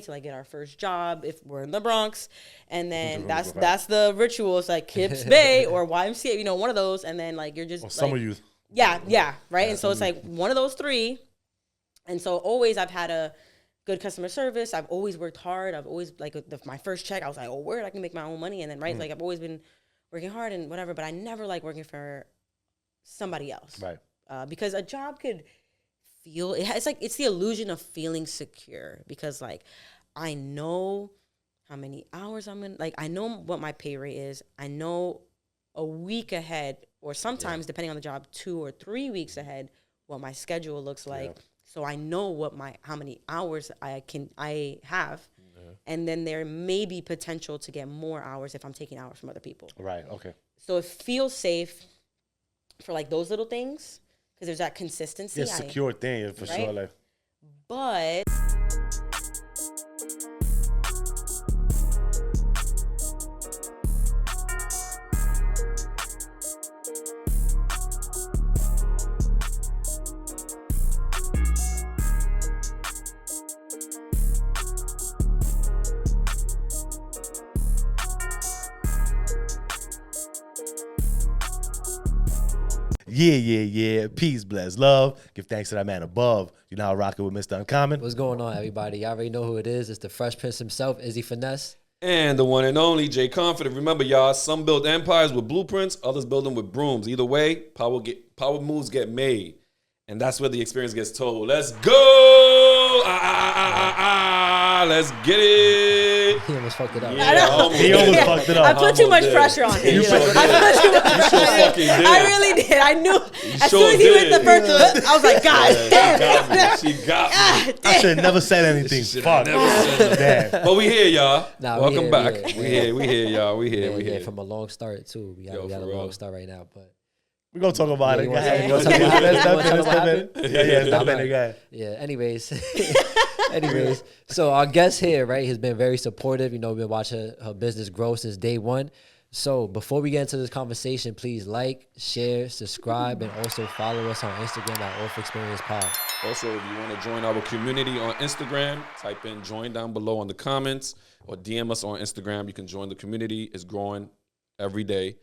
to like get our first job if we're in the Bronx, and then that's the ritual. It's like Kips Bay or YMCA, you know, one of those, and then like you're just like, summer youth. Yeah, right. And so it's like one of those three, and so always I've had a good customer service. I've always worked hard. I've always like my first check, I was like, oh, word, I can make my own money, and then like I've always been working hard and whatever, but I never like working for somebody else, right? Because a job could feel it's the illusion of feeling secure, because like I know how many hours I'm in, like I know what my pay rate is, I know a week ahead, or sometimes depending on the job 2 or 3 weeks ahead, what my schedule looks like. So I know how many hours I have, and then there may be potential to get more hours if I'm taking hours from other people. Right. Okay. So it feels safe for like those little things, because there's that consistency. It's a secure thing for sure. Like, but yeah. Peace, bless, love. Give thanks to that man above. You know how I rock it with Mr. Uncommon. What's going on, everybody? Y'all already know who it is. It's the Fresh Prince himself, Izzy Finesse. And the one and only Jay Confident. Remember, y'all, some build empires with blueprints, others build them with brooms. Either way, power moves get made. And that's where the experience gets told. Let's go! Let's get it. He almost fucked it up. He almost fucked it up. I put too much pressure on him. I really did. I knew as soon as he went the first, I was like, God damn. She got me. I should have never said anything. Fuck. Damn. But we here, y'all. Welcome we back. here. We here, y'all. We here. Yeah, from a long start, too. We got a long start right now, but We're going to talk about it. You wanna talk about it? Yeah. Anyways, so our guest here, right, has been very supportive. You know, we've been watching her business grow since day one. So before we get into this conversation, please like, share, subscribe, and also follow us on Instagram at Off Xperience Pod. Also, if you want to join our community on Instagram, type in join down below in the comments or DM us on Instagram. You can join the community. It's growing every day.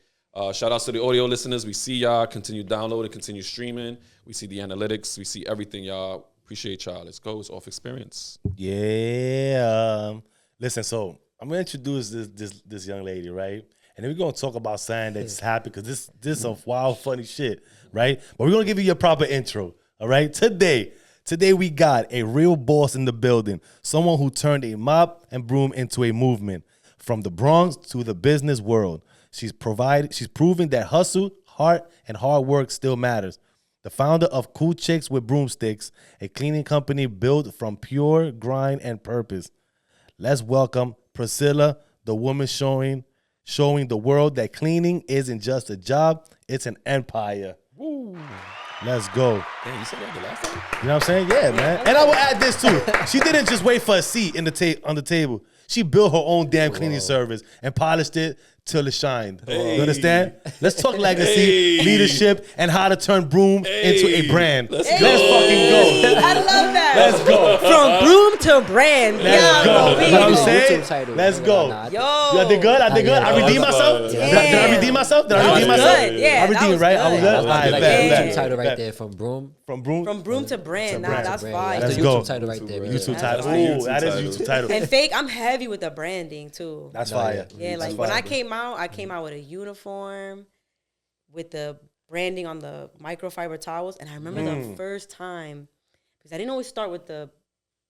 Shout out to the audio listeners. We see y'all. Continue downloading, continue streaming. We see the analytics. We see everything, y'all. Appreciate y'all. Let's go. It's Off Xperience. Yeah. Listen, so I'm going to introduce this young lady, right? And then we're going to talk about something that just happened, because this is some wild, funny shit, right? But we're going to give you your proper intro, all right? Today we got a real boss in the building, someone who turned a mop and broom into a movement. From the Bronx to the business world, she's proven that hustle, heart, and hard work still matters. The founder of Cool Chix with Broom Stix, a cleaning company built from pure grind and purpose. Let's welcome Priscilla, the woman showing the world that cleaning isn't just a job, it's an empire. Woo. Let's go. Damn, you said that the last time? You know what I'm saying? Yeah, man. And I will add this too. She didn't just wait for a seat on the table. She built her own damn cleaning service and polished it till it shined. You understand? Let's talk legacy, leadership, and how to turn Broom into a brand. Let's fucking go. I love that. Let's go. From broom to brand. Let's go. You know what I'm saying? Title. Let's go. Yo. I did good? I redeemed myself? Did I redeem myself? Good. Yeah, I redeemed, right? I was good? All right, Like bet. YouTube title right there, from Broom. From Broom? From broom to brand. Nah, that's fire. That's Let's the go. YouTube title right there. YouTube That's title. fire. Ooh, that is a YouTube title. And fake, I'm heavy with the branding too. That's fire. Yeah, like when I came out with a uniform with the branding on the microfiber towels. And I remember the first time, because I didn't always start with the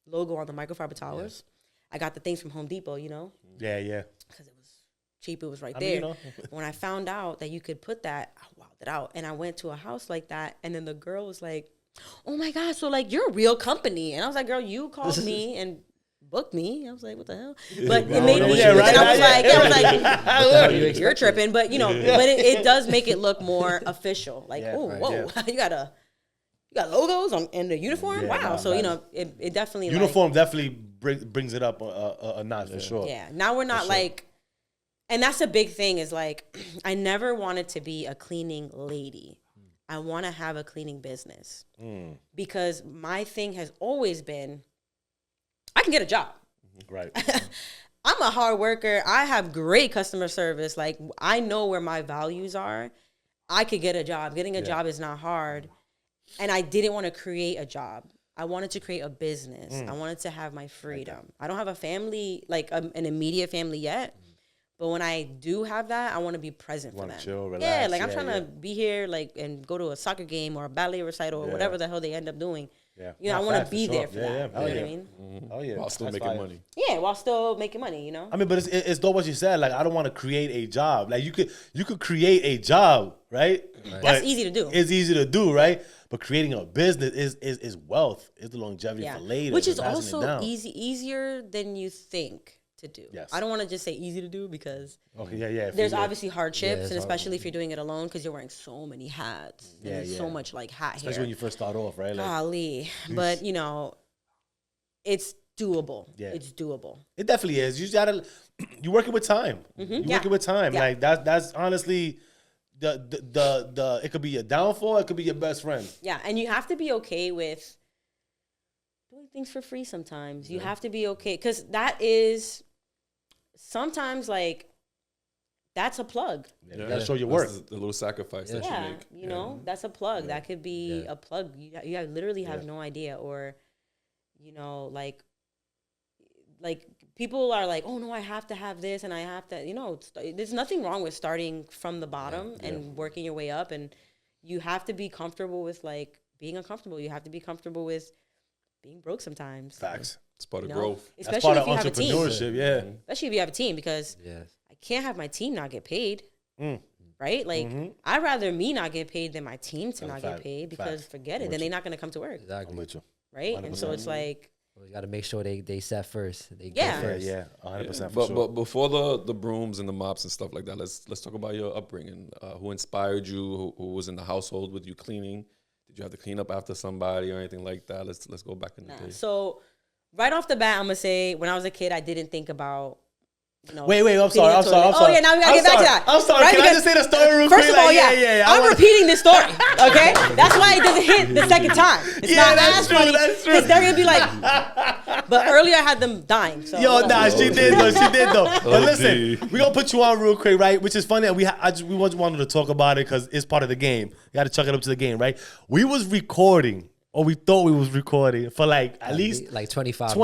logo on the microfiber towels. I got the things from Home Depot, you know? Yeah. Because it was cheap, it was right there. You know. When I found out that you could put that, I wowed it out. And I went to a house like that, and then the girl was like, oh my God, so like you're a real company. And I was like, girl, you called me and booked me. I was like, what the hell? But it made me, I was like, you're tripping. But you know, but it does make it look more official. Like, whoa, you got logos in the uniform? Yeah, wow. So, you know, it definitely uniform definitely brings it up a notch for sure. Yeah. Now we're not like, and that's a big thing is like, I never wanted to be a cleaning lady. I want to have a cleaning business because my thing has always been, I can get a job. Right. I'm a hard worker. I have great customer service. Like, I know where my values are. I could get a job. Getting a job is not hard. And I didn't want to create a job. I wanted to create a business. I wanted to have my freedom. I don't have a family, like an immediate family yet. But when I do have that, I want to be present for them. Chill, relax. Yeah, like I'm trying to be here, like, and go to a soccer game or a ballet recital or whatever the hell they end up doing. Yeah. You know, I want to be there for that. You know what I mean? Oh yeah. While still That's making fire. money. Yeah, while still making money, you know? I mean, but it's dope what you said. Like, I don't want to create a job. Like, you could create a job, right? But That's easy to do. It's easy to do, right? But creating a business is wealth. It's the longevity for later. Which is and passing it also down. easier than you think to do. Yes. I don't want to just say easy to do because Okay, yeah. there's obviously hardships, it's and hard. especially if you're doing it alone because you're wearing so many hats. And there's so much like hat especially hair. when you first start off, right? Like, Golly. But, you know, it's doable. Yeah. It's doable. it definitely is. You just gotta, you're working with time. You're working with time. Yeah. Like that's honestly the it could be your downfall. It could be your best friend. Yeah, and you have to be okay with doing things for free sometimes. You have to be okay because that is sometimes like that's a plug. Yeah, you gotta show your That's work. the little sacrifice that you Yeah, make. you know, that's a plug. That could be a plug. You literally have no idea. Or, you know, like people are like, oh no, I have to have this and I have to, you know, there's nothing wrong with starting from the bottom and working your way up. And you have to be comfortable with like being uncomfortable. You have to be comfortable with being broke sometimes. Facts. It's part of You know? growth. That's Especially part if of you have a team. entrepreneurship. Yeah. Especially if you have a team because Yes. I can't have my team not get paid. Right? Like, I'd rather me not get paid than my team to not get fact. paid because Fact. forget it. Then they're not going to come to work. I'm Exactly. with you. Right? And so it's like, We got to make sure they set first. They Yeah. go first. Yeah, 100% for But sure. but before the brooms and the mops and stuff like that, let's talk about your upbringing. Who inspired you? Who was in the household with you cleaning? Did you have to clean up after somebody or anything like that? Let's go back in the day. so right off the bat, I'm going to say when I was a kid, I didn't think about, you know. Wait, I'm cleaning sorry. the toilet. Oh, yeah, now we got to get back to that. I'm sorry. Right? Can I Because just say the story real First quick? of all, Like, yeah, I I'm wanna- repeating this story, okay? That's why it doesn't hit the second time. It's Yeah, not that's as true, funny that's true. because they're gonna be like. But earlier I had them dying. So Yo, nah, she did though. She did though. But listen, OD. we gonna put you on real quick, right? Which is funny. We wanted to talk about it because it's part of the game. You got to chuck it up to the game, right? We was recording, or we thought we was recording for like at least Like 25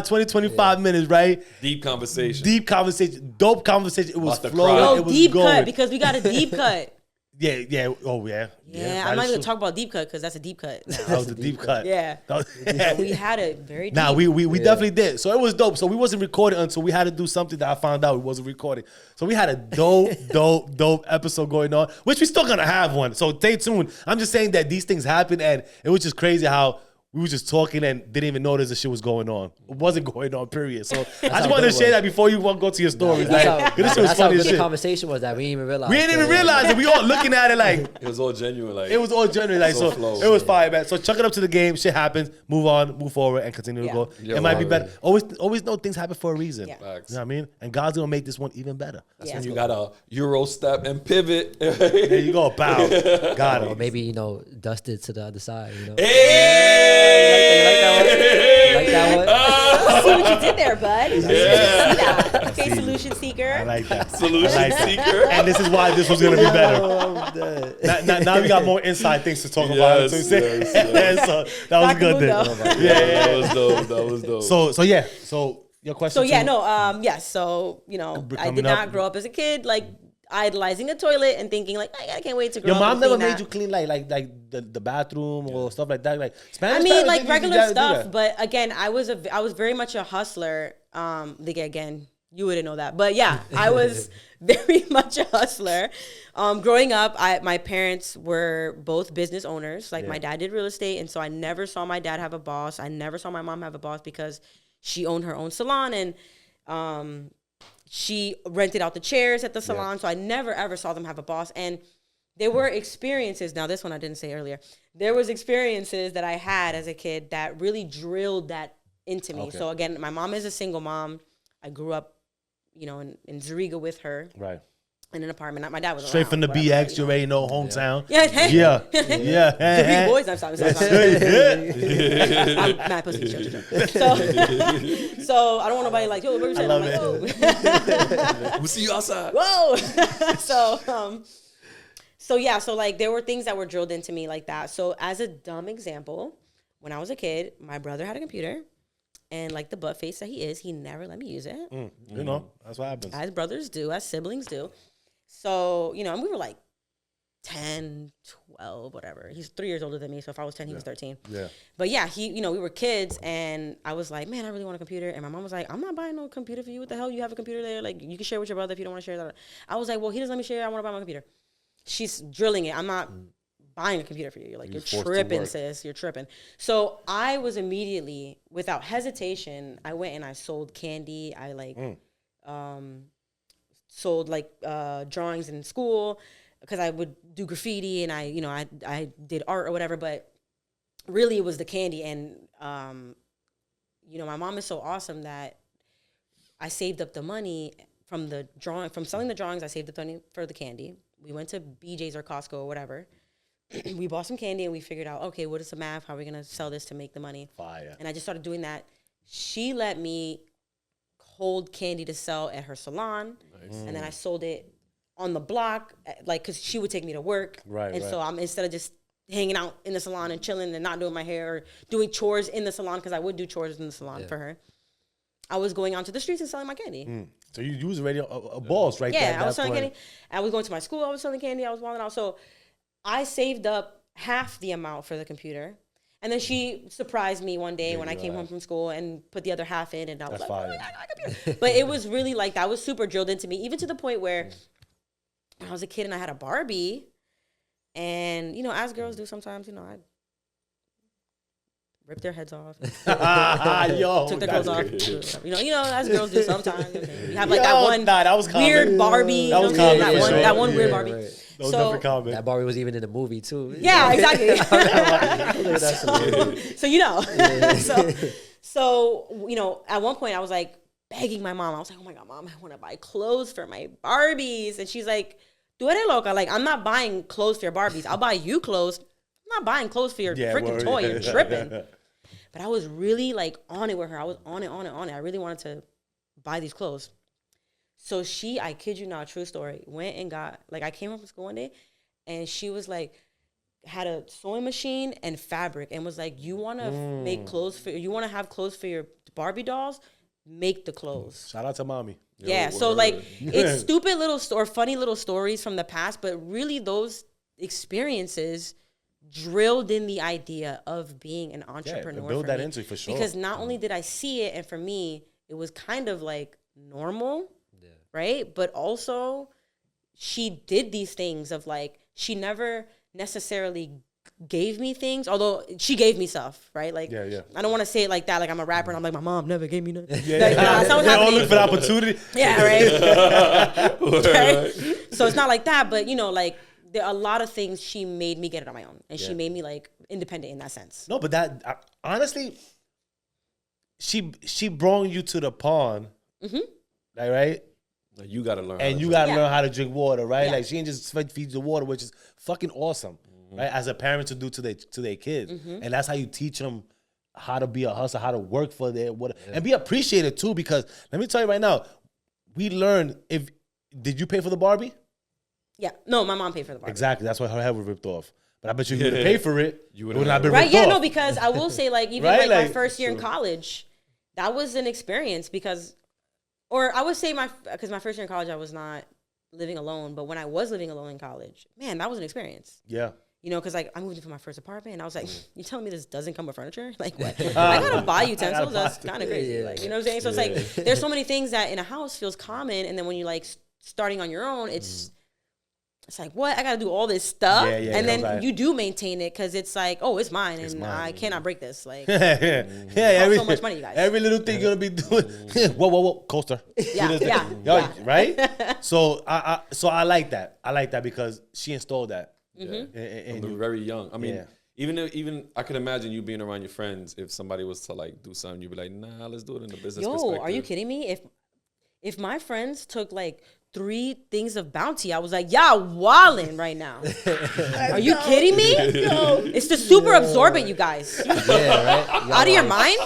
25 minutes, right? Deep conversation. Deep conversation, dope conversation. It was About to flowing. cry. It Yo, was deep going. cut because we got a deep cut. Yeah. Oh yeah. Yeah, that I'm not is even true. gonna talk about deep cut because that's a deep cut. That was the deep cut. Yeah. That was- We had a very deep. Nah, we definitely did. So it was dope. So we wasn't recording until we had to do something that I found out we wasn't recording. So we had a dope episode going on, which we still gonna have one. So stay tuned. I'm just saying that these things happen, and it was just crazy how we were just talking and didn't even notice the shit was going on. It wasn't going on, period. So I just how wanted to good it share was. that before you go to your stories. That's Like, how, this shit was that's how funny good as the shit. conversation was that we didn't even realize. We didn't even realize it. We all looking at it like It was all genuine. Like it was all genuine. Like So so, flow. it was fire, man. So chuck it up to the game. Shit happens. Move on, move forward, and continue to Yeah. go. Yeah, it might be right. better. Always know things happen for a reason. Yeah. Facts. You know what I mean? And God's gonna make this one even better. Yeah. when you got a Euro step and pivot. There you go, pow. Got Or it. maybe, dust it to the other side, Hey! Like that one? I see what you did there, bud. Yeah. See that. Okay, solution seeker. I like that. Solution I like that. seeker. And this is why this was gonna be better. Now we got more inside things to talk about. Yes, So, yes, yeah, so that was good. Back Then. to That was dope. That was dope. So yeah. So your question. So yeah, too? no, yes. So I Coming did not up. grow up as a kid like idolizing a toilet and thinking like I can't wait to grow Your up. mom and never clean made that. you clean like the bathroom or stuff like that. Like Spanish. I mean, parents like didn't usually regular do stuff, that. but again, I was very much a hustler. Again, you wouldn't know that, but yeah, I was very much a hustler. Growing up, my parents were both business owners. Like my dad did real estate, and so I never saw my dad have a boss. I never saw my mom have a boss because she owned her own salon and she rented out the chairs at the salon. So I never ever saw them have a boss. And there were experiences. Now this one I didn't say earlier. There was experiences that I had as a kid that really drilled that into me. Okay. So again, my mom is a single mom. I grew up, in Zuriga with her. Right. in an apartment. My dad was Straight around, from the whatever, BX, you already know hometown. Yeah. Yeah. The big boys next time. I'm mad pussy. So I don't want nobody like, yo, what were you saying? I'm like, oh. We'll see you outside. Whoa. So yeah, so like there were things that were drilled into me like that. So as a dumb example, when I was a kid, my brother had a computer, and like the butt face that he is, he never let me use it. You know, that's what happens. As brothers do, as siblings do. So, you know, and we were like 10, 12, whatever. He's 3 years older than me. So if I was 10, he was 13. Yeah. But yeah, we were kids, and I was like, man, I really want a computer. And my mom was like, I'm not buying no computer for you. What the hell? You have a computer there? Like, you can share with your brother if you don't want to share that. I was like, well, he doesn't let me share. I want to buy my computer. She's drilling it. I'm not buying a computer for you. You're like, you're tripping, sis. You're tripping. So I was immediately, without hesitation, I went and I sold candy. I like, sold like drawings in school, because I would do graffiti, and I did art or whatever, but really it was the candy. And, my mom is so awesome that I saved up the money from selling the drawings. I saved up the money for the candy. We went to BJ's or Costco or whatever. We bought some candy, and we figured out, okay, what is the math? How are we going to sell this to make the money? Fire. And I just started doing that. She let me hold candy to sell at her salon. Nice. And then I sold it on the block, like, because she would take me to work. Right. And so I'm, instead of just hanging out in the salon and chilling and not doing my hair or doing chores in the salon, because I would do chores in the salon for her, I was going onto the streets and selling my candy. So you was already a boss right there. Yeah, I was selling candy. I was going to my school. I was selling candy. I was walking out. So I saved up half the amount for the computer. And then she surprised me one day when I came home from school and put the other half in. And I was like, oh, I got a computer. But it was really like, that was super drilled into me, even to the point where when I was a kid and I had a Barbie. And, as girls do sometimes, I rip their heads off. Took their clothes off. As girls do sometimes. You have like that was weird Barbie. That was common. That one weird Barbie. Right. That Barbie was even in the movie too. Yeah, exactly. So at one point I was like begging my mom. I was like, oh my God, Mom, I want to buy clothes for my Barbies. And she's like, tú eres loca. Like, I'm not buying clothes for your Barbies. I'll buy you clothes. I'm not buying clothes for your freaking toy. You're tripping. But I was really like on it with her. I was on it. I really wanted to buy these clothes. So she, I kid you not, true story, went and got, like, I came home from school one day, and she was like, had a sewing machine and fabric, and was like, you want to make clothes you want to have clothes for your Barbie dolls? Make the clothes. Shout out to mommy. Yeah, so like, it's stupid little or funny little stories from the past, but really those experiences drilled in the idea of being an entrepreneur. Build that into for sure. Because not only did I see it, and for me, it was kind of like normal. Right? But also she did these things of like, she never necessarily gave me things, although she gave me stuff, right? Like, I don't want to say it like that. Like I'm a rapper and I'm like, my mom never gave me nothing. That's not what's happening. Look for the opportunity. Yeah, right? Right? So it's not like that, but like there are a lot of things she made me get it on my own. And she made me like independent in that sense. No, but that, honestly, she brought you to the pond, like, right? You gotta learn, and you gotta learn how to drink water, right? Yeah. Like she didn't just feed you the water, which is fucking awesome, right? As a parent to do to their kids, and that's how you teach them how to be a hustler, how to work for their water, and be appreciated too. Because let me tell you right now, we learned. Did you pay for the Barbie? Yeah, no, my mom paid for the Barbie. Exactly, that's why her head was ripped off. But I bet you would have paid for it. You would not been right. ripped Yeah, off. no, because I will say, like, even right? like my first year in college, that was an experience because. Or I would say because my first year in college, I was not living alone. But when I was living alone in college, man, that was an experience. Yeah. Because like I moved into my first apartment and I was like, you telling me this doesn't come with furniture? Like what? I gotta buy utensils. That's kind of crazy. Like, you know what I'm saying? So it's like, there's so many things that in a house feels common. And then when you're like starting on your own, it's like, what? I got to do all this stuff. And then you do maintain it because it's like, oh, it's mine. And I cannot break this. Like, so much money, you guys. Every little thing you're going to be doing. Whoa, coaster. Right? So I like that. I like that because she installed that. And from very young. I mean, even I could imagine you being around your friends. If somebody was to like do something, you'd be like, nah, let's do it in the business perspective. Are you kidding me? If my friends took like 3 things of bounty. I was like, y'all wildin' right now. Are you kidding me? It's the super absorbent, you guys. Yeah, right. Out of your mind?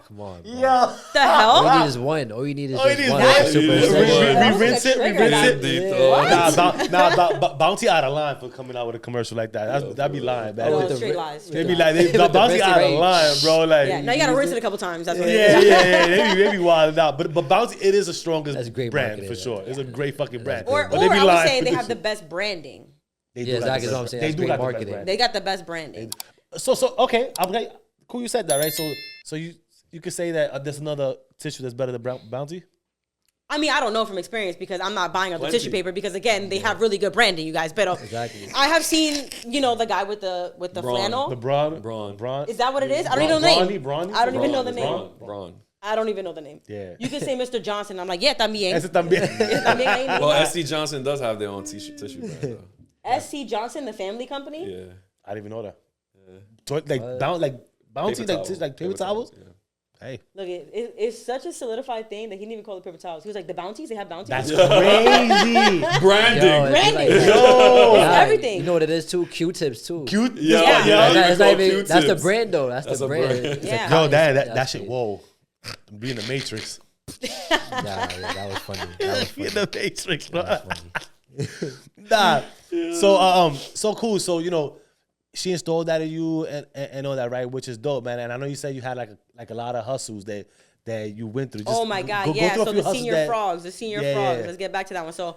Come on, bro. Yo. The All you hell? need is one. All you need is All you just need one. is Like one. super We- essential. we rinse it. We rinse it. What? Bounty out of line for coming out with a commercial like that. That'd be lying, man. Oh, No, with straight the- lies. They be Straight like, lies. Bounty the out of range. line, bro. Like, Yeah, now you gotta rinse it a couple times. That's what it yeah, is. yeah. They be wilding out. But Bounty, it is the strongest That's great brand marketing, for sure. It's a great fucking brand. Or But they be I would lying. say they have the best branding. They Yeah, do got the exactly what I'm best- saying. They That's do great got the best marketing. brand. They got the best branding. So okay, I'm like, cool. You said that, right? So you could say that there's another tissue that's better than Bounty. I mean, I don't know from experience because I'm not buying up the Plenty. tissue paper because again, they have really good branding, you guys. But Exactly. I have seen, the guy with the Braun. flannel. The Braun. Braun. Is that what it is? I don't even know the name. Brawny? I don't even know the name. Braun. I don't even know the name. Yeah. You can say Mr. Johnson. I'm like, yeah, también. Ese también. También ahí Well, mismo. SC Johnson does have their own tissue brand, though. SC Johnson, the family company. Yeah. I didn't even know that. Like Bounty, like paper towels. Yeah. Hey, Look, it's such a solidified thing that he didn't even call it paper towels. He was like, the bounties, they have bounties. that's crazy. Branding. Yo, it's Branding. like- Yo. It's Nah, everything. You know what it is too? Q-tips too. Cute. Yeah, Yeah. yeah. That's, Call not even, Q-tips. that's the brand though. That's That's the a brand. brand. It's a Yeah. Yo, cotton- that that's shit. it. Whoa. Being the Matrix. Yeah, that was funny. That was funny. Being the Matrix, bro. That was funny. Nah. So cool. So she installed that in you and all that, right? Which is dope, man. And I know you said you had like a lot of hustles that you went through. Just Oh my God, go yeah. through a So few the hustles senior that- frogs, Yeah. Let's get back to that one. So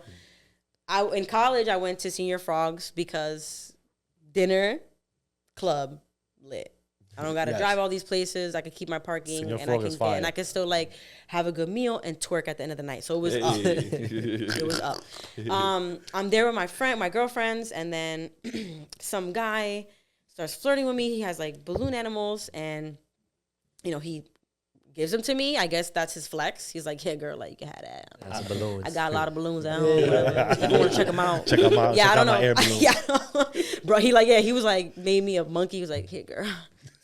in college, I went to senior frogs because dinner, club, lit. I don't gotta Yes. drive all these places. I could keep my parking, Senior and Frog is fire. I could still like have a good meal and twerk at the end of the night. So it was up. It was up. I'm there with my girlfriends, and then some guy starts flirting with me. He has like balloon animals, and he gives them to me. I guess that's his flex. He's like, "Yeah, girl, like you can have that. That's balloons. I got a lot of balloons at home. Whatever. If you want to check them out, Check 'em out. Yeah, Check I don't out know. my air balloon. Yeah, bro. He was like made me a monkey. He was like, "Here, girl."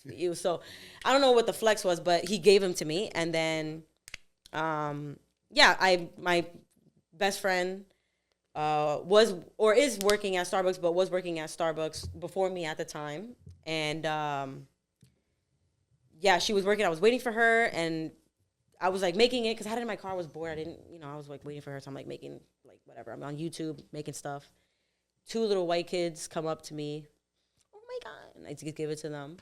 You. So I don't know what the flex was, but he gave him to me, and then my best friend was or is working at Starbucks, but was working at Starbucks before me at the time, and she was working. I was waiting for her, and I was like making it because I had it in my car. I was bored. I didn't, I was like waiting for her, so I'm like making like whatever. I'm on YouTube making stuff. 2 little white kids come up to me. Oh my God! And I just give it to them.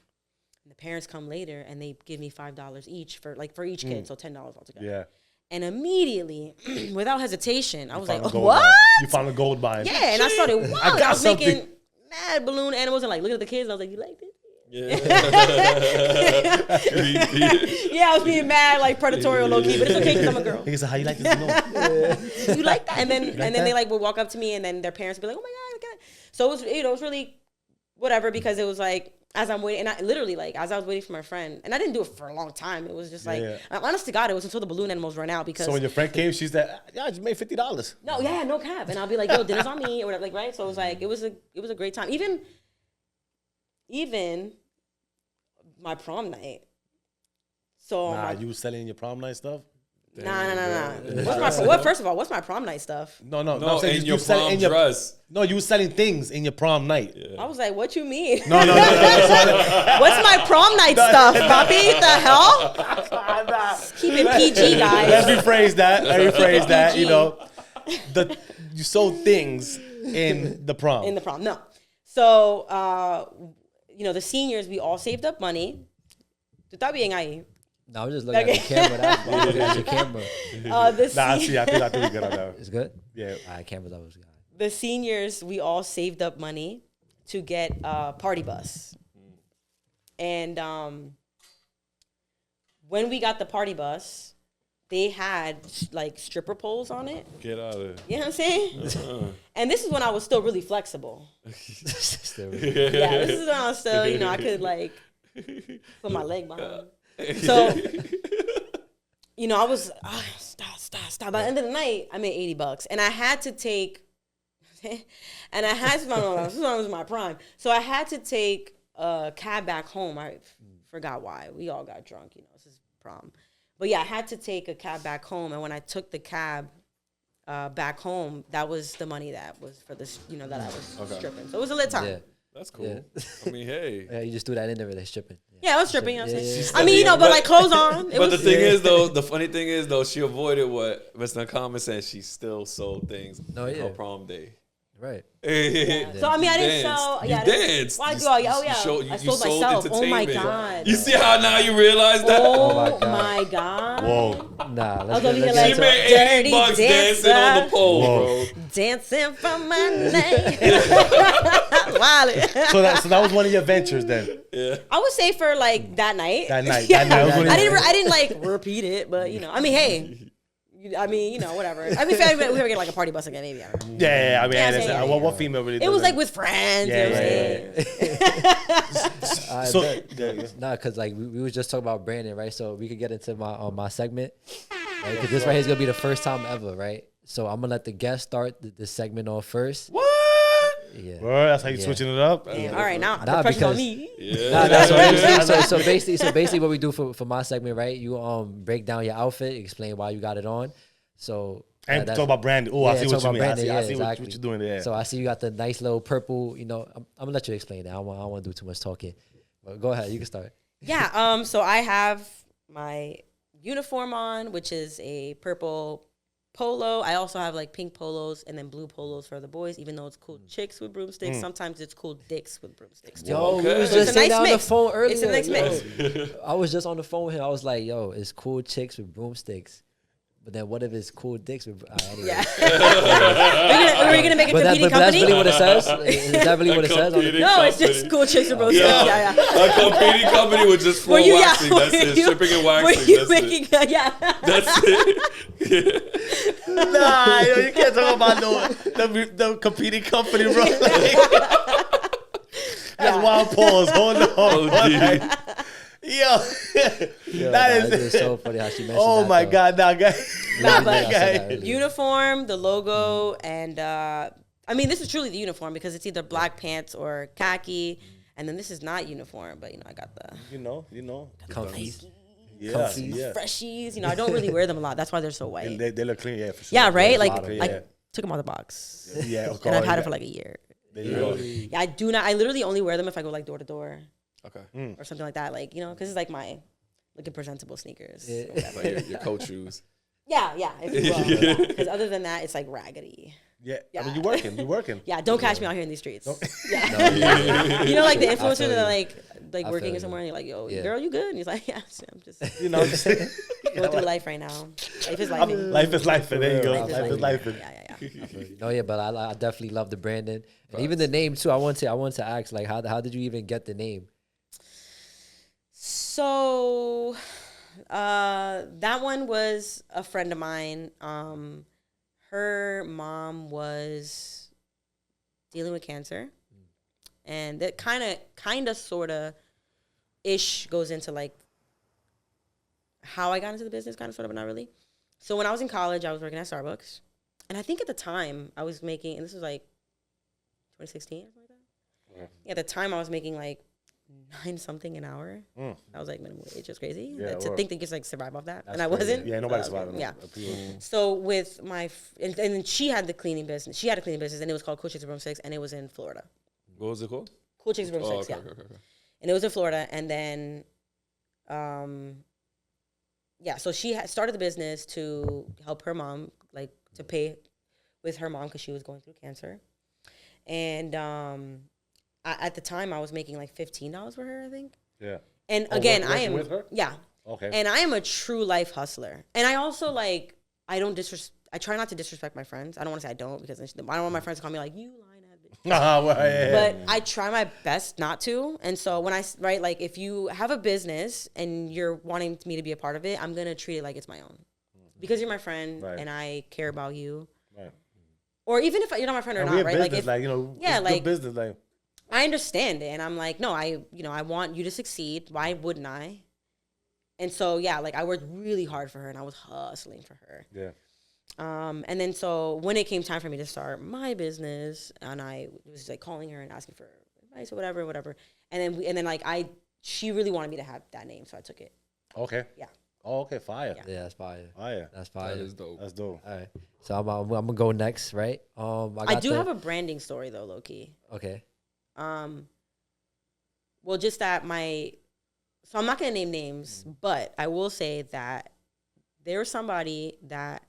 And the parents come later and they give me $5 each for each kid, so $10 altogether. Yeah. And immediately, without hesitation, I was like, Found a gold "What?" mine. You found a gold mine. Yeah, and I started. Wow, I got was making something. mad balloon animals and like looking at the kids. And I was like, "You like this?" Yeah, I was being mad, like predatory, low key, but it's okay because I'm a girl. He said, "How you like this balloon?" You like that? And then that? they like would walk up to me, and then their parents would be like, "Oh my God, look at it." So it was it was really whatever because it was like as I'm waiting, and I literally like as I was waiting for my friend, and I didn't do it for a long time. It was just like honest to God, it was until the balloon animals ran out because. So when your friend came, she said, "Yeah, I just made $50." No, yeah, no cap, and I'll be like, "Yo, dinner's on me," or whatever, like right. So it was like it was a great time. Even my prom night. So You was selling your prom night stuff. Nah. First of all, what's my prom night stuff? No. No, I'm saying in you your was selling prom dress. No, you was selling things in your prom night. I was like, what you mean? No. What's my prom night stuff, Poppy? The hell? Keep it PG, guys. Let's rephrase that. You sold things in the prom. In the prom, no. So, the seniors, we all saved up money. Tú estás bien ahí. No, I'm just looking at the camera. That's why I'm looking at your camera. I think we good on that. It's good? Yeah. All right, camera's always good. The seniors, we all saved up money to get a party bus. And when we got the party bus, they had like stripper poles on it. Get out of You know what I'm saying? And this is when I was still really flexible. Still- Yeah, this is when I was still, I could like put my leg behind. So, I was stop. By the end of the night, I made $80, and I had to take, this was my prime. So I had to take a cab back home. I forgot why. We all got drunk. This is prom. But yeah, I had to take a cab back home, and when I took the cab, back home, that was the money that was for this, that I was stripping. So it was a lit time. Yeah. That's cool. Yeah. I mean, hey. Yeah, you just threw that in there with that stripping. Yeah, I was stripping. You know what I'm saying? Yeah. I mean, but like clothes on. But the thing is, though, the funny thing is, though, she avoided what Mr. Common said. She still sold things on her prom day. Right. Yeah. So I mean, I didn't sell. Yeah, you danced. Why do I? Oh yeah, I sold myself. Oh my god. You see how now you realize that? Oh my god. Whoa. Nah, I was over here like She made $80 dancing on the pole, bro. Dancing from my name. Wildin'. So that was one of your ventures then. Yeah. I would say for like that night. That night. Yeah. That night was one of your- I didn't like repeat it, but I mean, hey. I mean, whatever. I mean, if we ever get like a party bus again, maybe. I don't know. Yeah, I mean, Yeah, that's yeah, what female really It does was that? like with friends. Yeah, you know what I'm saying? So, nah, cause like we was just talking about branding, right? So we could get into my segment, right? Cause this right here is gonna be the first time ever, right? So I'm gonna let the guest start this segment off first. What? Yeah. bro, that's how you switching it up. Damn, all right, now the Nah, pressure's on because- me. Yeah. Nah, so basically what we do for my segment, right? You break down your outfit, explain why you got it on. So And that's- talk about branding. Oh, I see talk what you about mean. branding, I see exactly. what you're doing there. So I see you got the nice little purple. I'm gonna let you explain that. I don't want to do too much talking. But go ahead, you can start. Yeah. So I have my uniform on, which is a purple polo. I also have like pink polos and then blue polos for the boys, even though it's called Chix with Broom Stix. Sometimes it's called Dicks with Broom Stix. too. Yo, we Okay. was So just it's a saying nice that on the mix. phone earlier. It's a nice mix. I was just on the phone with him. I was like, yo, it's cool chicks with broomsticks. But then what if it's cool dicks with anyway. Yeah. we're gonna make a But competing that's company. really what it says? Is that really what it says? On the, Competing No, it's company. just cool Chicks with Broom Stix. Yeah. A competing company with just floor waxing. That's it. Stripping and waxing. Were you That's making? it. Yeah. That's it. nah, yo, you can't talk about the competing company, bro. That's wild pause. Hold on. Oh, dude. Yo, that is it's so funny how she mentioned Oh that, my though. god, nah, guy. Nah, but I said that. uniform, the logo, and I mean, this is truly the uniform because it's either black pants or khaki, and then this is not uniform, but I got the You know. Comfy. Yeah, Comfy. yeah. freshies. I don't really wear them a lot. That's why they're so white. And they look clean, yeah, for sure. Yeah, right. Like yeah. I took them out of the box, Yeah, of and I've course, had it yeah. for like a year. There you go. Yeah, I do not. I literally only wear them if I go like door to door Okay. or something like that. Like because it's like my looking presentable sneakers. Yeah. Like your coat shoes. Yeah. If you will. Because other than that, it's like raggedy. Yeah, I Yeah. mean, you working. Yeah, don't catch me out here in these streets. Yeah. Yeah. Like the I influencers feel that are you. like I working feel or somewhere, and you're like, yo, Yeah. girl, you good? And he's like, yeah, I'm just You know, going through life right now. Life is life. life is life, and there you go. Life is Life is life. life. Yeah. No, yeah, but I definitely love the branding and even the name too. I want to ask like how did you even get the name? So that one was a friend of mine. Her mom was dealing with cancer, and that kind of sort of ish goes into like how I got into the business, kind of sort of, but not really. So when I was in college, I was working at Starbucks, and I think at the time I was making, and this was like 2016 or something like that. Yeah, at the time I was making like $9-something an hour. That was like minimum wage. It's crazy Yeah, to well, think that you could like survive off that, that's and I crazy. wasn't. Yeah, nobody's surviving. Yeah. People- So with and then she had the cleaning business. She had a cleaning business, and it was called Cool Chicks with Broom Stix, and it was in Florida. What was it called? Cool Chicks with Broom Oh, Stix, okay, yeah. okay. And it was in Florida, and then, so she had started the business to help her mom, like to pay with her mom because she was going through cancer, and at the time I was making like $15 for her, I think. Yeah. And again, I working am with her? yeah, Okay. and I am a true life hustler, and I also like I try not to disrespect my friends. I don't want to say I don't because I don't want my friends to call me like you lying ass bitch. Well, yeah. But I try my best not to. And so when like if you have a business and you're wanting me to be a part of it, I'm gonna treat it like it's my own because you're my friend Right. and I care about you. Right. Or even if you're not my friend or And not, we have right? business, Like it's good like business, like I understand it, and I'm like, no, I want you to succeed. Why wouldn't I? And so like I worked really hard for her, and I was hustling for her. yeah. And then so when it came time for me to start my business, and I was like calling her and asking for advice or whatever, and then like she really wanted me to have that name, so I took it. Okay. Yeah. Oh, okay, fire. Yeah, that's fire. Fire. That's fire. That is dope. That's dope. All right. So I'm gonna go next, right? I do have a branding story though, low key. Okay. Well, just that so I'm not gonna name names, but I will say that there was somebody that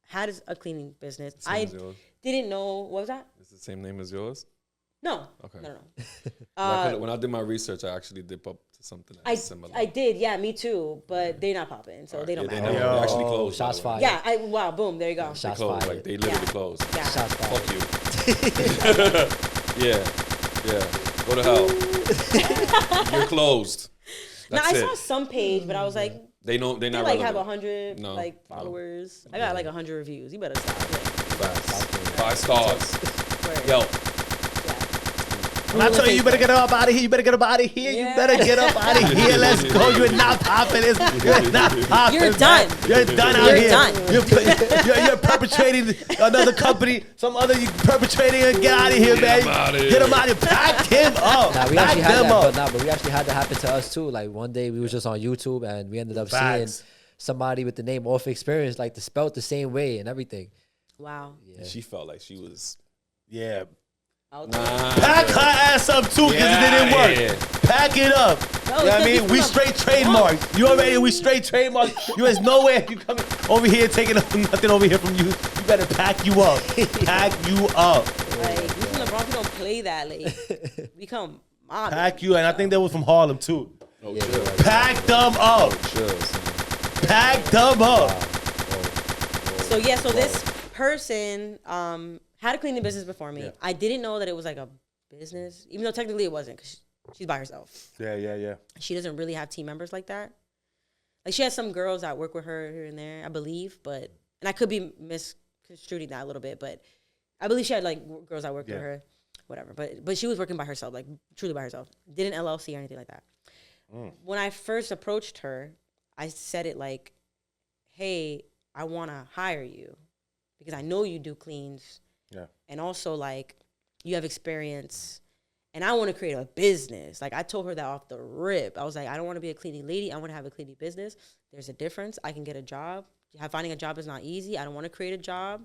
had a cleaning business. I didn't know. What was that? Is it the same name as yours? No. Okay. No. When I did my research, I actually dip up to something that's similar. I did, yeah, me too. But they're not popping, so they don't matter. They actually closed. Shots fired. Yeah, wow, boom, there you go. They Shots closed. fired. Like they literally closed. Yeah. Shots fired. Fuck you. Yeah. Go to hell. You're closed. Now That's I it. saw some page, but I was like, They're not like relevant. have 100 No, like no. followers. I got like 100 reviews. You better stop. Facts. 5 stars. Word. Yo. When I tell you, you better get up out of here. You better get up out of here. Yeah. You better get up out of here. Let's go. You're not popping. You're not popping. You're done. You're done out You're here. done. You're perpetrating another company. Some other you perpetrating. Get out of here, man. him outta here. Get him out of here. Pack him up. Nah, we Pack actually had them that, up. but we actually had that happen to us too. Like one day we was just on YouTube and we ended up Facts. seeing somebody with the name Off Xperience, like spelled the same way and everything. Wow. Yeah. She felt like she was. Yeah. Out Nah. there. Pack her ass up too, because it didn't work. Yeah. Pack it up. No, You know what I it's mean? just We from straight trademarked. You already, we straight trademarked. There's no way you coming over here taking nothing over here from you. You better pack you up. Pack you up. Like, we from the Bronx, we don't play that. Like, we come mob. Pack you. And I think they were from Harlem too. Oh, Yeah, chill. right. Pack them up. Chill, son. Pack them up. So yeah, so this person had a cleaning business before me. Yeah. I didn't know that it was like a business, even though technically it wasn't, because she's by herself. Yeah. She doesn't really have team members like that. Like she has some girls that work with her here and there, I believe, and I could be misconstruing that a little bit, but I believe she had like girls that worked with her, whatever. But she was working by herself, like truly by herself. Didn't LLC or anything like that. When I first approached her, I said it like, hey, I want to hire you because I know you do cleans. Yeah. And also like you have experience and I want to create a business. Like I told her that off the rip. I was like, I don't want to be a cleaning lady. I want to have a cleaning business. There's a difference. I can get a job. Finding a job is not easy. I don't want to create a job.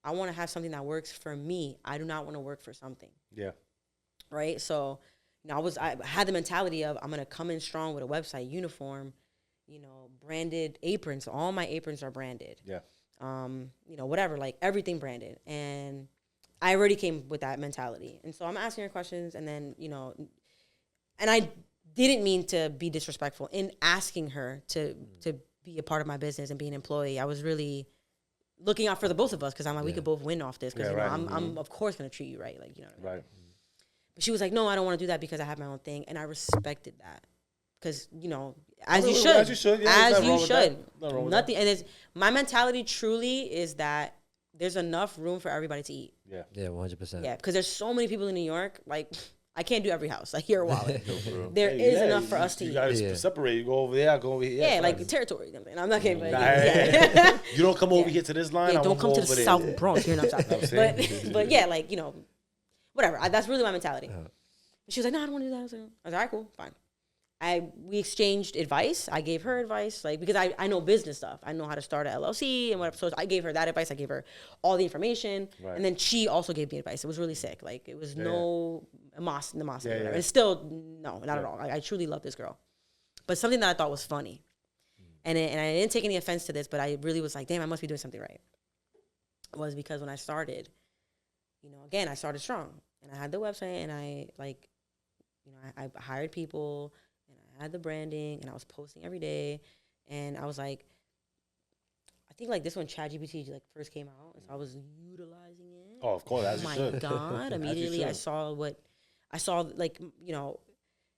I want to have something that works for me. I do not want to work for something. Yeah. Right. So, you know, I had the mentality of I'm going to come in strong with a website, uniform, you know, branded aprons. All my aprons are branded. Yeah. You know, whatever, like everything branded. And I already came with that mentality. And so I'm asking her questions and then, you know, and I didn't mean to be disrespectful in asking her to be a part of my business and be an employee. I was really looking out for the both of us because I'm like, we could both win off this because, you know, I'm of course going to treat you right. Like, you know what I mean? Right. But she was like, no, I don't want to do that because I have my own thing. And I respected that. Because, you know, as you should. As you should. Yeah, as nothing you wrong with should. that. Nothing wrong with Nothing. And my mentality truly is that there's enough room for everybody to eat. Yeah. Yeah, 100%. Yeah, because there's so many people in New York. Like, I can't do every house. Like, you're a wallet. There Hey, is yeah, enough for us to you eat. gotta separate. You go over there, I go over here. Yeah, fine. like territory. And I'm not kidding. But Nah, yeah. You don't come over here to this line. Yeah, I'm don't come gonna to go the over South there. Bronx. You're not South. I'm saying. But yeah, like, you know, whatever. That's really my mentality. She was like, no, I don't want to do that. I was like, all right, cool, fine. We exchanged advice. I gave her advice, like, because I know business stuff. I know how to start an LLC and whatever. So I gave her that advice. I gave her all the information. Right. And then she also gave me advice. It was really sick. Like, it was no animosity or whatever. yeah. And it's still, no, not at all. Like, I truly love this girl. But something that I thought was funny. And I didn't take any offense to this, but I really was like, damn, I must be doing something right. Was because when I started, you know, again, I started strong. And I had the website and I, like, you know, I hired people and I had the branding and I was posting every day. And I was like, I think like this when ChatGPT like first came out. And so I was utilizing it. Oh, of course, as you my should. God. As you Immediately I should. saw like, you know,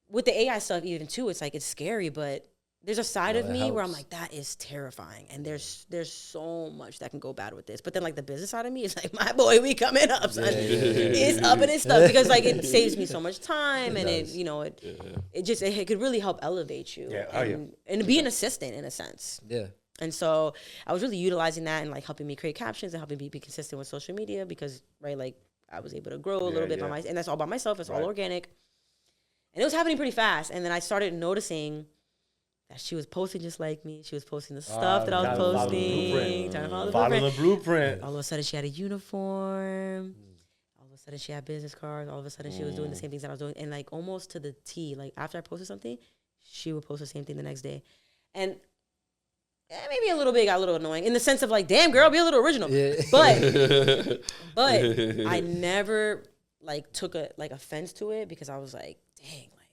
with the AI stuff even too, it's like, it's scary, but there's a side of it me where I'm helps. like, that is terrifying. And there's so much that can go bad with this. But then like the business side of me is like, my boy, we coming up, son. It's up and it's stuff because like it saves me so much time and it, you know, it could really help elevate you. Yeah, and be an assistant in a sense. Yeah. And so I was really utilizing that and like helping me create captions and helping me be consistent with social media because, right, like I was able to grow a little bit by myself. And that's all by myself. It's all organic. And it was happening pretty fast. And then I started noticing that she was posting just like me. She was posting the stuff that I was trying to follow the posting. blueprint. Trying to follow the Follow blueprint. the blueprint. All of a sudden, she had a uniform. All of a sudden, she had business cards. All of a sudden, she was doing the same things that I was doing. And, like, almost to the T. Like, after I posted something, she would post the same thing the next day. And maybe a little bit got a little annoying in the sense of, like, damn, girl, be a little original. Yeah. But I never, like, took offense to it because I was like, dang, like,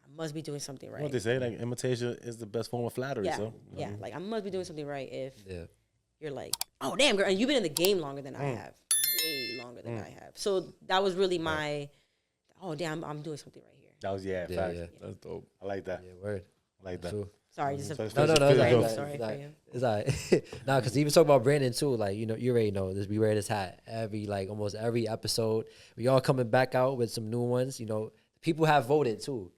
I must be doing something right. What they say, like, imitation is the best form of flattery. Yeah, So yeah. Like, I must be doing something right if Yeah. you're like, oh, damn, girl. And you've been in the game longer than I have. Way longer than I have. So that was really my, oh, damn, I'm doing something right here. that was Yeah, facts. yeah. That's dope. I like that. Yeah, word. I like that. True. Sorry, just So a, it's No, finish sorry, up. sorry for you. It's all right. Nah, because even talk about branding too, like, you know, you already know this. We wear this hat almost every episode. We all coming back out with some new ones. You know, people have voted too.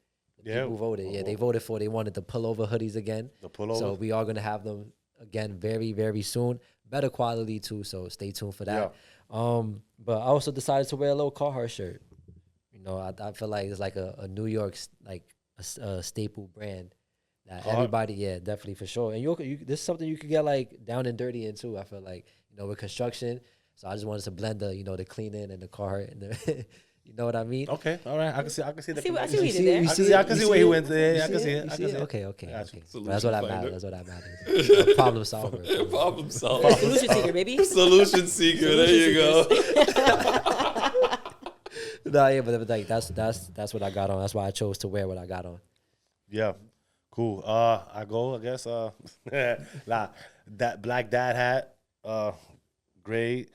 People voted. Yeah, they voted they wanted the pullover hoodies again. The pullover. So we are gonna have them again very, very soon. Better quality too. So stay tuned for that. But I also decided to wear a little Carhartt shirt. You know, I feel like it's like a New York a staple brand that everybody, definitely for sure. And you this is something you could get like down and dirty in too. I feel like, you know, with construction. So I just wanted to blend the, you know, the cleaning and the Carhartt and the, you know what I mean? Okay, all right. I can see the I see what connection. you did there. I can see where he went there. I can see it. I can see it. Okay. Gotcha. But that's what I Solution matters. That's what I matters. Problem solver. Problem solver. Solution seeker, baby. Solution seeker. There you go. No, yeah, but like that's what I got on. That's why I chose to wear what I got on. Yeah, cool. I go. I guess. Nah, that black dad hat. Gray.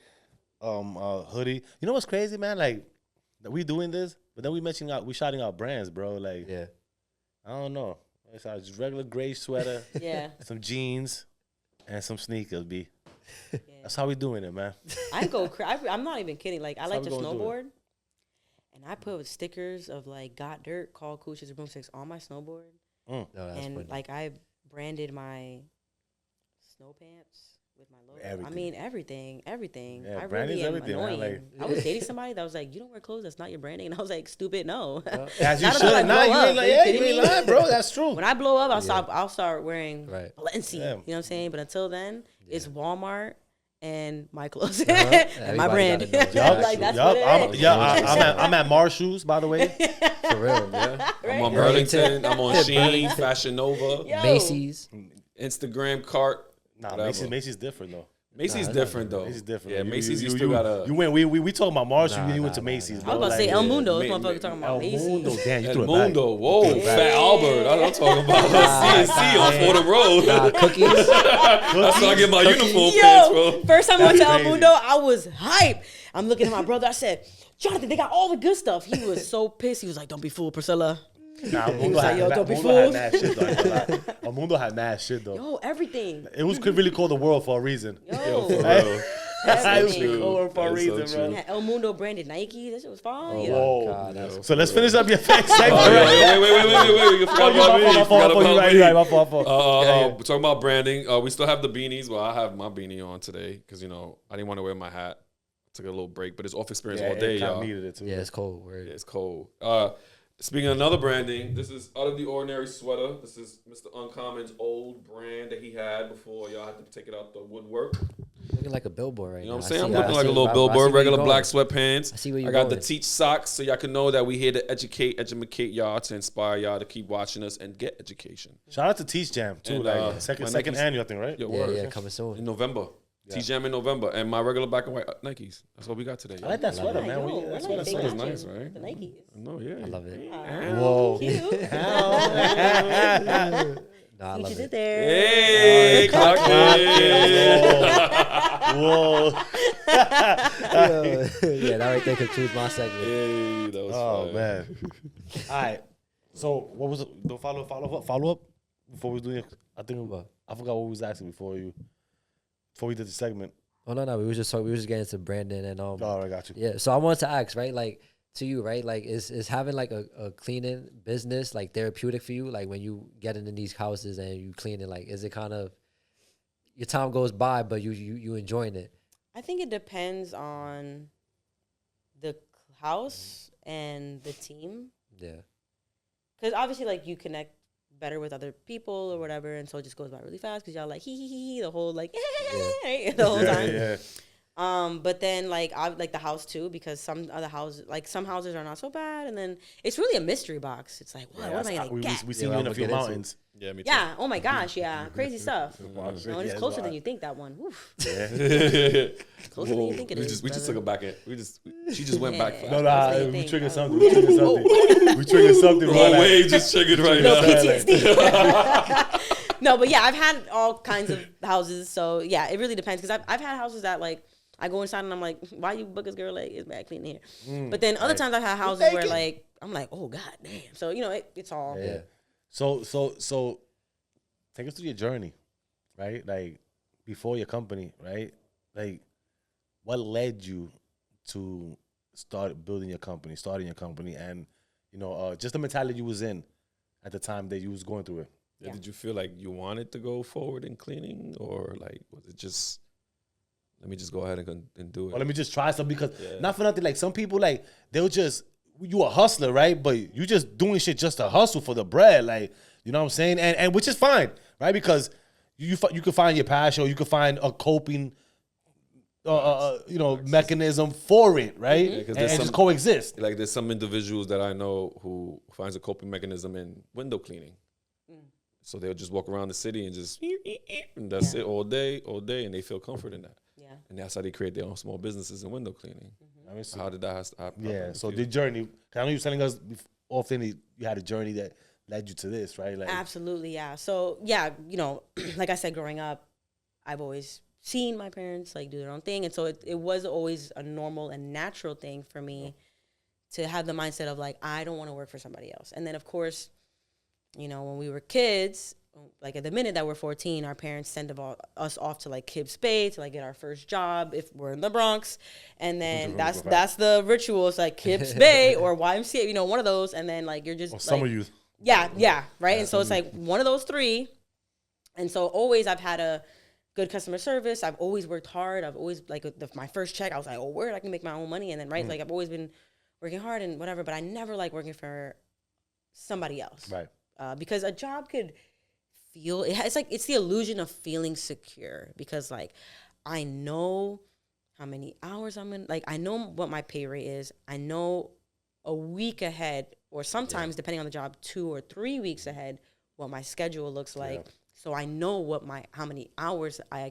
Hoodie. You know what's crazy, man? Like that we doing this, but then we shouting out brands, bro. Like Yeah. I don't know. It's just regular gray sweater, Yeah. some jeans, and some sneakers. That's how we doing it, man. I go crazy. I'm not even kidding. Like, I like how to we gonna do it. snowboard. And I put stickers of, like, got dirt, called Chix or Broom Stix on my snowboard. No, that's And, funny. like, I branded my snow pants with my logo. Everything. I mean, everything. Yeah, I branding's really am everything, man. annoying. I was dating somebody that was like, you don't wear clothes, that's not your branding. And I was like, stupid, no. As you Not until I should. Nah, blow you up. ain't Are like, you yeah, kidding you ain't me? lying, bro. That's true. When I blow up, I'll start wearing Right. Balenci. Yeah. You know what I'm saying? But until then, it's Walmart and my clothes Uh-huh. and my Everybody brand. gotta know. Like, that's what it is. I'm at Marshall's, by the way. For real. Yeah. I'm on Burlington. Burlington. I'm on Sheen, Fashion Nova, Yo. Macy's. Instagram cart. Nah, Whatever. Macy's different though. Macy's Nah, different though. Macy's different. Yeah, You- Macy's. You, you- still you- gotta. You went. We talking about Marshall. Nah, you went to nah, Macy's. I Bro. was about to say Like, El Mundo. This Ma- motherfucker talking about El Macy's. Mundo. Damn, you El threw it back. Mundo. Whoa, Fat Albert. That's what I'm talking about. CNC on Fordham Road. Nah, cookies. That's where I get my uniform pants Yo, from. first time I went to El crazy. Mundo, I was hype. I'm looking at my brother. I said, Jonathan, they got all the good stuff. He was so pissed. He was like, don't be fooled, Priscilla. Nah, El was Mundo like, had yo, mad- don't be El Mundo had fooled. mad shit though. I ain't gonna lie. El Mundo had mad shit though. Yo, everything. It was could really call the world for a reason. Yo. For real. It was Everything. call for a That's so reason, true. bro. Yeah, El Mundo branded Nike. That shit was fine. Oh, yeah. Whoa. God, that's So let's finish up your facts segment. Oh, right? wait. You forgot about me. You forgot about me. My fault. We're talking about branding. We still have the beanies. Well, I have my beanie on today because, you know, I didn't want to wear my hat. Took a little break, but it's Off Xperience all day, y'all. Needed it too. Yeah, it's cold. Word. Yeah, it's cold. Speaking of another branding, this is Out of the Ordinary sweater. This is Mr. Uncommon's old brand that he had before y'all had to take it out the woodwork. Looking like a billboard right You know now. what I'm saying? I'm looking like a little billboard, regular black sweatpants. I see where you're I got the going. Teach socks so y'all can know that we here to educate y'all, to inspire y'all to keep watching us and get education. Shout out to Teach Jam too. And, Like second my Nikes- annual, I think, right? Yo, Yeah, word. yeah, coming In soon. November. T-Jam in November. And my regular black and white Nikes. That's what we got today. I like that sweater, Yeah, man. yo, That I sweater like they sweater's matching. nice, right? The Nikes. No, yeah. I love it. Whoa. Cute. Nah, I What love you did it. there? Hey, clock it. Whoa. Yeah, that right there concludes my segment. Hey, that was Oh fire. man. All right. So what was it? The follow up before we do it? I forgot what we was asking before we did the segment. Oh no, we were just getting into branding and Oh, I got you. yeah. So I wanted to ask, right, like to you, right, like is having like a cleaning business like therapeutic for you? Like when you get into these houses and you clean it, like is it kind of your time goes by, but you enjoying it? I think it depends on the house and the team. Yeah, Because obviously, like, you connect better with other people or whatever, and so it just goes by really fast because y'all like hee the whole like the whole time. Yeah. But then like I like the house too, because some other houses, like some houses are not so bad, and then it's really a mystery box. It's like, what am I gonna get? We seen you in a few mountains. Yeah, me too. Yeah. Oh my gosh. Yeah. Crazy stuff. No, it's closer than you think. That one. Oof. Closer than you think it is. We just took it back in. She just went back. No, we triggered something. We triggered something. Wrong way just triggered right now. PTSD. No, but yeah, I've had all kinds of houses. So yeah, it really depends, because I've had houses that like I go inside and I'm like, why you book this girl, like it's bad clean here. But then other times I've had houses where like I'm like, oh god damn. So you know it's all. Yeah. So take us through your journey, right? Like before your company, right? Like what led you to starting your company, and you know, just the mentality you was in at the time that you was going through it. Yeah. Did you feel like you wanted to go forward in cleaning, or like was it just let me just go ahead and do it? Or let me just try something, because not for nothing, like some people like they'll just, you a hustler, right? But you just doing shit just to hustle for the bread, like, you know what I'm saying? And which is fine, right? Because you can find your passion, or you can find a coping mechanism for it, right? Yeah, and just coexist. Like there's some individuals that I know who finds a coping mechanism in window cleaning. So they'll just walk around the city and just and that's it all day, and they feel comfort in that. Yeah. And that's how they create their own small businesses in window cleaning. I mean, how did that happen? Yeah. So the journey, I know you were telling us often you had a journey that led you to this, right? Like, absolutely, yeah. So yeah, you know, like I said, growing up, I've always seen my parents like do their own thing, and so it was always a normal and natural thing for me to have the mindset of like, I don't want to work for somebody else. And then of course, you know, when we were kids, like at the minute that we're 14, our parents send us off to like Kibbs Bay to like get our first job if we're in the Bronx. And then that's the ritual. It's like Kibbs Bay or YMCA, you know, one of those. And then like you're just like, summer youth. Yeah, right. And so it's like one of those three. And so always I've had a good customer service. I've always worked hard. I've always like my first check, I was like, oh, word, I can make my own money. And then like I've always been working hard and whatever, but I never like working for somebody else. Right. Because a job could feel, it's the illusion of feeling secure, because like I know how many hours I'm in, like I know what my pay rate is. I know a week ahead, or sometimes depending on the job, 2 or 3 weeks ahead, what my schedule looks like. Yeah. So I know how many hours I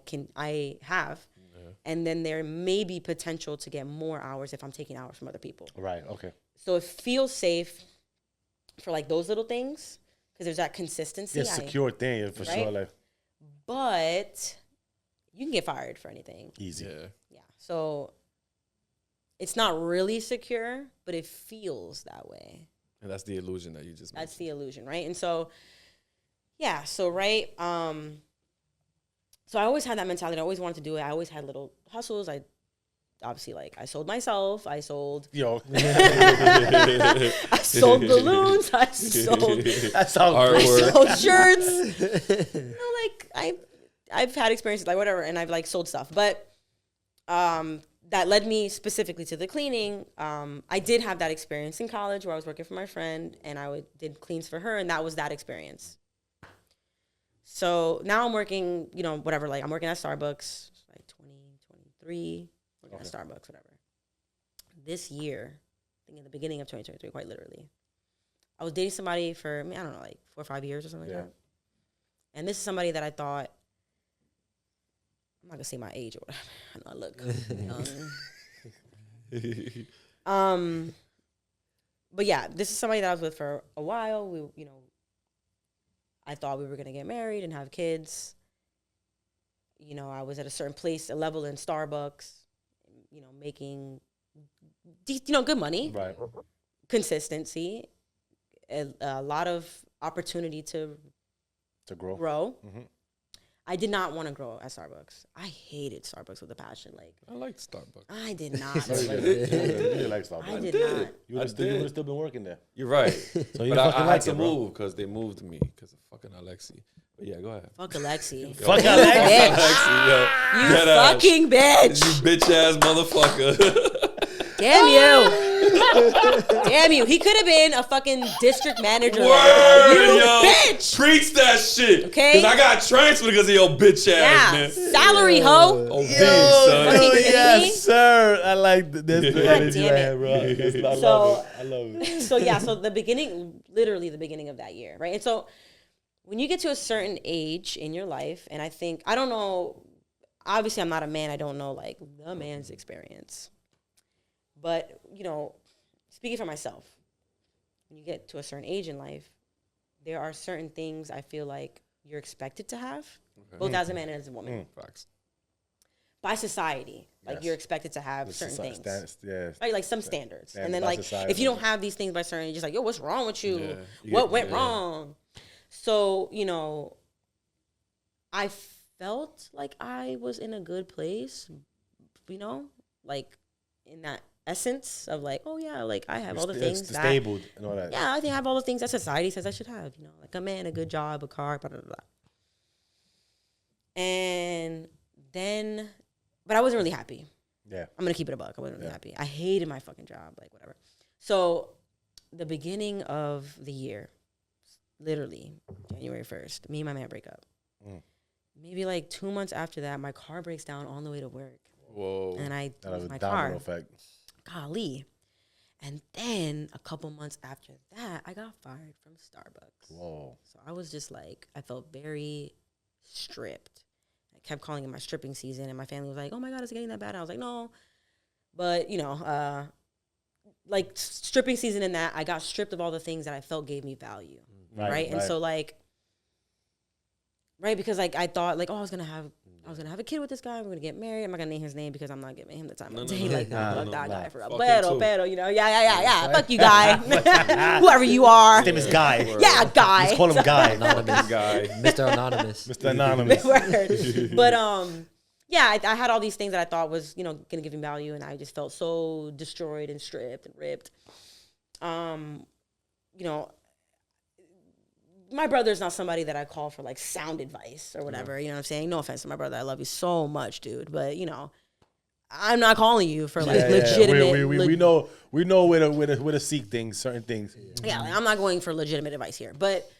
have. Yeah. And then there may be potential to get more hours if I'm taking hours from other people. Right. Okay. So it feels safe for like those little things, because there's that consistency. Yeah, secure thing for sure. Like, but you can get fired for anything. Easy. Yeah. So it's not really secure, but it feels that way. And that's the illusion that you just mentioned. That's the illusion, right? And so, yeah. So, right. So I always had that mentality. I always wanted to do it. I always had little hustles. Obviously, like I sold myself. I sold. I sold balloons. I sold shirts. You know, like I've had experiences like whatever, and I've like sold stuff. But that led me specifically to the cleaning. I did have that experience in college where I was working for my friend, and I did cleans for her, and that was that experience. So now I'm working, you know, whatever. Like I'm working at Starbucks, like 2023. At Starbucks, whatever. This year, I think in the beginning of 2023, quite literally, I was dating somebody for, I don't know, like 4 or 5 years or something like that. And this is somebody that I thought, I'm not gonna say my age or whatever. I know I look young. But yeah, this is somebody that I was with for a while. We, you know, I thought we were gonna get married and have kids. You know, I was at a certain place, a level in Starbucks, you know, making, you know, good money, right? Consistency, a lot of opportunity to grow. Mm-hmm. I did not want to grow at Starbucks. I hated Starbucks with a passion. Like I liked Starbucks. I did not. You didn't like Starbucks. I did not. You would have still been working there. You're right. So you but I had to it, move because they moved me because of fucking Alexi. But yeah, go ahead. Fuck Alexi. Fuck Alexi. You fucking bitch. You bitch ass motherfucker. Damn you. Damn you. He could have been a fucking district manager. Word, You yo. bitch. Preach that shit. Okay? Because I got transferred because of your bitch ass, Yeah. man. Salary, hoe. Oh, Yo, son. Fucking kidding me? yes, sir. I like that's the God energy damn I it. have, bro. That's, I So- love it. I love it. So yeah, so the beginning, literally the beginning of that year, right? And so when you get to a certain age in your life, and I think, I don't know, obviously I'm not a man, I don't know like the man's experience. But, you know, speaking for myself, when you get to a certain age in life, there are certain things I feel like you're expected to have, both as a man and as a woman. Facts. By society, like Yes. you're expected to have The certain soci- things. yes. Right, like some standards. Standard And then by like society. if you don't have these things by certain, you're just like, yo, what's wrong with you? Yeah. You What get- went yeah. wrong? So, you know, I felt like I was in a good place, you know, like in that essence of like, oh yeah, like I have all the things that, stable and all that. yeah, I think I have all the things that society says I should have, you know, like a man, a good job, a car, blah, blah, blah. And then, but I wasn't really happy. Yeah. I'm going to keep it a buck. I wasn't really happy. I hated my fucking job, like whatever. So the beginning of the year, literally January 1st, me and my man break up. Maybe like 2 months after that, my car breaks down on the way to work. Whoa. And I That was lose a my domino car. effect. Golly. And then a couple months after that, I got fired from Starbucks. Whoa. So I was just like, I felt very stripped. I kept calling it my stripping season, and my family was like, oh my God, is it getting that bad? And I was like, no. But, you know, like stripping season in that, I got stripped of all the things that I felt gave me value. Right. And so like, right, because like I thought like, oh, I was gonna have a kid with this guy. We're gonna get married. I'm not gonna name his name because I'm not giving him the time of day. Like, fuck that guy for real. Pero, you know, yeah. Fuck you, guy. Whoever you are. His name is Guy. Yeah, guy. Let's call him Guy. Anonymous. Guy. Mr. Anonymous. Mr. Anonymous. Word. But yeah, I had all these things that I thought was, you know, gonna give me value, and I just felt so destroyed and stripped and ripped. You know, my brother's not somebody that I call for like sound advice or whatever. You know what I'm saying? No offense to my brother, I love you so much, dude. But you know, I'm not calling you for like legitimate. We know where to seek things, certain things. Yeah, like, I'm not going for legitimate advice here, but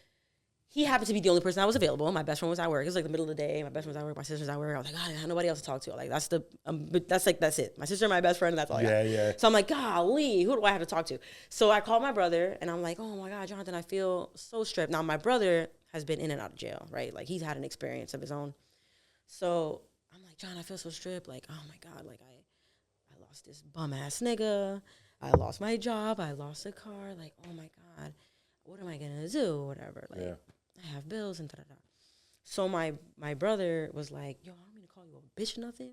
he happened to be the only person that was available. My best friend was at work. It was like the middle of the day. My best friend was at work. My sister was at work. I was like, God, I have nobody else to talk to. Like that's it. My sister, my best friend, that's all I got. Yeah. So I'm like, golly, who do I have to talk to? So I called my brother, and I'm like, oh my God, Jonathan, I feel so stripped. Now my brother has been in and out of jail, right? Like he's had an experience of his own. So I'm like, John, I feel so stripped. Like, oh my God, like I lost this bum ass nigga. I lost my job. I lost a car. Like, oh my God, what am I gonna do? Whatever. Like, I have bills and da-da-da. So my brother was like, yo, I don't mean to call you a bitch or nothing,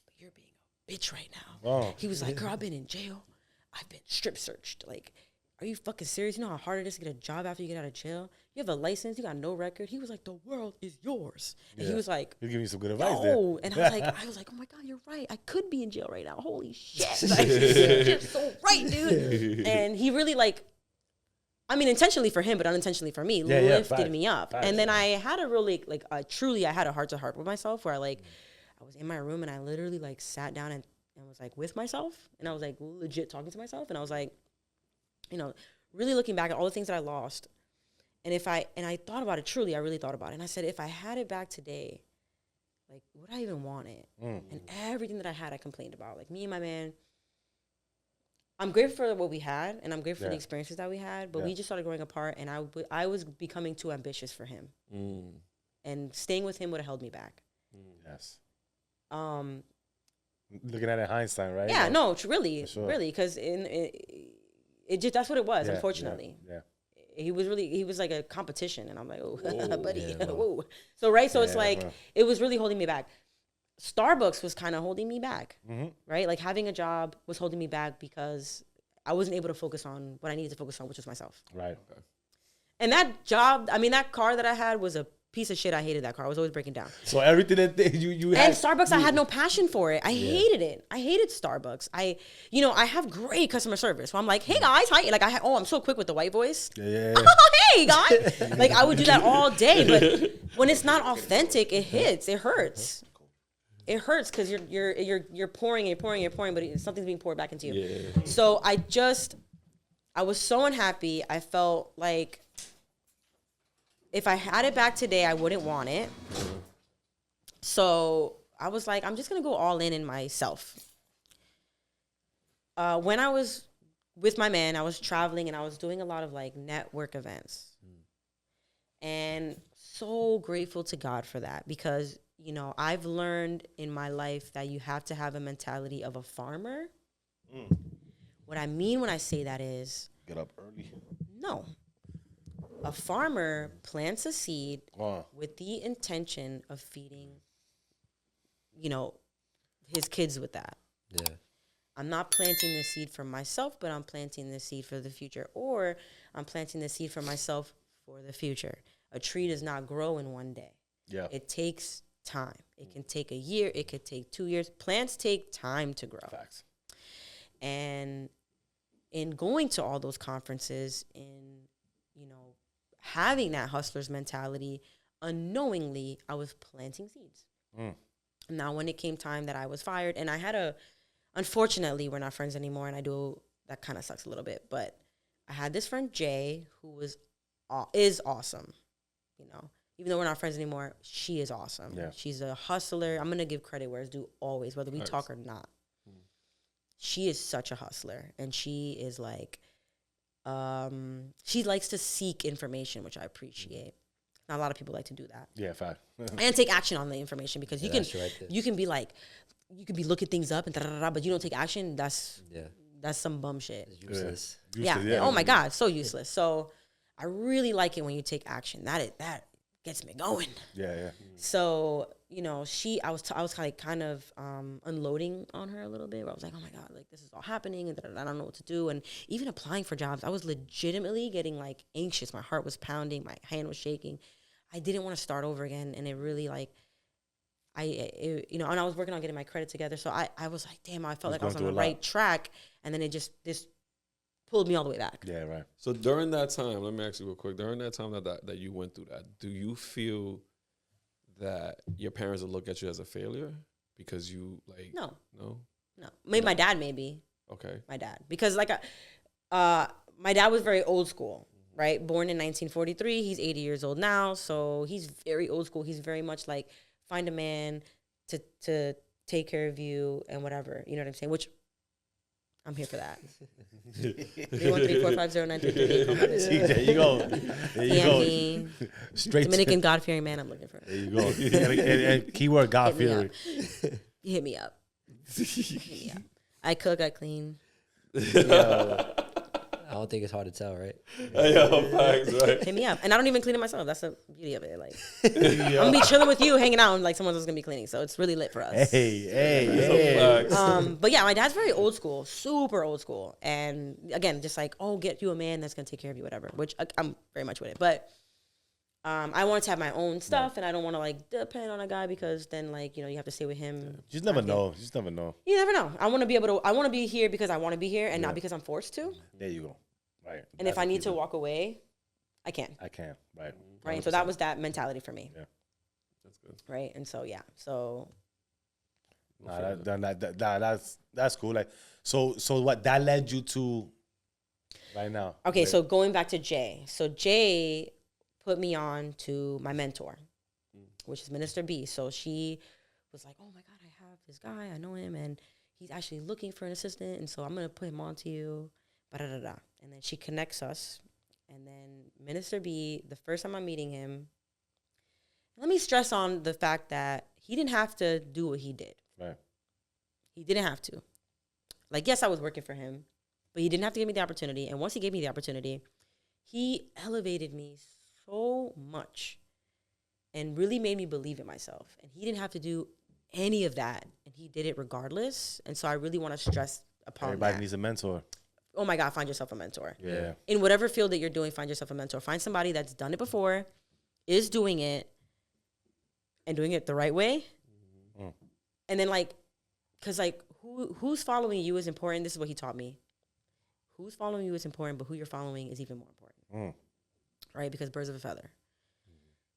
but you're being a bitch right now. Oh. He was like, girl, I've been in jail. I've been strip searched. Like, are you fucking serious? You know how hard it is to get a job after you get out of jail? You have a license. You got no record. He was like, the world is yours. And he was like, He's giving you some good advice there. no. And I was like, oh my God, you're right. I could be in jail right now. Holy shit. Like, you're so right, dude. And he really like, I mean, intentionally for him, but unintentionally for me, lifted me up. And then I had a really, like, truly, I had a heart-to-heart with myself where I was in my room and I literally, like, sat down and was, like, with myself. And I was, like, legit talking to myself. And I was, like, you know, really looking back at all the things that I lost. And I thought about it, truly, I really thought about it. And I said, if I had it back today, like, would I even want it? And everything that I had, I complained about. Like, me and my man, I'm grateful for what we had, and I'm grateful for the experiences that we had, but we just started growing apart, and I was becoming too ambitious for him. And staying with him would have held me back. Yes. Looking at it in hindsight, right? Yeah, no, really, sure. because it just, that's what it was, unfortunately. Yeah. He was like a competition, and I'm like, oh, buddy, whoa. So, right, so it's like, it was really holding me back. Starbucks was kind of holding me back, right? Like having a job was holding me back because I wasn't able to focus on what I needed to focus on, which was myself. Right. Okay. And that job, I mean, that car that I had was a piece of shit. I hated that car. I was always breaking down. So everything that you had. And Starbucks, I had no passion for it. I hated it. I hated Starbucks. I have great customer service. So I'm like, hey guys, hi. Like I'm so quick with the white voice. Yeah. Hey guys. Like I would do that all day. But when it's not authentic, it hits. It hurts. it hurts because you're pouring, but something's being poured back into you. Yeah. So I was so unhappy. I felt like if I had it back today, I wouldn't want it. So I was like, I'm just gonna go all in myself. When I was with my man, I was traveling and I was doing a lot of like network events. And so grateful to God for that because, you know, I've learned in my life that you have to have a mentality of a farmer. What I mean when I say that is... Get up early. No. A farmer plants a seed with the intention of feeding, you know, his kids with that. Yeah. I'm not planting the seed for myself, but I'm planting the seed for the future. Or I'm planting the seed for myself for the future. A tree does not grow in one day. Yeah. It takes time. It can take a year. It could take 2 years. Plants take time to grow. Facts. And in going to all those conferences, in, you know, having that hustler's mentality, unknowingly, I was planting seeds. Now, when it came time that I was fired, and I had unfortunately, we're not friends anymore, and that kind of sucks a little bit, but I had this friend, Jay, who is awesome, you know. Even though we're not friends anymore, she is awesome. Yeah. She's a hustler. I'm going to give credit where it's due always, whether we talk or not. She is such a hustler, and she is like, she likes to seek information, which I appreciate. Not a lot of people like to do that. Yeah, fact. And take action on the information because you can be like, you could be looking things up and but you don't take action. That's some bum shit. It's useless. Yeah. Oh my God, so useless. So I really like it when you take action. That gets me going. Yeah. So, you know, I was like kind of unloading on her a little bit where I was like, oh my God, like this is all happening and I don't know what to do. And even applying for jobs, I was legitimately getting like anxious. My heart was pounding. My hand was shaking. I didn't want to start over again. And it really like, you know, and I was working on getting my credit together. So I was like, damn, I felt like I was on the right track. And then this pulled me all the way back. Yeah, right. So during that time, let me ask you real quick. During that time that you went through that, do you feel that your parents will look at you as a failure because you like No. Maybe my dad, maybe. Okay. My dad, because like my dad was very old school, right? Born in 1943. He's 80 years old now, so he's very old school. He's very much like find a man to take care of you and whatever. You know what I'm saying? Which I'm here for that. 313-450-9338. There you go. There you go. Straight Dominican God-fearing man I'm looking for. There you go. and keyword God-fearing. Hit me up. I cook, I clean. I don't think it's hard to tell, right? Facts, right? Hit me up. And I don't even clean it myself. That's the beauty of it. Like, I'm going to be chilling with you, hanging out, and like someone else is going to be cleaning. So it's really lit for us. Hey. But yeah, my dad's very old school, super old school. And again, just like, oh, get you a man that's going to take care of you, whatever, which I'm very much with it. But I wanted to have my own stuff, and I don't want to like depend on a guy because then like, you know, you have to stay with him. You just never know. You never know. I want to be here because I want to be here and not because I'm forced to. There you go. Right. And if I need to walk away, I can. Right. 100%. Right. So that was that mentality for me. Yeah. That's good. Right. And so, yeah. So. That's cool. Like, so what that led you to right now? Okay. So going back to Jay. So Jay put me on to my mentor, which is Minister B. So she was like, oh my God, I have this guy. I know him. And he's actually looking for an assistant. And so I'm going to put him on to you. And then she connects us. And then Minister B, the first time I'm meeting him, let me stress on the fact that he didn't have to do what he did. Right. He didn't have to. Like, yes, I was working for him, but he didn't have to give me the opportunity. And once he gave me the opportunity, he elevated me so much and really made me believe in myself. And he didn't have to do any of that. And he did it regardless. And so I really want to stress upon Everybody that. needs a mentor. Oh my God, find yourself a mentor. Yeah. In whatever field that you're doing, find yourself a mentor. Find somebody that's done it before, is doing it, and doing it the right way. Mm. And then like, cause like who's following you is important. This is what he taught me. Who's following you is important, but who you're following is even more important. Right? Because birds of a feather.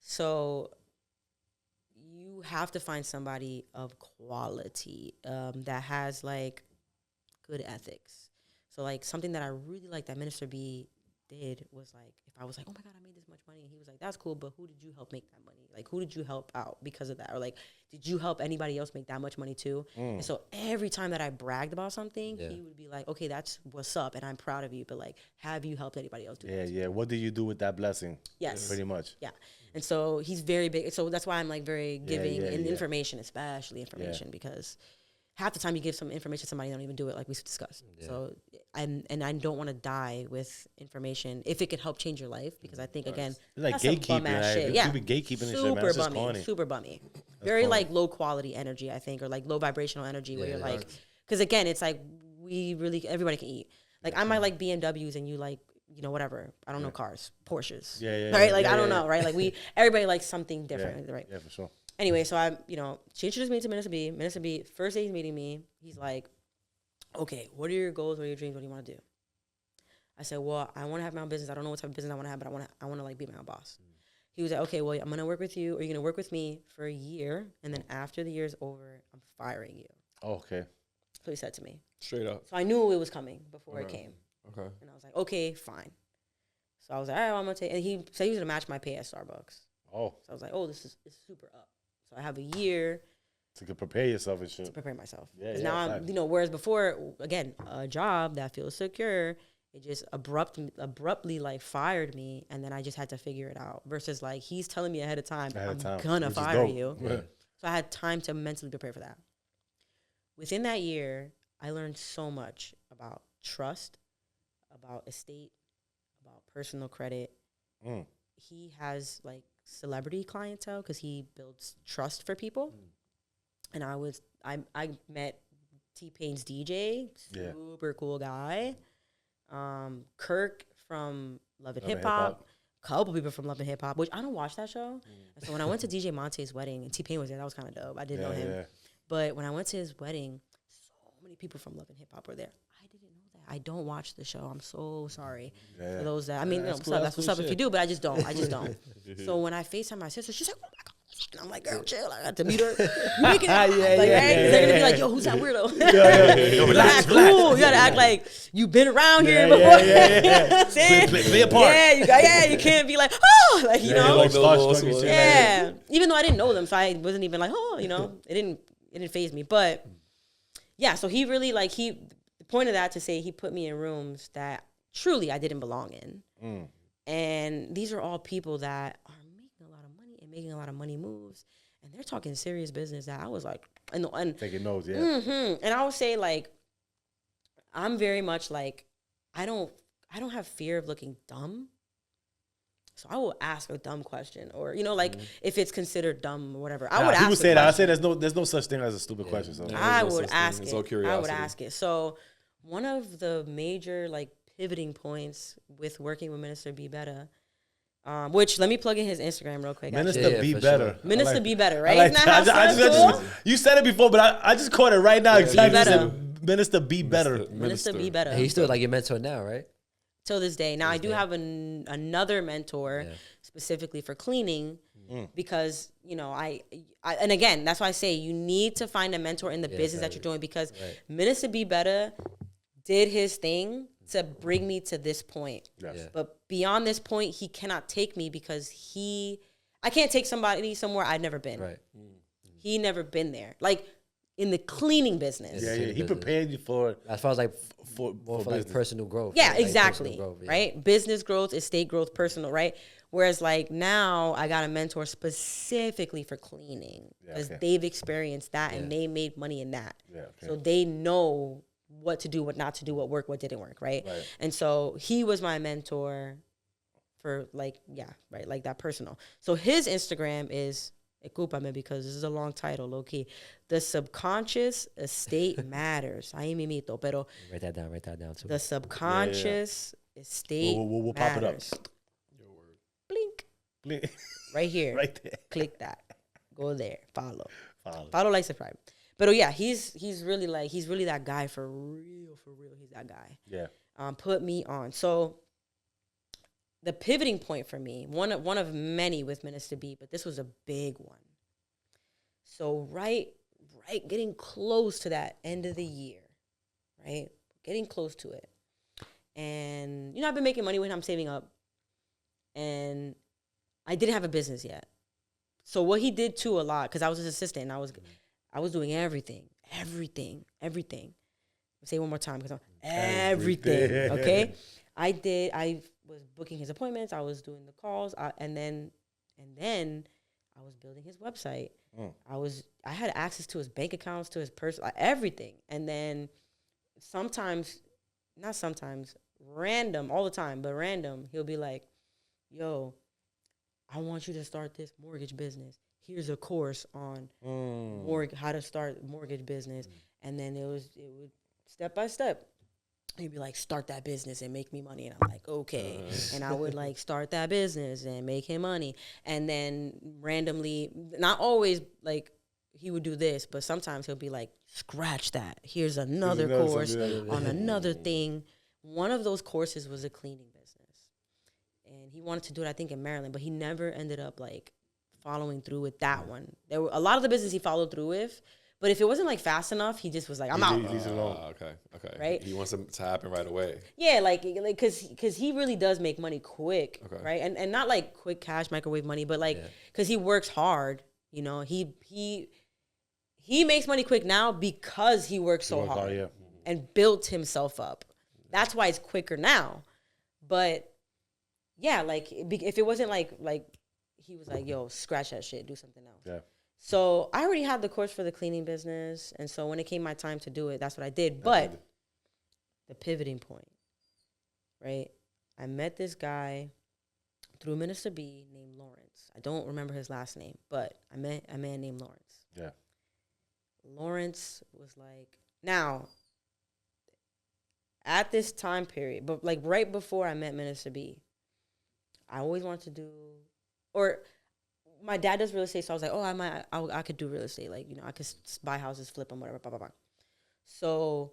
So you you have to find somebody of quality that has like good ethics. So like something that I really like that Minister B did was like, if I was like, oh my God, I made this much money, and he was like, that's cool, but who did you help make that money? Like, who did you help out because of that? Or like, did you help anybody else make that much money too? And so every time that I bragged about something, he would be like, okay, that's what's up, and I'm proud of you, but like, have you helped anybody else do that too? Yeah. What did you do with that blessing? Yes. Pretty much. Yeah. And so he's very big. So that's why I'm like very giving in information, especially information, because half the time you give some information to somebody, they don't even do it, like we discussed. So, and I don't want to die with information if it could help change your life, because I think, again, It's like that's some gatekeeping. bum-ass shit. Right? Yeah. People be gatekeeping and shit, man. Super That's just bummy. corny. Super bummy. Very corny. like low quality energy, I think, or like low vibrational energy where you're like, because again, it's like everybody can eat. Like I might like BMWs and you like, you know, whatever. I don't know cars, Porsches. Right? Like I don't know, right? Like everybody likes something different, right? Yeah, for sure. Anyway, so she introduced me to Minister B. Minister B, first day he's meeting me, he's like, okay, what are your goals? What are your dreams? What do you want to do? I said, well, I want to have my own business. I don't know what type of business I want to have, but I want to like be my own boss. He was like, okay, well, I'm going to work with you, or you're going to work with me for a year, and then after the year's over, I'm firing you. Oh, okay. So he said to me. Straight up. So I knew it was coming before it came. Okay. And I was like, okay, fine. So I was like, all right, well, I'm going to take, and he said he was going to match my pay at Starbucks. Oh. So I was like, oh, it's super up. So I have a year To prepare yourself and to shit. prepare myself. Yeah, Because yeah, now fact. I'm, whereas before, again, a job that feels secure, it just abruptly like fired me, and then I just had to figure it out. Versus like he's telling me ahead of time, I'm gonna Which is fire dope. you. Yeah. So I had time to mentally prepare for that. Within that year, I learned so much about trust, about estate, about personal credit. He has like celebrity clientele because he builds trust for people. And I met T-Pain's DJ, super cool guy. Kirk from Love and Hip Hop. Couple people from Love and Hip Hop, which I don't watch that show. And so when I went to DJ Monte's wedding and T-Pain was there, that was kind of dope. I didn't know him. Yeah. But when I went to his wedding, so many people from Love and Hip Hop were there. I didn't know that. I don't watch the show. I'm so sorry for those that, I mean, that's cool. that's what's up if you do, but I just don't. So when I FaceTime my sister, she's like, oh my God. And I'm like, girl, chill. I got to meet her. You make it out. They're going to be like, yo, who's that weirdo? Yo, You gotta act cool. You gotta act like you've been around here before. You know what I'm saying? Play a part. You can't be like, oh, like, you know. Like starstruck and shit. Yeah. Even though I didn't know them, so I wasn't even like, oh, you know, it didn't faze me. But yeah, so he really like the point of that to say he put me in rooms that truly I didn't belong in. And these are all people that are making a lot of money and making a lot of money moves. And they're talking serious business that I was like, and Taking notes, yeah. And I would say like, I'm very much like, I don't have fear of looking dumb. So I will ask a dumb question, or you know, like if it's considered dumb or whatever, I would ask. People say that. I say there's no such thing as a stupid question. So I would ask It's all it. I curiosity. would ask it. So one of the major like pivoting points with working with Minister Be Better, which let me plug in his Instagram real quick. Minister Yeah, Be for Better. sure. Minister like, Be Better, right? I like Isn't that. that how it sounds? You said it before, but I just caught it right now. Exactly. Better. Said, Minister Be Better. Minister Be Better. He's still like your mentor now, right? Till this day. Now I do have another mentor specifically for cleaning because, you know, I and again, that's why I say you need to find a mentor in the business that you're doing, because Minister Be Better did his thing to bring me to this point. Yes. Yeah. But beyond this point, he cannot take me because I can't take somebody somewhere I've never been. Right. He never been there. Like in the cleaning business. Yeah, he business. prepared you for As far as like for more for like business. personal growth. Yeah, right? Like exactly. personal growth, yeah. Right? Business growth, estate growth, personal, right? Whereas like now I got a mentor specifically for cleaning because they've experienced that and they made money in that. Yeah, okay. So they know what to do, what not to do, what worked, what didn't work, right? And so he was my mentor for like, like that personal. So his Instagram is, escúpame because this is a long title, low key. The subconscious estate matters. Ahí mimito, pero Write that down too. the subconscious estate We'll pop it up. matters. Blink. Right here. Right there. Click that. Go there. Follow, like, subscribe. But yeah, he's really that guy for real. He's that guy. Yeah. Put me on. So the pivoting point for me, one of many with Minister B, but this was a big one. So right, getting close to that end of the year, right? Getting close to it. And, I've been making money when I'm saving up. And I didn't have a business yet. So what he did too a lot, because I was his assistant, and I was doing everything. Say it one more time, because everything, okay? I was booking his appointments. I was doing the calls, and then I was building his website. I had access to his bank accounts, to his purse, everything. And then random, all the time, but random, he'll be like, yo, I want you to start this mortgage business. Here's a course on how to start a mortgage business. And then it would step by step. He'd be like, start that business and make me money. And I'm like, okay. And I would like start that business and make him money. And then randomly, not always like he would do this, but sometimes he'll be like, scratch that. Here's another course on another thing. One of those courses was a cleaning business. And he wanted to do it, I think, in Maryland, but he never ended up like following through with that one. There were a lot of the business he followed through with, but if it wasn't like fast enough, he just was like, I'm out. Okay. Right? He wants it to happen right away. Yeah, like because he really does make money quick, right? And not like quick cash, microwave money, but like because he works hard. He makes money quick now because he works so hard and built himself up. That's why it's quicker now. But yeah, like if it wasn't like he was like, yo, scratch that shit, do something else. Yeah. So I already had the course for the cleaning business. And so when it came my time to do it, that's what I did. But the pivoting point, right? I met this guy through Minister B named Lawrence. I don't remember his last name, but I met a man named Lawrence. Yeah. Lawrence was like, now, at this time period, but like right before I met Minister B, I always wanted to do, or my dad does real estate, so I was like, oh, I could do real estate. Like, I could buy houses, flip them, whatever, blah, blah, blah. So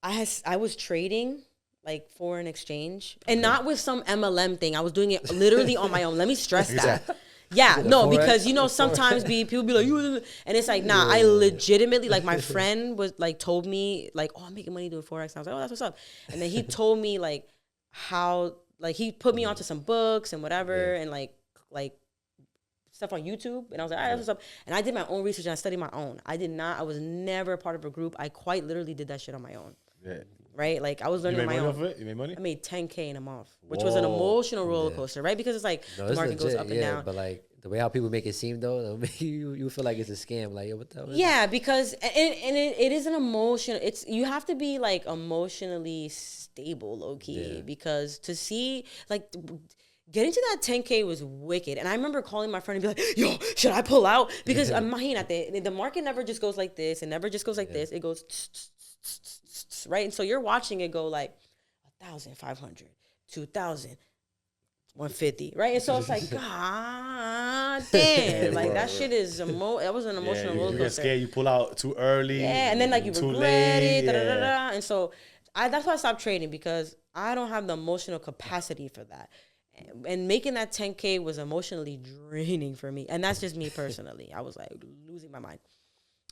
I was trading, like, foreign exchange, and not with some MLM thing. I was doing it literally on my own. Let me stress that. Yeah, no, because, sometimes people be like, and it's like, nah, I legitimately, like, my friend was, like, told me, like, oh, I'm making money doing Forex. And I was like, oh, that's what's up. And then he told me, like, how, like, he put me onto some books and whatever, and, like, stuff on YouTube. And I was like, all right, that's what's up. And I did my own research, and I studied my own. I was never a part of a group. I quite literally did that shit on my own. Yeah. Right? Like, I was learning on my own. You made money off it? You made money? I made $10K in a month, which was an emotional roller coaster, right? Because it's like, the market goes up and down. But like, the way how people make it seem, though, you feel like it's a scam. Like, yo, what the hell? Yeah, because, and it is an emotional, you have to be like emotionally stable, low key, because to see, like, getting to that 10K was wicked. And I remember calling my friend and be like, yo, should I pull out? Because the market never just goes like this. It never just goes like this. It goes, right? And so you're watching it go like 1,500, 2,000, 150, right? And so it's like, God damn. Like, that shit is, that was an emotional roller coaster. You get scared, you pull out too early. Yeah, and then like you regret it, da-da-da-da. And so that's why I stopped trading, because I don't have the emotional capacity for that. And making that 10K was emotionally draining for me. And that's just me personally. I was like losing my mind.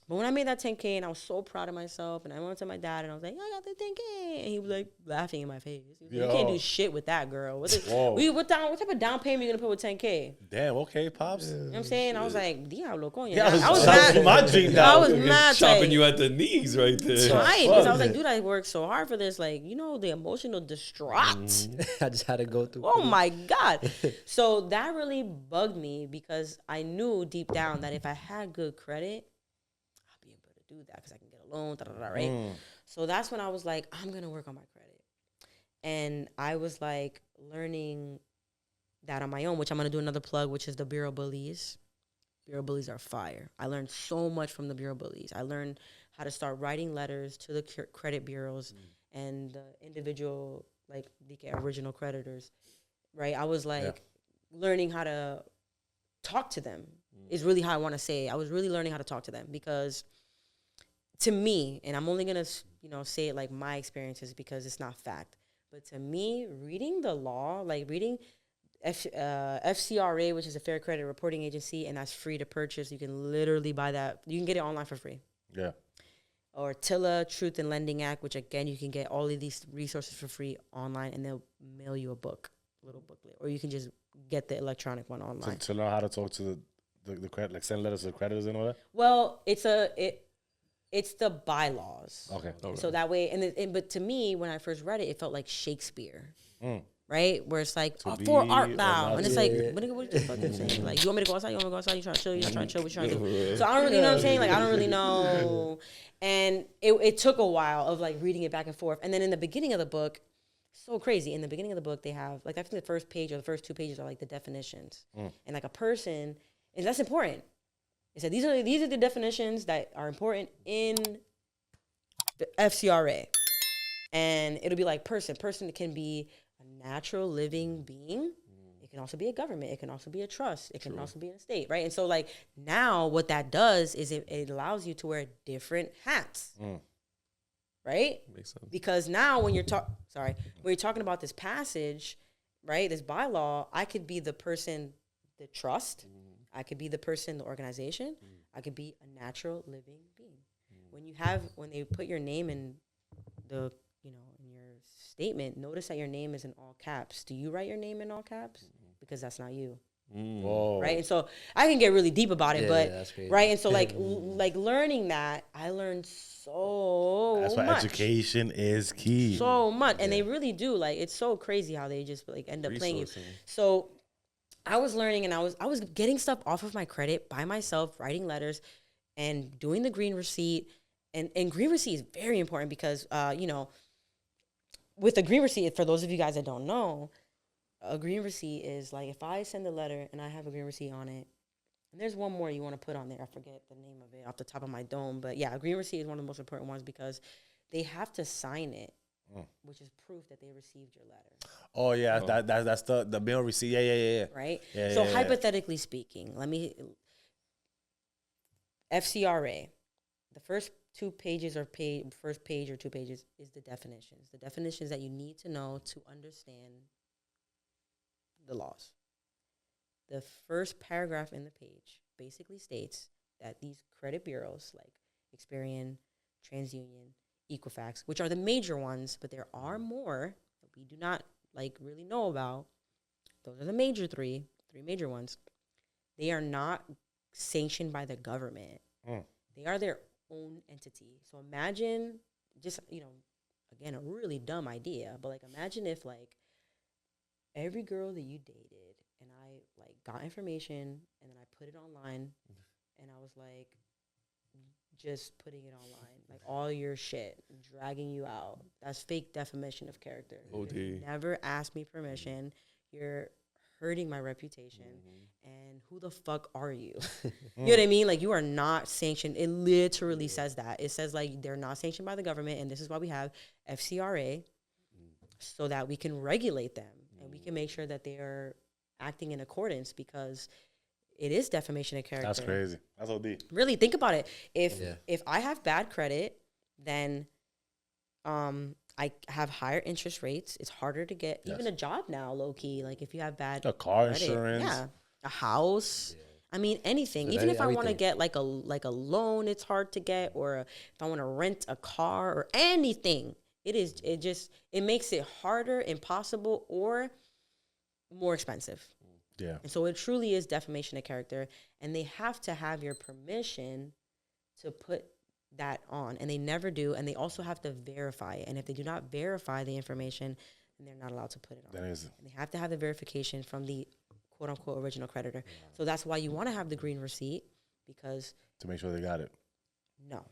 But when I made that 10K, and I was so proud of myself, and I went to my dad and I was like, I got the 10K. And he was like laughing in my face. He was like, you can't do shit with that, girl. What type of down payment you gonna put with 10K? Damn, okay, Pops. You know what I'm saying? I was like, Diablo, coño. Yeah, I was mad. My dream I was mad. Chopping you at the knees right there. Right, because I was like, dude, I worked so hard for this. Like, the emotional distraught. I just had to go through. Oh my God. So that really bugged me, because I knew deep down that if I had good credit, do that because I can get a loan, right? So that's when I was like, I'm going to work on my credit. And I was like learning that on my own, which I'm going to do another plug, which is the Bureau Bullies. Bureau Bullies are fire. I learned so much from the Bureau Bullies. I learned how to start writing letters to the credit bureaus and the individual, like the original creditors, right? I was like learning how to talk to them is really how I want to say it. I was really learning how to talk to them, because to me, and I'm only going to, say it like my experiences because it's not fact, but to me, reading the law, like reading FCRA, which is a Fair Credit Reporting Agency, and that's free to purchase. You can literally buy that. You can get it online for free. Yeah. Or TILA, Truth in Lending Act, which again, you can get all of these resources for free online, and they'll mail you a little booklet, or you can just get the electronic one online. To learn how to talk to the credit, like send letters to the creditors and all that. Well, it's the bylaws. Okay. So that way, but to me, when I first read it, it felt like Shakespeare. Right? Where it's like, for art thou. And it's like, what are you fucking saying? Like, you want me to go outside? You want me to go outside? You trying to chill? You trying to chill? What you trying to do? So I don't really, you know what I'm saying? Like, I don't really know. And it took a while of like reading it back and forth. And then in the beginning of the book, so crazy. In the beginning of the book, they have, like, I think the first page or the first 2 pages are like the definitions. And like a person, and that's important. It said, these are the definitions that are important in the FCRA. And it'll be like person. Person can be a natural living being. It can also be a government. It can also be a trust. It can also be an estate, right? And so, like, now what that does is it allows you to wear different hats, right? Makes sense. Because now when you're talking about this passage, right, this bylaw, I could be the person, the trust. I could be the person, the organization. I could be a natural living being. When they put your name in the, in your statement, notice that your name is in all caps. Do you write your name in all caps? Because that's not you. Whoa. Right? And so I can get really deep about it, but that's crazy. right? And so like learning that, I learned so That's why much. education is key. So much. And they really do. Like, it's so crazy how they just like end up playing you. Resourcing. So I was learning, and I was getting stuff off of my credit by myself, writing letters and doing the green receipt. And green receipt is very important because, with a green receipt, for those of you guys that don't know, a green receipt is like, if I send a letter and I have a green receipt on it, and there's one more you want to put on there. I forget the name of it off the top of my dome. But yeah, a green receipt is one of the most important ones because they have to sign it, which is proof that they received your letter. Oh yeah, that's the mail receipt. Yeah. Right? Yeah, so yeah. hypothetically speaking, FCRA, the first 2 pages or first page or 2 pages is the definitions. The definitions that you need to know to understand the laws. The first paragraph in the page basically states that these credit bureaus like Experian, TransUnion, Equifax, which are the major ones, but there are more that we do not like really know about. Those are the major three major ones. They are not sanctioned by the government. They are their own entity. So imagine just, again, a really dumb idea, but like imagine if like every girl that you dated and I like got information and then I put it online and I was like just putting it online, like all your shit, dragging you out. That's fake defamation of character. You never asked me permission. You're hurting my reputation. And who the fuck are you? You know what I mean? Like, you are not sanctioned. It literally says that. It says like they're not sanctioned by the government, and this is why we have FCRA, so that we can regulate them and we can make sure that they are acting in accordance, because it is defamation of character. That's crazy. That's OD. Really, think about it. If I have bad credit, then I have higher interest rates. It's harder to get even a job now, low key. Like, if you have bad A car credit, insurance. a house. I mean, anything. Even if I want to get like a loan, it's hard to get. Or if I want to rent a car or anything, it makes it harder, impossible, or more expensive. Yeah. And so it truly is defamation of character, and they have to have your permission to put that on, and they never do. And they also have to verify it. And if they do not verify the information, then they're not allowed to put it on. And they have to have the verification from the quote unquote original creditor. So that's why you want to have the green receipt, because to make sure they got it. No.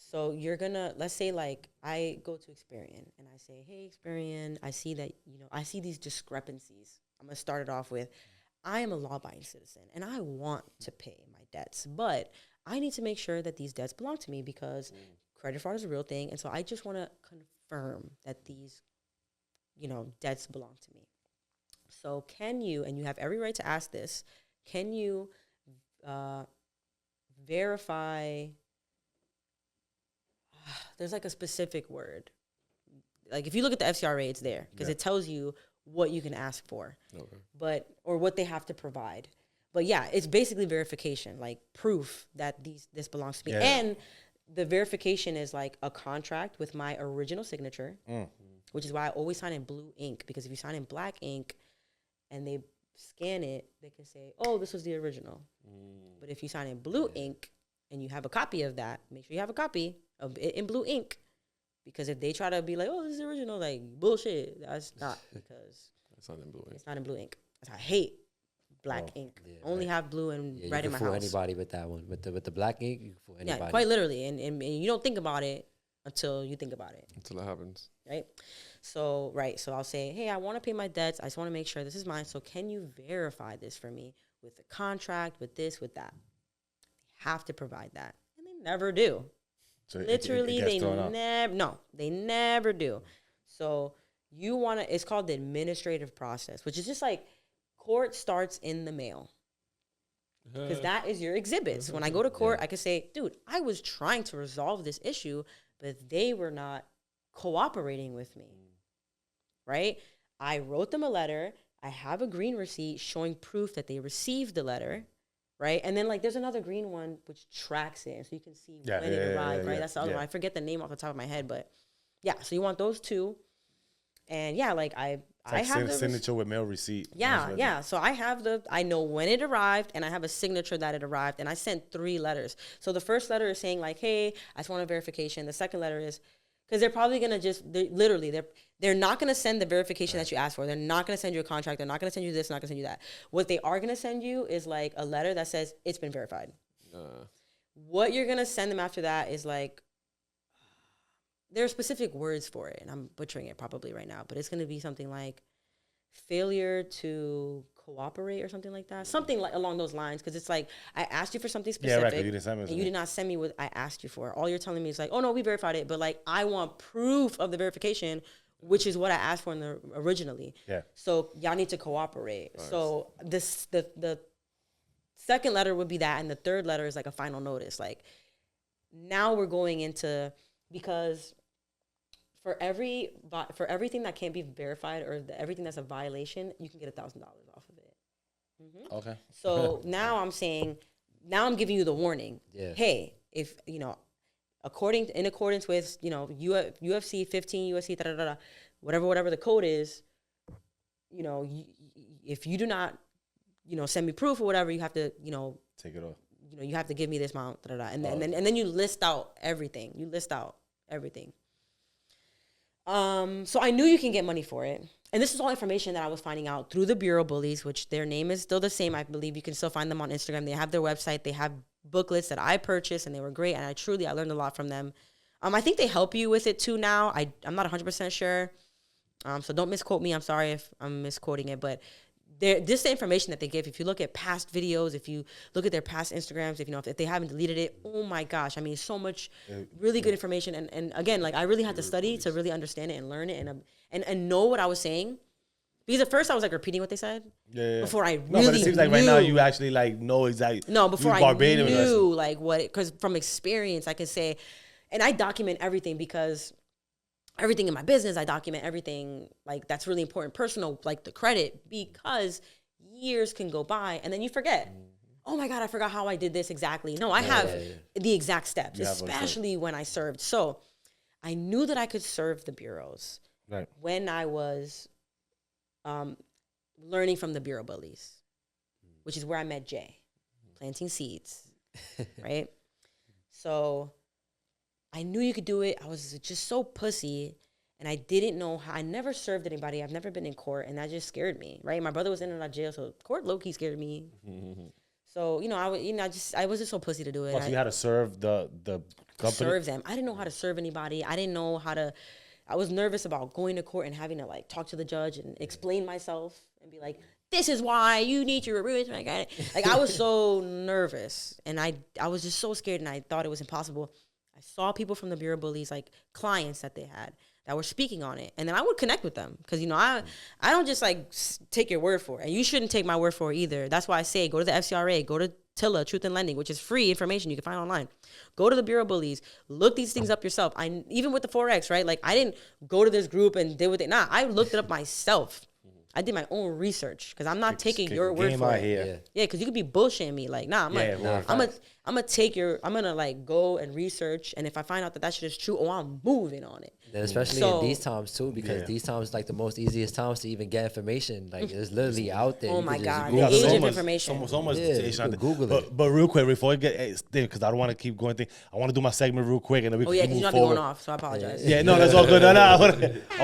So you're gonna, let's say like I go to Experian and I say, hey Experian, I see that, I see these discrepancies. I'm gonna start it off with, I am a law-abiding citizen and I want to pay my debts, but I need to make sure that these debts belong to me, because credit fraud is a real thing. And so I just want to confirm that these, debts belong to me. So can you, and you have every right to ask this, can you verify, there's like a specific word. Like if you look at the FCRA, it's there, because it tells you what you can ask for, Okay. or what they have to provide. But yeah, it's basically verification, like proof that this belongs to me. Yeah. And the verification is like a contract with my original signature, which is why I always sign in blue ink, because if you sign in black ink and they scan it, they can say, oh, this was the original. But if you sign in blue ink and you have a copy of that, make sure you have a copy of it in blue ink, because if they try to be like, oh, this is the original, like bullshit, that's not, because It's not in blue ink. it's not in blue ink. I hate black ink. yeah, Only have blue and Yeah, red you in can my fool house. anybody with that one. With the black ink, you can fool anybody. Yeah, quite literally. And you don't think about it until you think about it, Until it happens. right? So I'll say, hey, I want to pay my debts. I just want to make sure this is mine. So can you verify this for me with the contract, with this, with that? They have to provide that. And they never do. So Literally, gets thrown out. they never do. So you want to, it's called the administrative process, which is just like court starts in the mail. Because that is your exhibits. When I go to court, I can say, dude, I was trying to resolve this issue, but they were not cooperating with me, right? I wrote them a letter. I have a green receipt showing proof that they received the letter, right? And then, like, there's another green one which tracks it, so you can see when it arrived, right? That's the other one. I forget the name off the top of my head, but yeah. So you want those two, and yeah, like I have the signature with mail receipt. yeah. So I know when it arrived, and I have a signature that it arrived, and I sent 3 letters. So the first letter is saying like, hey, I just want a verification. The second letter is, because they're probably gonna they're not gonna send the verification that you asked for. They're not gonna send you a contract. They're not gonna send you this. Not gonna send you that. What they are gonna send you is like a letter that says it's been verified. What you're gonna send them after that is like, there are specific words for it, and I'm butchering it probably right now, but it's going to be something like failure to cooperate or something like that. Something like along those lines, because it's like, I asked you for something specific, right, 'cause you didn't send me and you something. did not send me what I asked you for. All you're telling me is like, oh, no, we verified it, but like, I want proof of the verification, which is what I asked for originally. Yeah. So y'all need to cooperate. Nice. So the second letter would be that, and the third letter is like a final notice. Like, now we're going into, because for everything that can't be verified, or everything that's a violation, you can get $1,000 off of it. Mm-hmm. Okay. So now I'm giving you the warning. Yeah. Hey, if in accordance with UFC 15, UFC whatever the code is, if you do not send me proof or whatever, you have to take it off. You have to give me this amount, and then you list out everything. So I knew you can get money for it. And this is all information that I was finding out through the Bureau Bullies, which their name is still the same. I believe you can still find them on Instagram. They have their website. They have booklets that I purchased, and they were great. And I learned a lot from them. I think they help you with it too now. I'm not 100% sure. So don't misquote me. I'm sorry if I'm misquoting it, but this the information that they give. If you look at past videos, if you look at their past Instagrams, if they haven't deleted it, oh my gosh, I mean, so much really good information. And again, like, I really had to study to really understand it and learn it and know what I was saying. Because at first I was like repeating what they said before I really but it seems like right now you actually like know exactly. No, before I knew like what, because from experience I can say, and I document everything, because everything in my business, I document everything like that's really important, personal, like the credit, because years can go by and then you forget. Oh my God, I forgot how I did this exactly. No, I have the exact steps, especially when I served. So I knew that I could serve the bureaus when I was learning from the Bureau Bullies, which is where I met Jay, planting seeds, right? So I knew you could do it. I was just so pussy, and I didn't know how. I never served anybody. I've never been in court, and that just scared me, right? My brother was in and out of jail, so court low-key scared me. So, I was just so pussy to do it. So you had to serve the company? Serve them. I didn't know how to serve anybody. I didn't know how to. I was nervous about going to court and having to like talk to the judge and explain myself and be like, this is why you need your revenge. Like I was so nervous, and I was just so scared, and I thought it was impossible. I saw people from the Bureau Bullies, like clients that they had that were speaking on it. And then I would connect with them, because, I don't just like take your word for it. And you shouldn't take my word for it either. That's why I say go to the FCRA, go to TILA, Truth in Lending, which is free information you can find online. Go to the Bureau Bullies, look these things up yourself. Even with the 4X, right? Like, I didn't go to this group and did what I looked it up myself. I did my own research because I'm not taking Kick your the word game for out it. here. Yeah, because you could be bullshitting me. Like, nah, I'm gonna like go and research, and if I find out that shit is true, I'm moving on it. And especially So- in these times too, because these times like the most easiest times to even get information. Like it's literally out there. Oh You my could just God, Google the age it. of information. So much Yeah, information you out could there. Google it. But real quick, before I get, because I don't want to keep going. I want to do my segment real quick, and then we Oh can yeah, move because you're not forward. going off, so I apologize. Yeah, no, that's all good. No, I want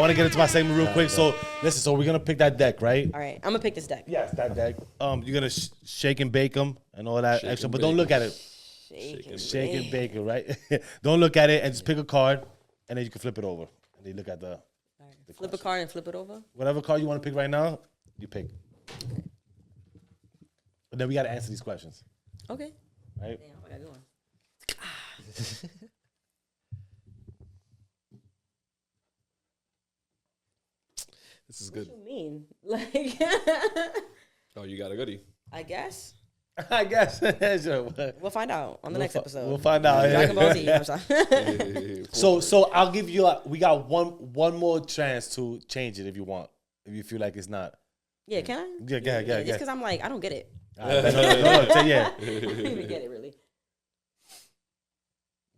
to get into my segment real quick. So listen, so we're gonna pick that deck, right? All right, I'm gonna pick this deck. Yes, that deck. You're gonna shake and bake them and all that Shake extra, and but don't bake look at it. Shake and bake it, right? Don't look at it and just pick a card, and then you can flip it over. And then you look at the Flip a card and flip it over. whatever card you want to pick right now. You pick. But then we gotta answer these questions, Okay. right? Damn, I got a good one. This is good. What you mean? Like, Oh, you got a goodie. I guess I guess. Sure. we'll find out on the next episode. We'll find out. Dragon Ball Z. I'm sorry. So I'll give you. We got one more chance to change it if you want. If you feel like it's not. Yeah, can I? Yeah, go ahead. Just because I'm like, I don't get it. No, yeah. I don't even get it really.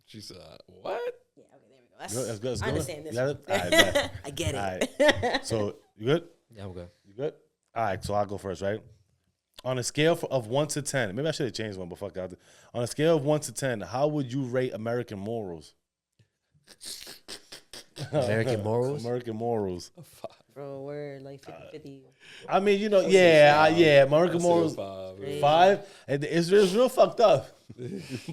She said, "What?" Yeah, okay, there we go. That's, Good, that's good. That's I good. understand this. You got it? one. All right, bet. I get it. All right. So you good? Yeah, I'm good. You good? All right. So I'll go first, right? On a scale of 1 to 10, maybe I should have changed one, but fuck out. On a scale of 1 to 10, how would you rate American morals? American morals. American morals. Bro, we're like 50-50. I mean, you know, yeah. American I say morals. 5. Crazy. 5. And it's real fucked up.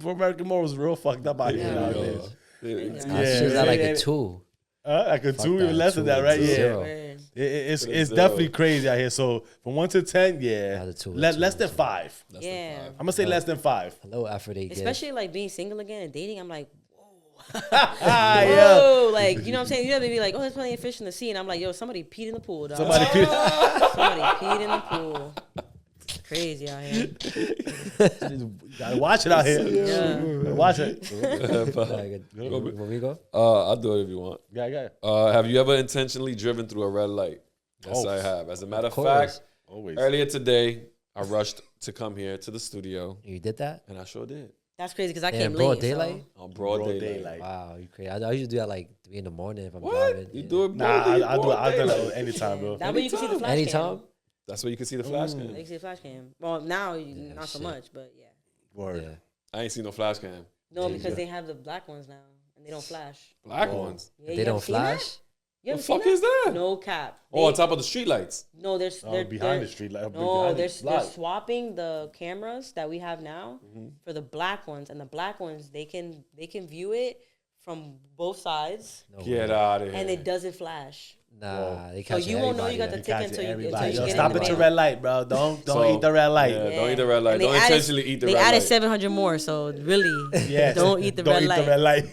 For American morals, real fucked up out here nowadays. I choose that like a 2. Like a 2, that, even less than that, 2, right? Yeah. 0. Word. It's Put a 0. definitely crazy out here. So from 1 to 10, yeah, Not a 2, less than 5. Yeah. I'm gonna say less than 5. A little effort they give. Especially like being single again and dating. I'm like, Yeah. whoa, like, you know what I'm saying? You know, maybe like, oh, there's plenty of fish in the sea. And I'm like, yo, somebody peed in the pool, dog. Somebody. Somebody peed in the pool. It's crazy out here. You gotta watch it out here. Yeah. Watch it. Where we go? I'll do it if you want. Yeah. Have you ever intentionally driven through a red light? Yes, Oh, I have. As a matter of course. fact, Always. earlier today, I rushed to come here to the studio, You did that? and I sure did. That's crazy because I Yeah, came broad late. daylight? So. On broad Broad daylight. daylight. Wow, you crazy. I usually do that like 3 in the morning if I'm What? driving. You yeah. do it Nah, broad I've done daylight. it anytime, bro. That way you can see the flash Anytime? cam. That's where you can see the flash cam. You can see the flash cam. Well, now not so shit. much, but yeah. Word. Yeah. I ain't seen no flash cam. No, because they have the black ones now and they don't flash. Black Whoa. ones. Yeah, They you don't haven't seen that? flash? You The haven't seen fuck is that? No cap. Oh, on They- top of the street lights. No, there's they're Behind they're- the street, like No, behind they're, the they're block. swapping the cameras that we have now for the black ones, and the black ones they can view it from both sides, No Get way. out of here. and it doesn't flash. Nah, they So catch you won't know you got the everybody. ticket until you Everybody. get Stop in the at your mail. red light, bro. Don't So, eat the red light. Yeah, don't eat the red light. And they Don't added- intentionally eat the They red added light. 700 more, so really, Yes. don't eat the Don't red eat light. the red light.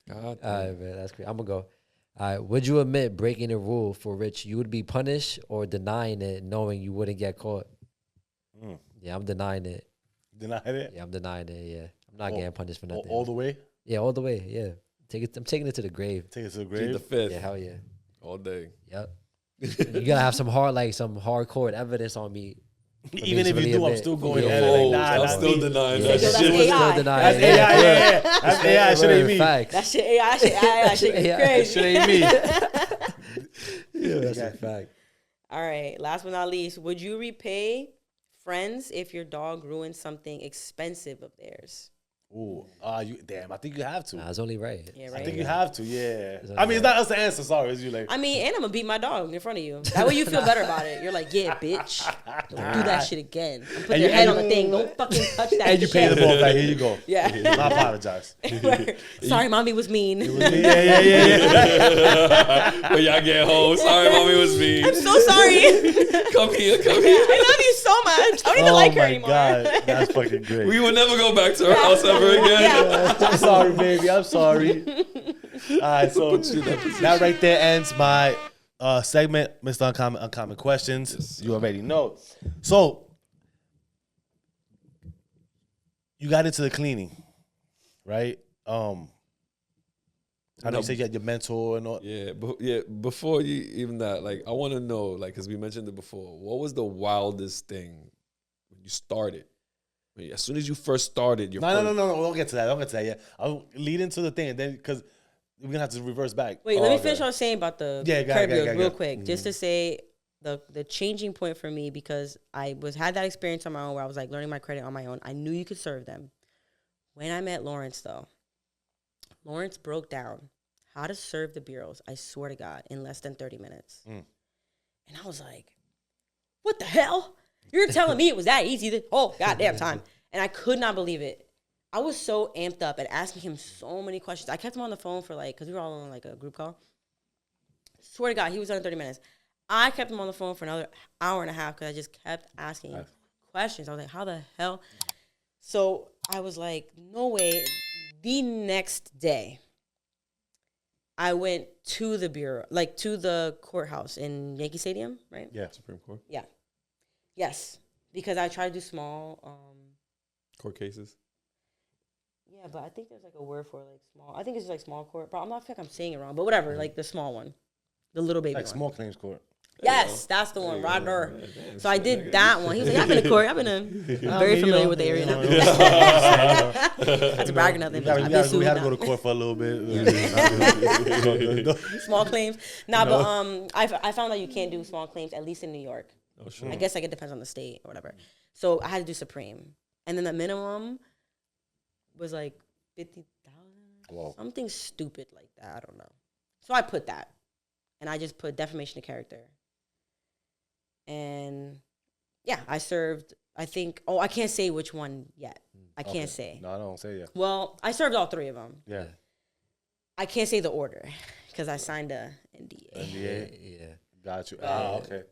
God All right, man, that's great. I'm gonna go. All right, would you admit breaking a rule for which you would be punished, or denying it knowing you wouldn't get caught? Yeah, I'm denying it. Denied it. Yeah, I'm denying it. Yeah, I'm not getting punished for nothing. All the way. Yeah, all the way. Yeah, I'm taking it to the grave. Take it to the Plead the grave. fifth Yeah, hell yeah. all day. Yep. You gotta have some hardcore evidence on me. Even if you really do, I'm admit. still going Yeah. at it. Oh, Like, nah, I'm not still me. denying Yeah, that Yo, that's shit. AI. Still denying That's it. AI. Yeah. That's AI. Shit ain't me. Facts. That shit AI, that shit Yeah. crazy. Shit ain't me. Yeah, that's a fact. All right, last but not least, would you repay friends if your dog ruined something expensive of theirs? Ooh, damn. I think you have to. Nah, it's only right. Yeah, I right. think you have to. Yeah. It's I mean, it's not us to answer. Sorry, it's you. Like, I mean, and I'm gonna beat my dog in front of you. That way you feel better about it. You're like, yeah, bitch, don't do that shit again. And put And your you- head and on the thing. Don't fucking touch that. and you pay the shit. ball back. Here you go. Yeah. I apologize. Sorry, mommy was mean. Yeah. When y'all get home, sorry, mommy was me. I'm so sorry. Come here. I love you so much. I don't even like her anymore. God, that's fucking great. We will never go back to her house ever again. Yeah. I'm sorry, baby. I'm sorry. All right, so that right there ends my segment, Mr. Uncommon Questions. Yes, You already know. So you got into the cleaning, right? I know you said you had your mentor and all. Yeah, before you even that, like, I want to know, like, because we mentioned it before, what was the wildest thing when you started? I mean, as soon as you first started, No. Don't get to that. Yeah, I'll lead into the thing, and then because we're gonna have to reverse back. Wait, let me finish what I was saying about the credit bureaus real quick, just to say the changing point for me, because I had that experience on my own where I was like learning my credit on my own. I knew you could serve them. When I met Lawrence, though, Lawrence broke down how to serve the bureaus, I swear to God, in less than 30 minutes. And I was like, what the hell? You're telling me it was that easy the whole goddamn time. And I could not believe it. I was so amped up at asking him so many questions. I kept him on the phone for because we were all on a group call. Swear to God, he was done in 30 minutes. I kept him on the phone for another hour and a half because I just kept asking him questions. I was like, how the hell? So I was like, no way. The next day, I went to the bureau, to the courthouse in Yankee Stadium, right? Yeah, Supreme Court. Yeah. Yes, because I tried to do small. Court cases. Yeah, but I think there's a word for small. I think it's just small court. But I'm not I'm saying it wrong. But whatever, the small one, the little baby one. small claims court. Yes, that's the one, Roger. So I did that one. He was like, I've been to court. I'm very familiar with the area now. That's bragging nothing. We had to go to court for a little bit. Small claims. But I found out you can't do small claims, at least in New York. Oh, sure. I guess it depends on the state or whatever. So I had to do Supreme. And then the minimum was $50,000. Whoa. Something stupid like that. I don't know. So I put that. And I just put defamation of character. And yeah, I served, I think, I can't say which one yet. I can't say. No, I don't say yet. Well, I served all three of them. Yeah. I can't say the order because I signed a NDA. Yeah. Got you. Okay.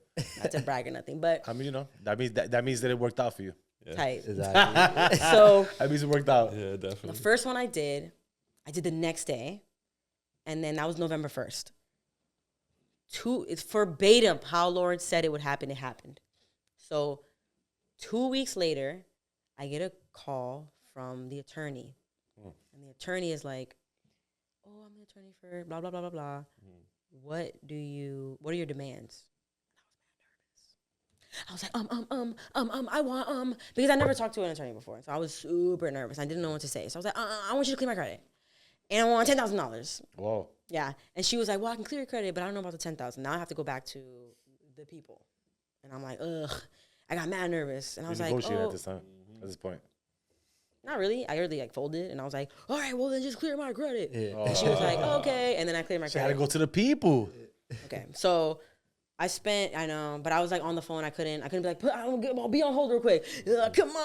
Not to brag or nothing, but I mean, that means that it worked out for you. Yeah. tight. Exactly. So That means it worked out. Yeah, definitely. the first one I did the next day, and then that was November 1st. It's verbatim how Lawrence said it would happen. It happened. So 2 weeks later, I get a call from the attorney, and the attorney is like, "Oh, I'm the attorney for blah blah blah blah blah. What are your demands?" I was like, I want, because I never talked to an attorney before. So I was super nervous. I didn't know what to say. So I was like, I want you to clear my credit. And I want $10,000. Whoa. Yeah. And she was like, well, I can clear your credit, but I don't know about the 10,000. Now I have to go back to the people. And I'm like, ugh, I got mad nervous. And I was like, at this time, at this point. Not really. I already folded. And I was like, all right, well, then just clear my credit. Yeah. And she was like, okay. And then I cleared my So I had credit. to go to the people. Okay. So I know, but I was on the phone. I couldn't be like, I'll be on hold real quick. Come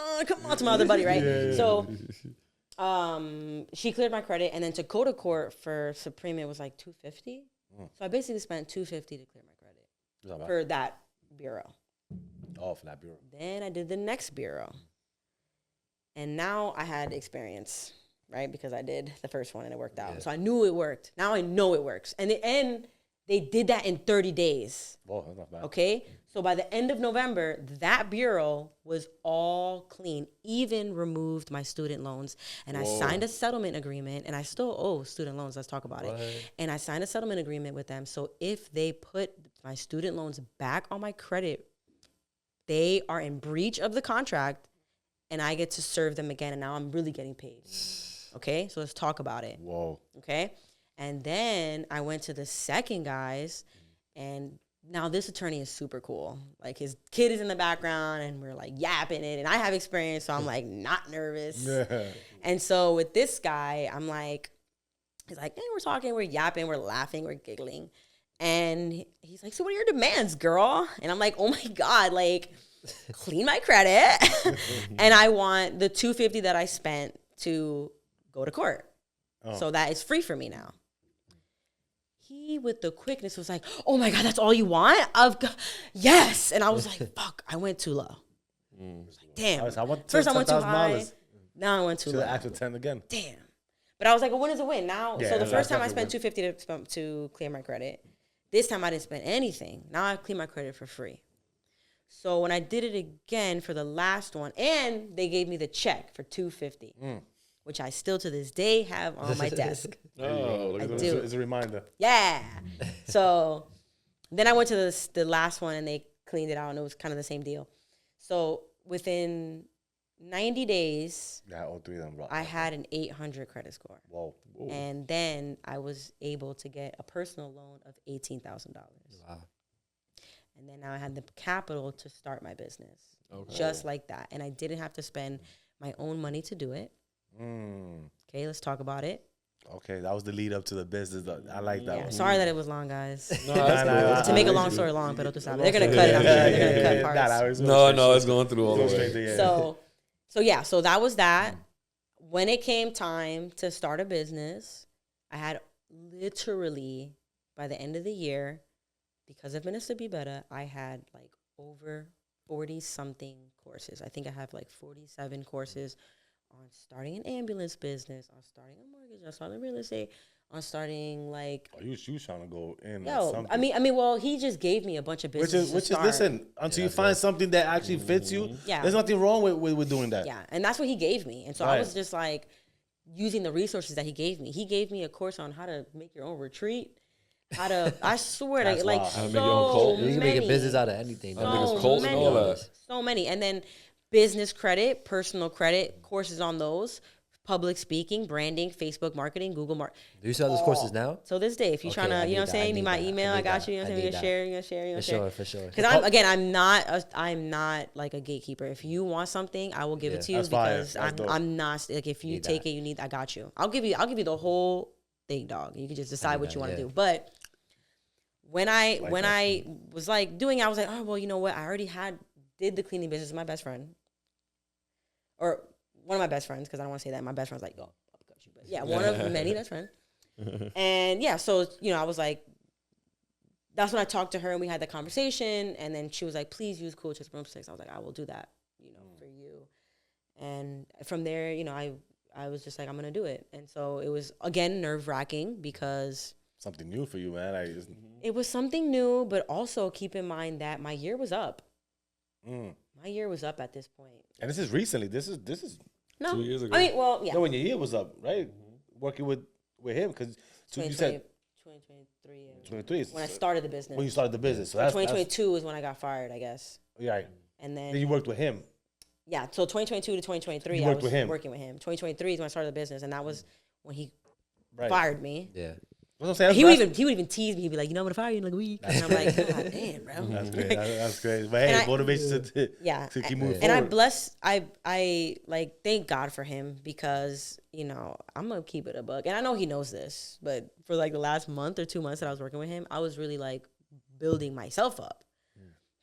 on to my other buddy, right? Yeah. So she cleared my credit, and then to go to court for Supreme, it was $250. So I basically spent $250 to clear my credit for that bureau. Oh, for that bureau. Then I did the next bureau, and now I had experience, right? Because I did the first one and it worked out. Yeah. So I knew it worked. Now I know it works. And they did that in 30 days. Oh, that's not bad. Okay? So by the end of November, that bureau was all clean, even removed my student loans. And I signed a settlement agreement, and I still owe student loans. Let's talk about it. And I signed a settlement agreement with them. So if they put my student loans back on my credit, they are in breach of the contract, and I get to serve them again. And now I'm really getting paid. Okay? So let's talk about it. Whoa. Okay? And then I went to the second guys, and now this attorney is super cool. His kid is in the background, and we're yapping it, and I have experience, so I'm not nervous. Yeah. And so with this guy, I'm he's like, hey, we're talking, we're yapping, we're laughing, we're giggling. And he's like, so what are your demands, girl? And I'm like, oh my God, clean my credit. And I want the $250 that I spent to go to court. So that it's free for me now. He, with the quickness, was like, oh my God, that's all you want? Yes. And I was like, fuck, I went too low. Damn. I went First I went too high. $10,000. Now I went too low. After 10 again. Damn. But I was like, a win is a win. Now, Yeah, so the first time I that's spent $250 to clear my credit. This time I didn't spend anything. Now I clear my credit for free. So when I did it again for the last one, and they gave me the check for $250. which I still to this day have on my desk. Oh, look I at do. that. It's a reminder. Yeah. So then I went to the last one and they cleaned it out and it was kind of the same deal. So within 90 days, Yeah, all three of them. Bro. I had an 800 credit score. Whoa. And then I was able to get a personal loan of $18,000. Wow. And then now I had the capital to start my business. Okay. Just like that. And I didn't have to spend my own money to do it. Okay, let's talk about it. Okay, that was the lead up to the business. I like that Yeah, one. sorry that it was long, guys. No, that's cool. To make a long story long, but they're going to cut it. I'm sure they're going to cut parts. No, it's going through all the way. So that was that. When it came time to start a business, I had literally, by the end of the year, because of Minister Be Better, I had like over 40-something courses. I think I have like 47 courses on starting an ambulance business, on starting a mortgage, on starting real estate, on starting like. Oh, you trying to go in? Yo, something. I mean, well, he just gave me a bunch of businesses. Which is listen, until you find something that actually fits you, there's nothing wrong with doing that. Yeah, and that's what he gave me, and so I was just like using the resources that he gave me. He gave me a course on how to make your own retreat. How to, I swear, That's like wild. How to make your own cult. so You can many. make a business out of anything. I think it's cult and all that. So many. And then business credit, personal credit, courses on those, public speaking, branding, Facebook marketing, Google marketing. Do you still have those courses now? So this day, if you're Okay, trying I to, you know need what I'm that, saying, I need my need that, email, I I got need you, you know that, what I'm saying, I need you're gonna share. For sure. Because I'm not like a gatekeeper. If you want something, I will give it to you That's fire. because That's dope. I'm not like if you Need take that. it, I got you. I'll give you the whole thing, dog. You can just decide what that, you want to yeah. do. But when I was like doing it, I was like, oh well, you know what? I already did the cleaning business with my best friend, or one of my best friends, because I don't want to say that my best friend's like, yo, I'll cut you, but yeah, one of many best friends. And yeah, so I was like, that's when I talked to her and we had the conversation, and then she was like, please use Cool Chix Broom Stix. I was like, I will do that, for you. And from there, I was just like, I'm gonna do it. And so it was again nerve-wracking because Something new for you, man. it was something new, but also keep in mind that my year was up. My year was up at this point. And this is recently. This is 2 years ago. I mean, well, yeah. no, when your year was up, right? Working with him because you said 2023. 23 When I started the business. when you started the business. So that's 2022 is when I got fired, I guess. Right. And then Then you worked with him. yeah, so 2022 to 2023, You I worked was with him. working with him. 2023 is when I started the business, and that was when he Right. fired me. Yeah. What I'm saying, He would even tease me. He'd be like, "You know, I'm gonna fire you in like a week," and I'm like, "God damn, bro." That's great. That's great. But hey, motivation to keep moving and forward. I like thank God for him because I'm gonna keep it a buck, and I know he knows this, but for like the last month or 2 months that I was working with him, I was really like building myself up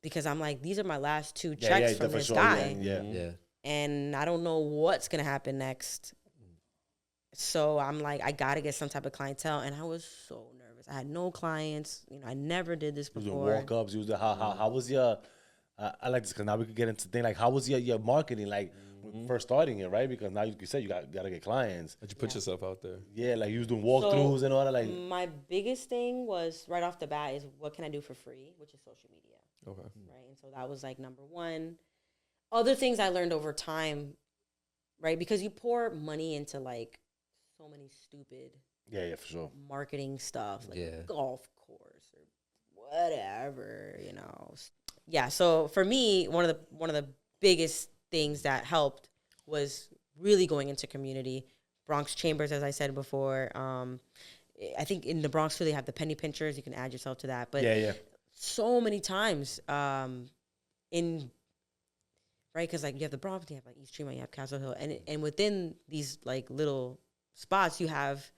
because I'm like, these are my last 2 checks from this guy, Yeah. and I don't know what's gonna happen next. So I'm like, I gotta get some type of clientele, and I was so nervous. I had no clients. I never did this You before. was doing walk-ups. You was how was your? I like this because now we could get into things like how was your marketing like when first starting it, right? Because now you said you got to get clients. But you put yourself out there. Yeah, like you was doing walkthroughs and all that. Like My biggest thing was right off the bat is what can I do for free, which is social media. Okay. Right. And so that was like number one. Other things I learned over time, right? Because you pour money into like so many stupid yeah, for sure. marketing stuff, like Yeah. golf course or whatever, Yeah. So for me, one of the biggest things that helped was really going into community. Bronx Chambers, as I said before. I think in the Bronx too, they have the penny pinchers. You can add yourself to that. But Yeah. so many times right, because like you have the Bronx, you have like East Tremont, you have Castle Hill, and within these like little spots, you have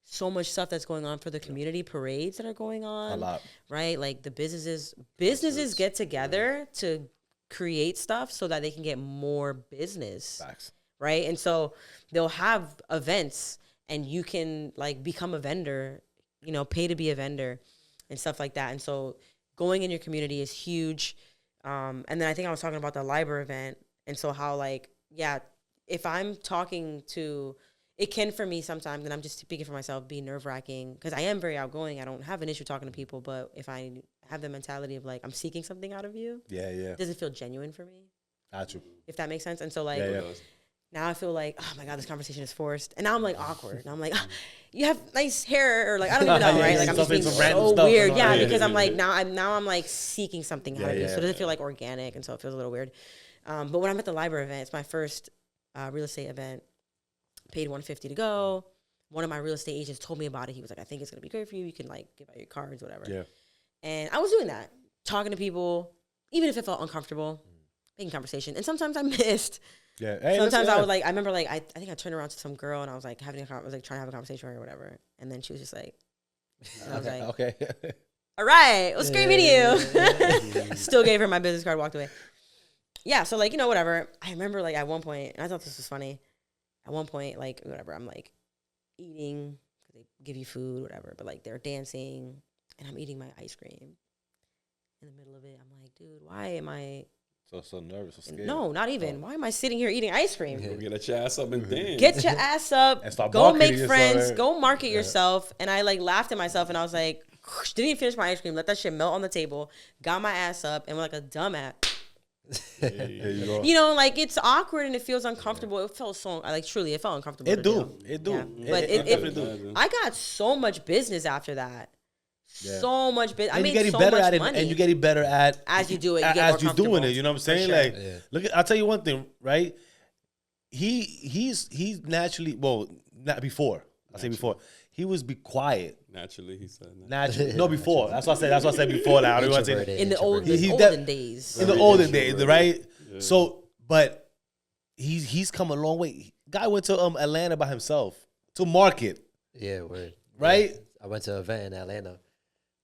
so much stuff that's going on for the community parades that are going on. A lot. Right? Like the businesses get together to create stuff so that they can get more business. Facts. Right? And so they'll have events and you can like become a vendor, pay to be a vendor and stuff like that. And so going in your community is huge. And then I think I was talking about the LIBOR event. And so how like, yeah, if I'm talking to, it can for me sometimes, and I'm just speaking for myself, be nerve-wracking because I am very outgoing. I don't have an issue talking to people, but if I have the mentality of like, I'm seeking something out of you, Yeah. it doesn't feel genuine for me, Got you. if that makes sense. And so like, Yeah. now I feel like, oh my God, this conversation is forced. And now I'm like awkward. And I'm like, oh, you have nice hair, or like, I don't even know, right? Like I'm just being so weird. Yeah, because I'm like, now I'm like seeking something out of you. So it doesn't feel like organic. And so it feels a little weird. But when I'm at the library event, it's my first real estate event, paid $150 to go. One of my real estate agents told me about it. He was like, I think it's going to be great for you. You can like give out your cards, whatever. Yeah. And I was doing that, talking to people, even if it felt uncomfortable, making conversation. And sometimes I missed. Yeah. Hey, sometimes I would like, I remember like, I think I turned around to some girl and I was like trying to have a conversation with her or whatever. And then she was just like, and I was like, okay. All right. It was great meeting you. Still gave her my business card, walked away. Yeah. So like, you know, whatever. I remember like at one point, and I thought this was funny. At one point, like whatever, I'm like eating, they give you food, whatever. But like they're dancing and I'm eating my ice cream. In the middle of it, I'm like, dude, why am I so nervous, so scared? No, not even. Why am I sitting here eating ice cream? Get your ass up and dance. Get your ass up. Go make friends. Go market yourself. And I like laughed at myself and I was like, didn't even finish my ice cream. Let that shit melt on the table. Got my ass up and went like a dumbass. You know, like it's awkward and it feels uncomfortable. It felt so like truly, it felt uncomfortable. It do. Yeah. But it I got so much business after that. Yeah. So much business. I mean, getting so better much at it, money. and you're getting better at as you do it. As you're doing it, you know what I'm saying? Sure. Like, look, I'll tell you one thing, right? He's naturally not before. I say before he was be quiet. Naturally, he said. Naturally, no, before. That's what I said. That's what I said before. Now I don't want to say in the olden days. In the olden days, right? Yeah. So, but he's come a long way. Guy went to Atlanta by himself to market. Yeah, word. Right. Yeah. I went to an event in Atlanta.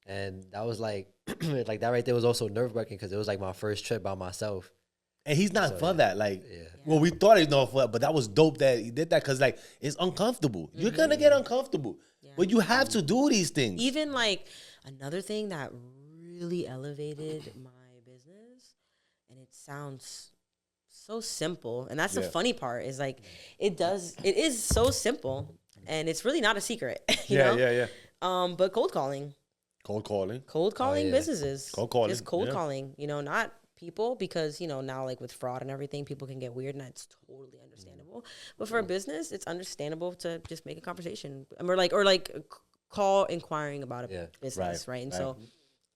And that was like, like that right there was also nerve-wracking because it was like my first trip by myself. And he's not for that. Like, well, we thought he's not for that, but that was dope that he did that because, like, it's uncomfortable. You're going to get uncomfortable. Yeah. But you have to do these things. Even, like, another thing that really elevated my business, and it sounds so simple, and that's the funny part, is, like, it is so simple, and it's really not a secret, you know? Yeah. But cold calling. Cold calling businesses. Cold calling. Just cold calling, you know, not people, because, you know, now like with fraud and everything, people can get weird and that's totally understandable. But for a business, it's understandable to just make a conversation or call inquiring about a business, right? And so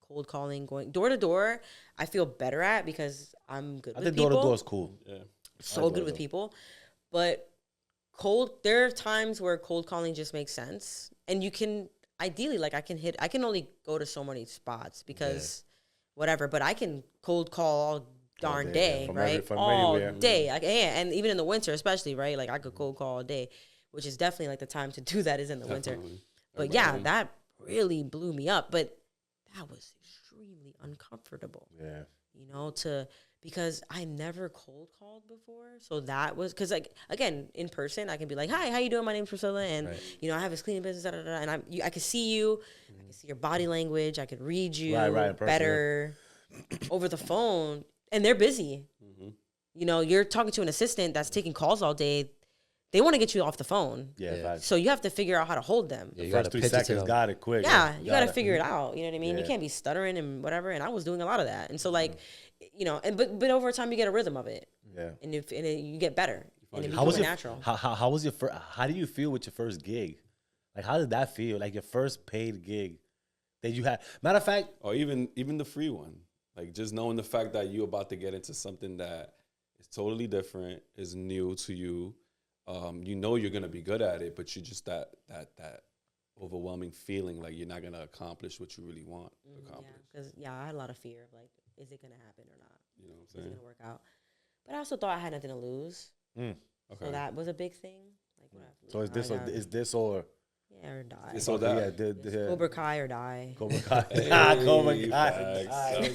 cold calling, going door to door, I feel better at because I'm good with people. I think door to door is cool. Yeah. So good with people. But there are times where cold calling just makes sense. And you can ideally, like I can only go to so many spots because whatever, but I can cold call all darn day, right? All day. And even in the winter, especially, right? Like I could cold call all day, which is definitely like the time to do that is in the winter. But that really blew me up. But that was extremely uncomfortable. Yeah. You know, because I never cold called before. So that was, because like, again, in person, I can be like, hi, how you doing? My name's Priscilla. And, you know, I have this cleaning business, and I could see you. I could see your body language. I could read you better over the phone. And they're busy. Mm-hmm. You know, you're talking to an assistant that's taking calls all day. They want to get you off the phone. Yeah. So you have to figure out how to hold them. Yeah, the first 3 seconds, got it quick. Yeah, you got to figure it out. You know what I mean? You can't be stuttering and whatever. And I was doing a lot of that. And so like, you know, but over time you get a rhythm of it. Yeah. And you get better. And it becomes natural. How was your first? How do you feel with your first gig? Like, how did that feel? Like your first paid gig that you had. Matter of fact, or even the free one. Like just knowing the fact that you're about to get into something that is totally different, is new to you. You know you're gonna be good at it, but you just that overwhelming feeling like you're not gonna accomplish what you really want to accomplish. Because I had a lot of fear of like, is it gonna happen or not? You know what I'm saying? Is it gonna work out? But I also thought I had nothing to lose. Okay. So that was a big thing. Like, what so is this or or die? It's all that. Yeah, Cobra Kai or die. Cobra Kai. Cobra Kai.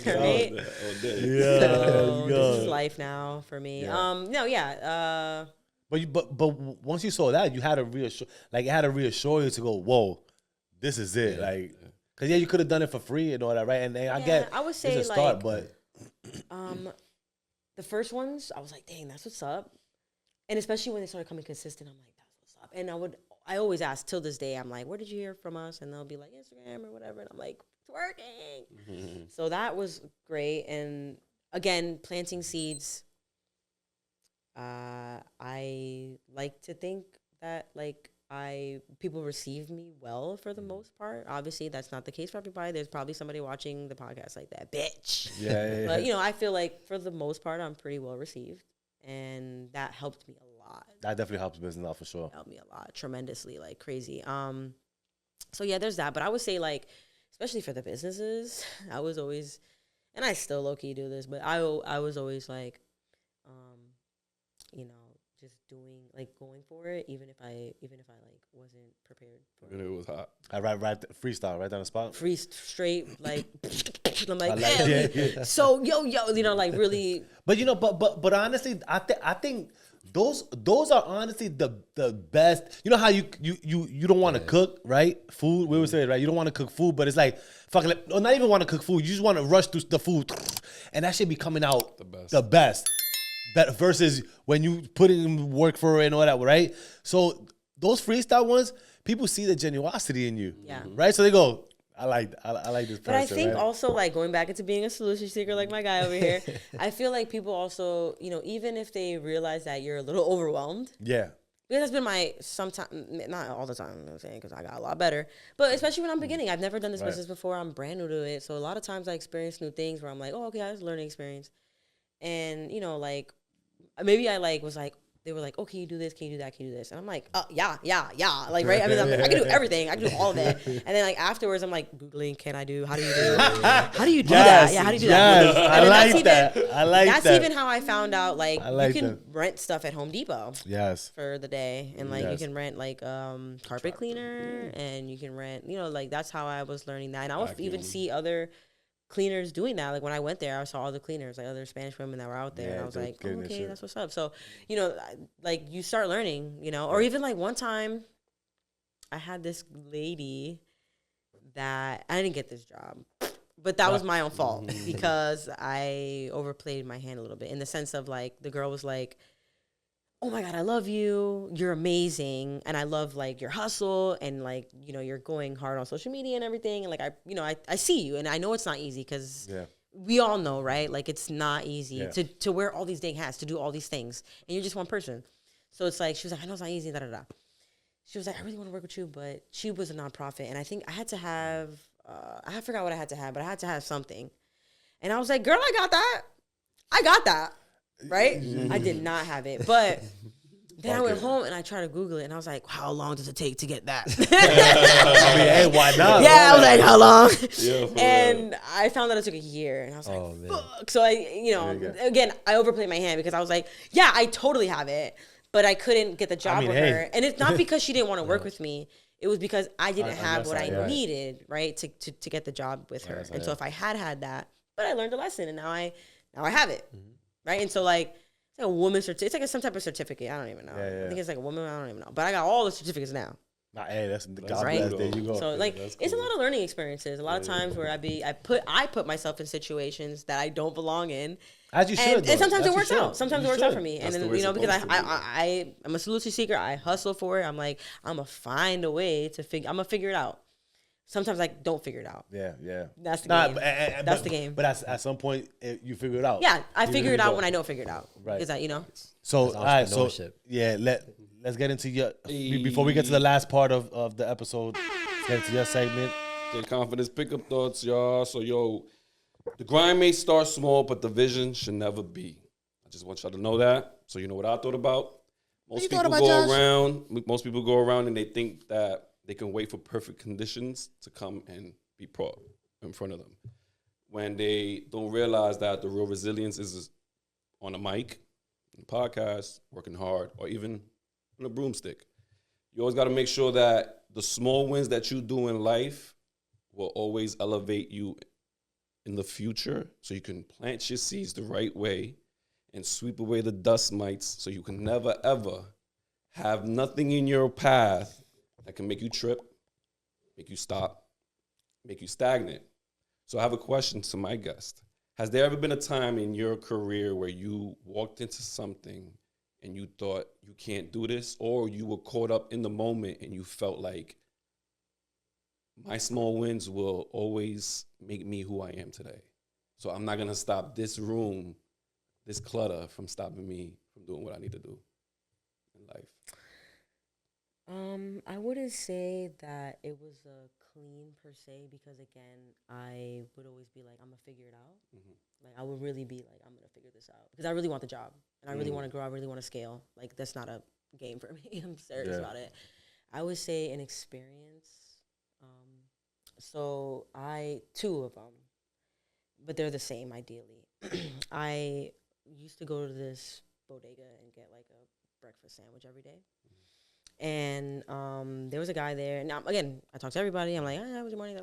Right? So this is life now for me. But once you saw that, you had to reassure you to go, whoa, this is it. Like, because you could have done it for free and all that, right? And I would say it's a start, but the first ones, I was like, dang, that's what's up. And especially when they started coming consistent, I'm like, that's what's up. And I always ask till this day, I'm like, where did you hear from us? And they'll be like, Instagram or whatever. And I'm like, it's working. Mm-hmm. So that was great. And again, planting seeds. I like to think that like people receive me well for the most part. Obviously, that's not the case for everybody. There's probably somebody watching the podcast like that, bitch. Yeah. But you know, I feel like for the most part, I'm pretty well received, and that helped me a lot. That definitely helps business out for sure. Helped me a lot, tremendously, like crazy. So yeah, there's that. But I would say like, especially for the businesses, I was always, and I still low key do this, but I was always like, you know, just doing like going for it, even if I like wasn't prepared for And it was hot. I write freestyle right down the spot. free straight like I'm like, I like hey, it. so yo, you know, like really. But you know, but honestly, I think those are honestly the best. You know how you don't want to cook, right? Food, we would say, right? You don't want to cook food, but it's like fucking, or not even want to cook food. You just want to rush through the food, and that should be coming out the best. Versus when you put in work for it and all that, right? So those freestyle ones, people see the genuosity in you, right? So they go, I like this person. But I think right? also like going back into being a solution seeker, like my guy over here, I feel like people also, you know, even if they realize that you're a little overwhelmed. Yeah. Because that's been my sometimes, not all the time, you know what I'm saying, because I got a lot better. But especially when I'm beginning, I've never done this business before. I'm brand new to it. So a lot of times I experience new things where I'm like, oh, okay, that's a learning experience. And, you know, like, maybe I like was like, they were like, oh, can you do this? Can you do that? Can you do this? And I'm like, yeah. Like, right? I mean, I can do everything. I can do all of it. And then like afterwards, I'm like Googling, how do you do that? Yeah, how do you do that? I like that. I like that. That's even how I found out, like you can that. rent stuff at Home Depot. Yes. For the day. And like you can rent like carpet cleaner and you can rent, you know, like that's how I was learning that. And I would even see other cleaners doing that. Like when I went there, I saw all the cleaners, like other Spanish women that were out there, and I was like, oh, okay, that's what's up. So, you know, like you start learning, you know, or even like one time I had this lady that I didn't get this job, but that was my own fault because I overplayed my hand a little bit in the sense of like the girl was like, oh my God, I love you. You're amazing. And I love like your hustle and like, you know, you're going hard on social media and everything. And like, I see you and I know it's not easy because we all know, right? Like it's not easy to wear all these dang hats, to do all these things. And you're just one person. So it's like, she was like, I know it's not easy, She was like, I really want to work with you, but she was a nonprofit. And I think I had to have, I forgot what I had to have, but I had to have something. And I was like, girl, I got that. Right? I did not have it. But then I went home and I tried to Google it and I was like, how long does it take to get that? I mean, hey, why not? Yeah, I was like, how long? Yeah, and I found that it took a year and I was like, fuck. So I, you know, again, I overplayed my hand because I was like, yeah, I totally have it. But I couldn't get the job with her. And it's not because she didn't want to work with me. It was because I didn't have what I needed, right, to get the job with her. And so if I had that, but I learned a lesson and now I have it. Right? And so, like, it's like a woman's certificate. It's like some type of certificate. I don't even know. I think it's like a woman. I don't even know. But I got all the certificates now. Hey, that's God right. bless. There you go. So, like, it's a lot of learning experiences. A lot of times where I put myself in situations that I don't belong in. As you should. And sometimes it works out. Sometimes it works out for me. That's and then, you know, because I'm a solution seeker. I hustle for it. I'm like, I'm going to find a way to I'm going to figure it out. Sometimes I don't figure it out. Yeah. That's the game. That's the game. But at some point, you figure it out. Yeah, I figure it out when I don't figure it out. Right. Is that, you know? So, all right. So, yeah, let's get into your, before we get to the last part of the episode, let's get into your segment. Get confidence, pick up thoughts, y'all. So, the grind may start small, but the vision should never be. I just want y'all to know that. So, you know what I thought about? Most people go around and they think that they can wait for perfect conditions to come and be brought in front of them. When they don't realize that the real resilience is on a mic, in a podcast, working hard, or even on a broomstick. You always got to make sure that the small wins that you do in life will always elevate you in the future so you can plant your seeds the right way and sweep away the dust mites so you can never, ever have nothing in your path that can make you trip, make you stop, make you stagnant. So I have a question to my guest. Has there ever been a time in your career where you walked into something and you thought you can't do this, or you were caught up in the moment and you felt like my small wins will always make me who I am today? So I'm not going to stop this room, this clutter from stopping me from doing what I need to do in life? I wouldn't say that it was a clean per se, because again, I would always be like, I'm gonna figure it out. Like I would really be like, I'm gonna figure this out, because I really want the job and I really want to grow. I really want to scale. Like that's not a game for me. I'm serious about it. I would say an experience. So two of them, but they're the same ideally. I used to go to this bodega and get like a breakfast sandwich every day. And there was a guy there. Now, again, I talk to everybody. I'm like, how was your morning?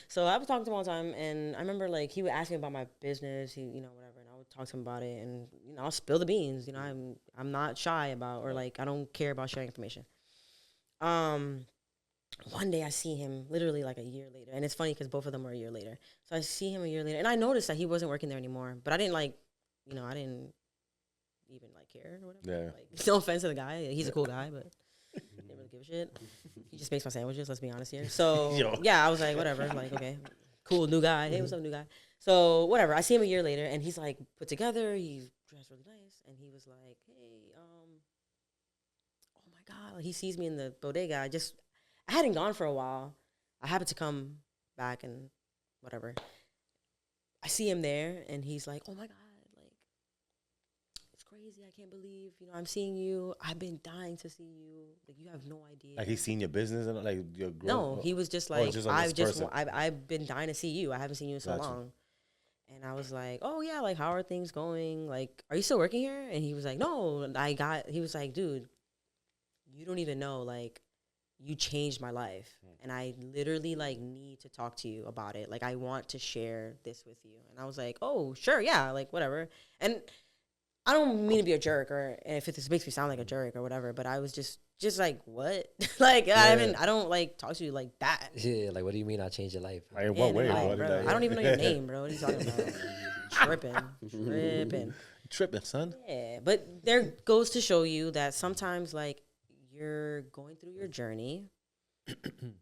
So I was talking to him all the time, and I remember, like, he would ask me about my business, whatever, and I would talk to him about it, and, I'll spill the beans. I'm not shy about, or, like, I don't care about sharing information. One day I see him literally, like, a year later, and it's funny because both of them were a year later. So I see him a year later, and I noticed that he wasn't working there anymore, but I didn't, like, I didn't even like care or whatever. Yeah. Like, no offense to the guy, he's a cool guy, but didn't really give a shit. He just makes my sandwiches. Let's be honest here. So yeah, I was like, whatever. Like, okay, cool, new guy. Hey, what's up, new guy? So whatever. I see him a year later, and he's like put together. He's dressed really nice, and he was like, hey, oh my god, like, he sees me in the bodega. I hadn't gone for a while. I happened to come back and whatever. I see him there, and he's like, oh my god. Crazy, I can't believe I'm seeing you. I've been dying to see you. Like, you have no idea. Like, he's seen your business and like your growth? No, he was just like, I've been dying to see you. I haven't seen you in so long. And I was like, oh yeah, like, how are things going? Like, are you still working here? And he was like, no, he was like, dude, you don't even know, like, you changed my life. And I literally, like, need to talk to you about it. Like, I want to share this with you. And I was like, oh, sure, yeah, like, whatever. And I don't mean to be a jerk, or if this makes me sound like a jerk or whatever, but I was just like, what? Like, I don't like talk to you like that. Yeah, like, what do you mean I changed your life? In what way, bro? I don't even know your name, bro. What are you talking about? Tripping, son. Yeah, but there goes to show you that sometimes, like, you're going through your journey,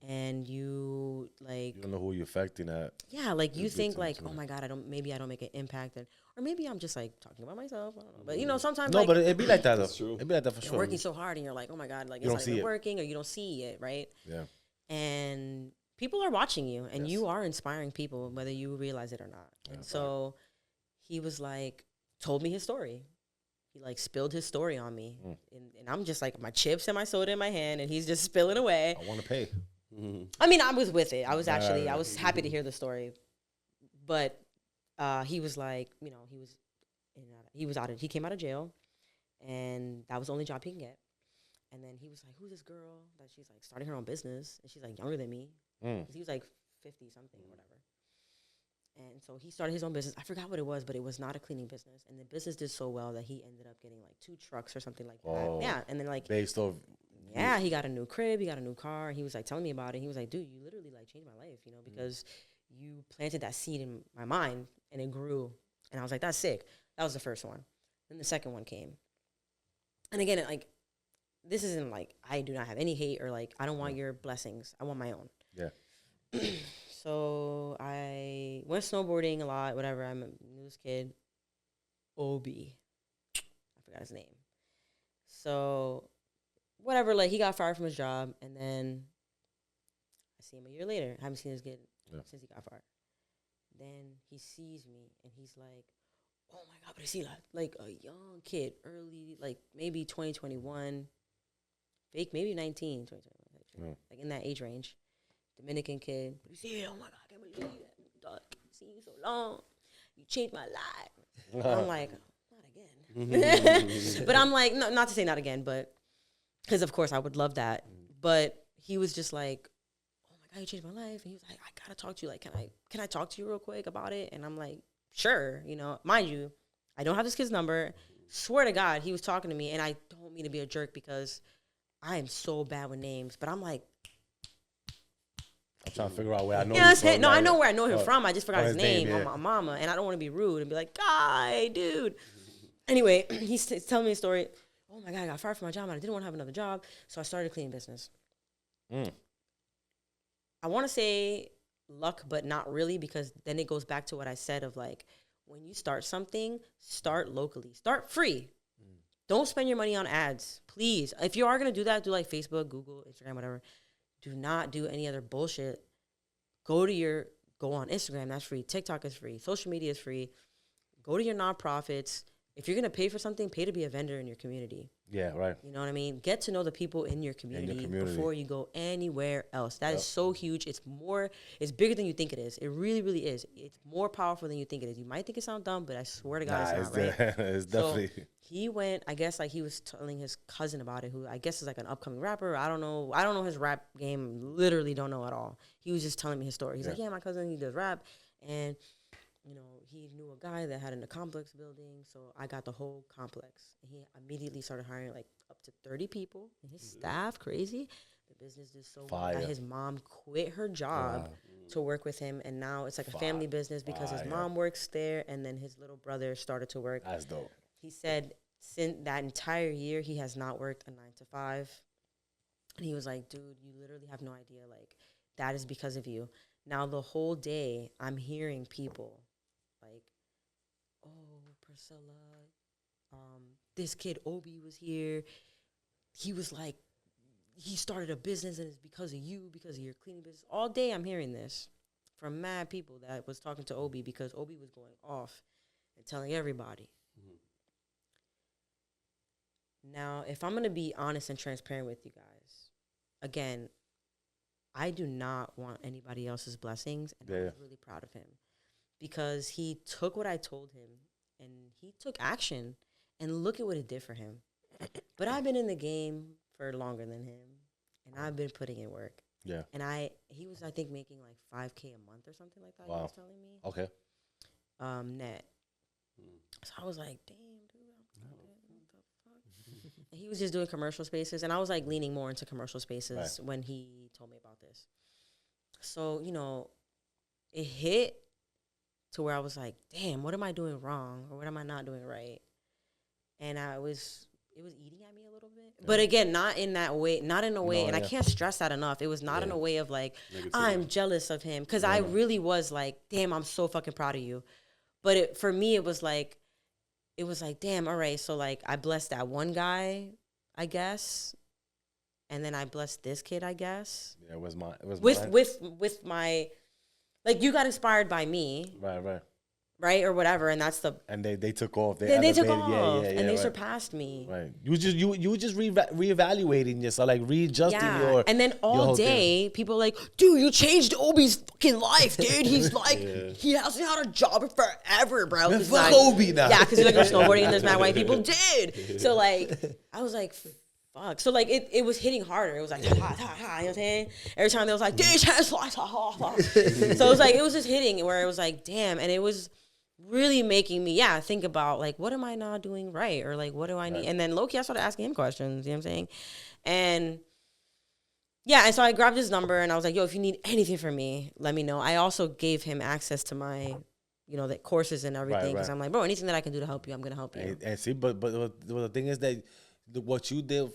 and you don't know who you're affecting at. Yeah, like, you think like, oh my god, maybe I don't make an impact, or maybe I'm just like talking about myself. I don't know, but sometimes but it'd be like that though. It'd be like that for you're sure. working so hard, and you're like, oh my god, like, you it's not even working, or you don't see it, right? Yeah. And people are watching you, and you are inspiring people, whether you realize it or not. And so he was like, told me his story. He like spilled his story on me, and I'm just like, my chips and my soda in my hand, and he's just spilling away. I want to pay. I mean, I was with it. I was happy to hear the story, but he was like, he came out of jail, and that was the only job he can get. And then he was like, who's this girl that she's like starting her own business, and she's like younger than me, because he was like 50 something or whatever. And so he started his own business. I forgot what it was, but it was not a cleaning business. And the business did so well that he ended up getting like 2 trucks or something like that. Yeah. And then like based off. Yeah, he got a new crib, he got a new car. He was like telling me about it. He was like, dude, you literally like changed my life, because you planted that seed in my mind and it grew. And I was like, that's sick. That was the first one. Then the second one came. And again, like, this isn't like, I do not have any hate, or like, I don't want your blessings. I want my own. Yeah. So I went snowboarding a lot, whatever. I'm a news kid. OB. I forgot his name. So whatever, like, he got fired from his job, and then I see him a year later. I haven't seen this kid since he got fired. Then he sees me, and he's like, oh my God, Priscilla, like a young kid, early, like maybe 2021, fake, maybe 19, 2021, like in that age range. Dominican kid. Priscilla, oh my God, I can't believe it. Dog, seen you so long. You changed my life. I'm like, not again. But I'm like, no, not to say not again, but because of course I would love that. But he was just like, oh my God, you changed my life. And he was like, I gotta talk to you. Like, can I talk to you real quick about it? And I'm like, sure. Mind you, I don't have this kid's number. Swear to God, he was talking to me, and I don't mean to be a jerk because I am so bad with names. But I'm like, I'm trying to figure out where I know him from. No, I know where I know him from. I just forgot his name on my mama, and I don't want to be rude and be like, "Guy, dude." Anyway, he's telling me a story. Oh my God, I got fired from my job, and I didn't want to have another job, so I started a cleaning business. I want to say luck, but not really, because then it goes back to what I said of like, when you start something, start locally, start free. Don't spend your money on ads, please. If you are going to do that, do like Facebook, Google, Instagram, whatever. Do not do any other bullshit. Go on Instagram, that's free. TikTok is free. Social media is free. Go to your nonprofits. If you're going to pay for something, pay to be a vendor in your community. Yeah, right. You know what I mean? Get to know the people in your community, before you go anywhere else. That is so huge. It's bigger than you think it is. It really, really is. It's more powerful than you think it is. You might think it sounds dumb, but I swear to God, it's not, right? It's definitely. So he went, I guess, like he was telling his cousin about it, who I guess is like an upcoming rapper. I don't know his rap game. Literally don't know at all. He was just telling me his story. He's like, yeah, my cousin, he does rap. And you know, he knew a guy that had a complex building, so I got the whole complex. And he immediately started hiring like up to 30 people and his staff. Crazy. The business did so well that his mom quit her job to work with him, and now it's like a family business because his mom works there, and then his little brother started to work. That's dope. He said since that entire year, he has not worked a 9 to 5. And he was like, dude, you literally have no idea. Like, that is because of you. Now, the whole day, I'm hearing people like, oh, Priscilla, this kid Obi was here. He was like, he started a business and it's because of you, because of your cleaning business. All day I'm hearing this from mad people that was talking to Obi because Obi was going off and telling everybody. Mm-hmm. Now, if I'm going to be honest and transparent with you guys, again, I do not want anybody else's blessings, and I was really proud of him. Because he took what I told him and he took action, and look at what it did for him. But I've been in the game for longer than him, and I've been putting in work. Yeah. And he was, I think, making like $5K a month or something like that. Wow. He was telling me. Okay. Net. So I was like, damn, dude, what the fuck? And he was just doing commercial spaces, and I was like leaning more into commercial spaces when he told me about this. So, you know, it hit to where I was like, damn, what am I doing wrong? Or what am I not doing right? And it was eating at me a little bit. Yeah. But again, not in that way, not in a way, and I can't stress that enough. It was not in a way of like, I'm jealous of him. Because I really was like, damn, I'm so fucking proud of you. But for me, it was like, damn, all right. So like, I blessed that one guy, I guess. And then I blessed this kid, I guess. Yeah, it was with my, like, you got inspired by me. Right, or whatever, and that's the... And they took off. They took off, and they surpassed me. Right. You were just reevaluating yourself, like readjusting your... And then all day, people are like, dude, you changed Obi's fucking life, dude. He's like, he hasn't had a job forever, bro. Fuck Obi now. Yeah, because you're like, you're snowboarding, and there's mad white people. Dude! So, like, I was like... Fuck. So, like, it was hitting harder. It was like, ha, ha, ha, you know what I'm saying? Every time they was like, so it was like, it was just hitting where it was like, damn. And it was really making me, think about, like, what am I not doing right? Or, like, what do I need? And then, low-key, I started asking him questions, you know what I'm saying? And, and so I grabbed his number, and I was like, yo, if you need anything from me, let me know. I also gave him access to my, you know, the courses and everything. Because I'm like, bro, anything that I can do to help you, I'm going to help you. And see, but the thing is that what you did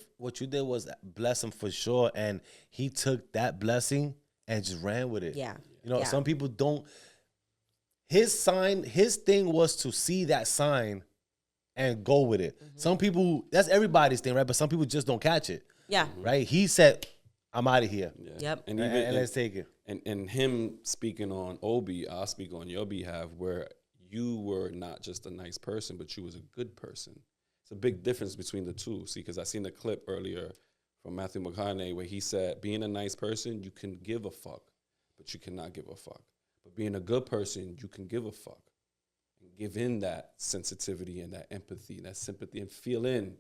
was bless him for sure, and he took that blessing and just ran with it. Yeah, you know, some people don't. His thing was to see that sign and go with it. Mm-hmm. Some people, that's everybody's thing, right? But some people just don't catch it. Yeah, right. He said, "I'm out of here." Yeah. Yep, and let's take it. And him speaking on Obi, I'll speak on your behalf, where you were not just a nice person, but you was a good person. It's a big difference between the two. See, because I seen the clip earlier from Matthew McConaughey where he said, being a nice person, you can give a fuck, but you cannot give a fuck. But being a good person, you can give a fuck and give in that sensitivity and that empathy and that sympathy and feel in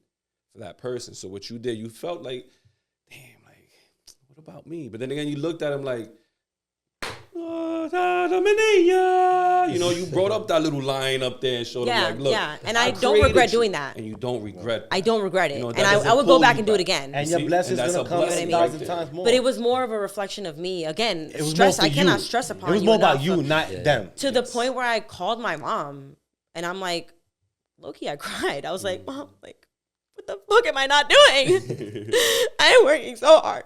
for that person. So what you did, you felt like, damn, like, what about me? But then again, you looked at him like, you know, you brought up that little line up there and showed him like, look. Yeah, and I don't regret doing that. And you don't regret I don't regret it. You know, and I would go back and do it again. And your blessings going to come 1,000 times more. But it was more of a reflection of me. Again, it was stress, I cannot stress upon you. It was more about you, not them. To the point where I called my mom, and I'm like, low-key, I cried. I was like, Mom, like, what the fuck am I not doing? I am working so hard.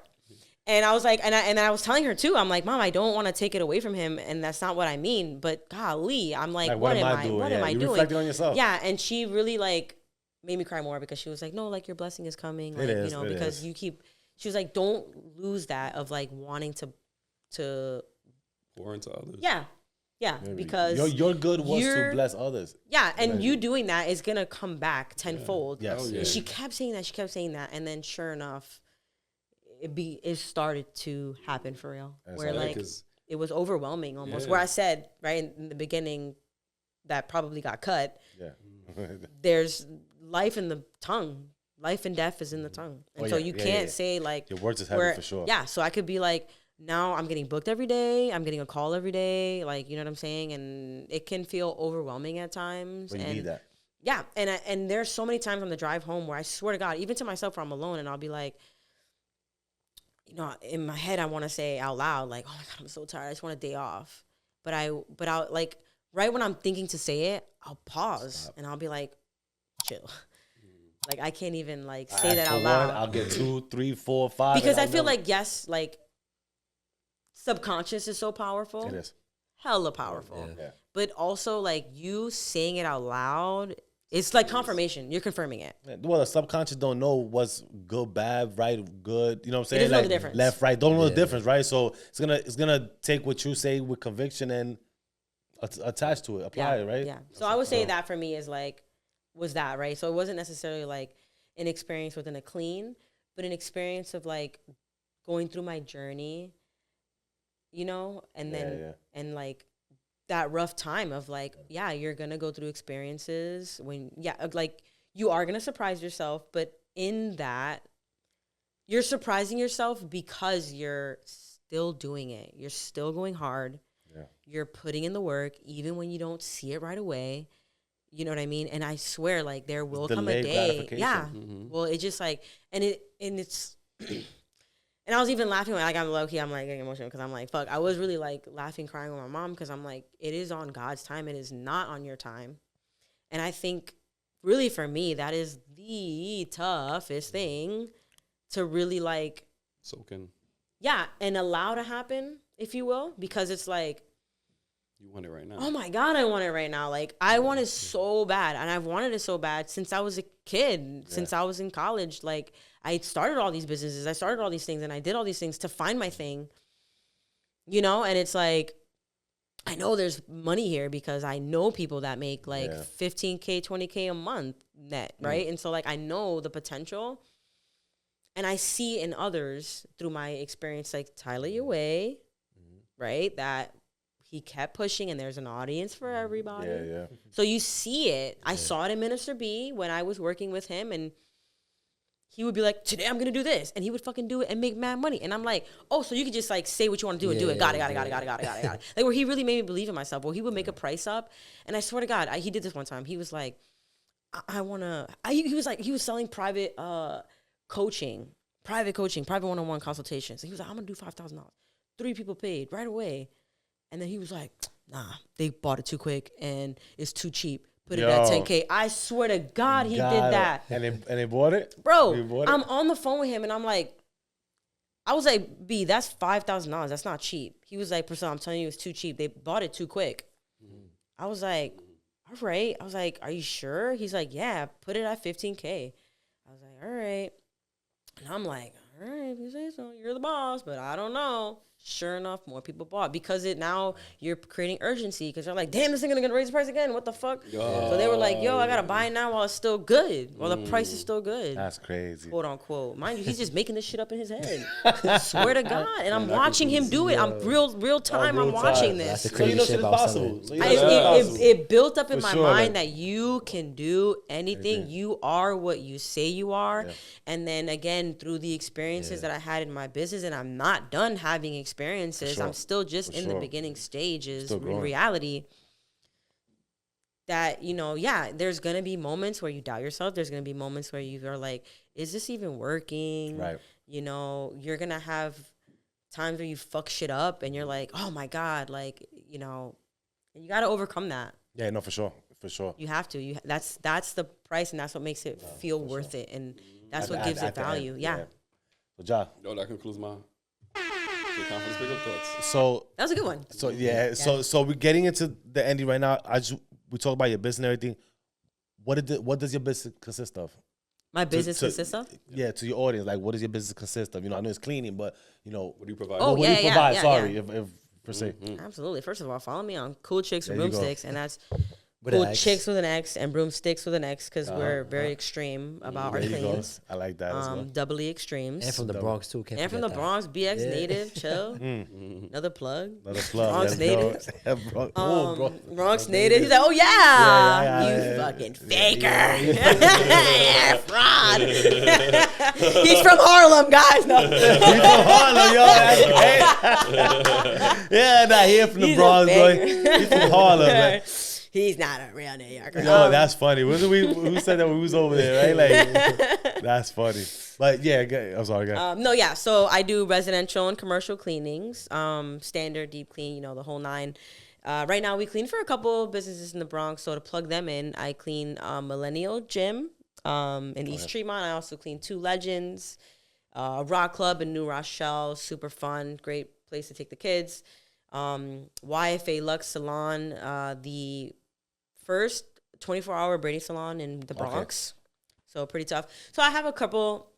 And I was like, and I was telling her too, I'm like, Mom, I don't want to take it away from him, and that's not what I mean. But golly, I'm like what am I doing? Reflecting on yourself. Yeah, and she really like made me cry more because she was like, no, like your blessing is coming. Like, It is, you know, it because is. you keep, she was like, don't lose that of like wanting to Pour into others. yeah, because your good was to you're- bless others. yeah, and you doing that is gonna come back tenfold. Yes. Oh, yeah. And she kept saying that, and then sure enough, it started to happen for real. Where right. like 'Cause- it was overwhelming almost. Yeah. Where I said right in the beginning that probably got cut. Yeah. There's life in the tongue. Life and death is in the tongue, and Oh, so yeah, you yeah, can't yeah. say like Your words is heavy where- for sure. Yeah, so I could be like, now I'm getting booked every day. I'm getting a call every day. Like, you know what I'm saying? And it can feel overwhelming at times. But you and need that. yeah, and there's so many times on the drive home where I swear to God, even to myself, where I'm alone, and I'll be like, you know, in my head, I want to say out loud, like, oh my God, I'm so tired. I just want a day off. But I'll like, right when I'm thinking to say it, I'll pause and I'll be like, chill. Like, I can't even like say I that ask for out loud. one, I'll get 2, 3, 4, 5. Because and I I'll feel never- like, yes, like subconscious is so powerful. it is. Hella powerful. Yeah. But also like you saying it out loud, it's like confirmation. You're confirming it. Well, the subconscious don't know what's good, bad, right, good. You know what I'm saying? doesn't know Like the difference. left, right. Don't know the difference, right? So it's gonna take what you say with conviction and attach to it, apply it, right? Yeah. So I would say that for me is like, was that, right? So it wasn't necessarily like an experience within a clean, but an experience of like going through my journey, you know, and then, and like that rough time of like, yeah, you're going to go through experiences when, like you are going to surprise yourself, but in that, you're surprising yourself because you're still doing it. You're still going hard. Yeah. You're putting in the work, even when you don't see it right away. You know what I mean? And I swear, like, there will come a delayed day. gratification. Yeah. Well, it just like, and it's, and I was even laughing, like, I'm low key, I'm like getting emotional because I'm like, fuck, I was really like laughing, crying with my mom because I'm like, it is on God's time. It is not on your time. And I think really for me, that is the toughest thing to really like, Soaking. yeah, and allow to happen, if you will, because it's like, You want it right now. oh my God, I want it right now. Like, I want it so bad. And I've wanted it so bad since I was a kid, since I was in college. Like, I started all these businesses. I started all these things, and I did all these things to find my thing, you know? And it's like, I know there's money here because I know people that make like 15K, 20K a month net, right? And so, like, I know the potential. And I see in others through my experience, like Tyler Yaway, right? That he kept pushing, and there's an audience for everybody. Yeah. So you see it. I saw it in Minister B when I was working with him, and he would be like, today I'm going to do this. And he would fucking do it and make mad money. And I'm like, oh, so you could just like say what you want to do and do it. Got it. Like, where he really made me believe in myself. Well, he would make a price up. And I swear to God, he did this one time. He was like, he was selling private coaching, private one-on-one consultations. And he was like, I'm going to do $5,000. 3 people paid right away. And then he was like, nah, they bought it too quick and it's too cheap. Put it at 10K. I swear to God, he did that. And they bought it? Bro, They bought it? I'm on the phone with him and I'm like, I was like, B, that's $5,000. That's not cheap. He was like, Priscilla, I'm telling you, it's too cheap. They bought it too quick. I was like, all right. I was like, are you sure? He's like, yeah, put it at 15K. I was like, all right. And I'm like, all right, if you say so, you're the boss, but I don't know. Sure enough, more people bought because now you're creating urgency because they're like, damn, this thing is gonna raise the price again. What the fuck? So they were like, yo, I gotta buy it now while it's still good, while the price is still good. That's crazy. Quote unquote. Mind you, he's just making this shit up in his head. Swear to God. And I'm watching him do it. I'm real time. I'm watching That's this. the So you crazy know shit shit is about possible. selling. So you know shit is possible. It built up in For my sure, mind like- that you can do anything. You are what you say you are. Yeah. And then again, through the experiences that I had in my business, and I'm not done having experiences. sure. I'm still just For in the sure. beginning stages Still in growing. reality. That, you know, there's going to be moments where you doubt yourself. There's going to be moments where you are like, is this even working? Right. You know, you're going to have times where you fuck shit up and you're like, oh my God, like, you know, and you got to overcome that. Yeah, no, for sure. For sure. You have to. That's the price, and that's what makes it feel worth it, and that's what gives it At the end, value. Yeah. So, Ja, No, that concludes my confidence, big up thoughts. so That was a good one. so we're getting into the ending right now. We talk about your business and everything. what does your business consist of? My business consists of? Yeah, to your audience, like, what does your business consist of? You know, I know it's cleaning, but, you know. What do you provide? Oh, what yeah, do you yeah, provide? yeah, Sorry, yeah. if per se. Absolutely. First of all, follow me on Cool Chix or There Broom you go. Stix, and that's With Cool an X. Chix with an X and Broom Stix with an X, because we're very extreme about our There you go. cleans. I like that as well. Doubly extremes. And from the Bronx too. Can't And from the forget that. Bronx, BX Yeah. native, chill. Another plug. Another plug. Bronx let's go. native. Yeah, bro. Bronx native. He's like, oh yeah, Yeah, you yeah. fucking faker, fraud. He's from Harlem, guys. No. He's from Harlem, yo. Yeah, nah, he ain't from the He's a Bronx, boy. faker. He's from Harlem. Like, He's not a real New Yorker. yo, that's funny. Wasn't we? Who said that when we was over there, right? Like, that's funny. But yeah, I'm sorry, guys. No, yeah. So I do residential and commercial cleanings, standard, deep clean, the whole nine. Right now, we clean for a couple businesses in the Bronx. So to plug them in, I clean Millennial Gym in East Tremont. I also clean Two Legends, Rock Club in New Rochelle. Super fun, great place to take the kids. YFA Lux Salon, the first 24-hour braiding salon in the Bronx. So pretty tough. So I have a couple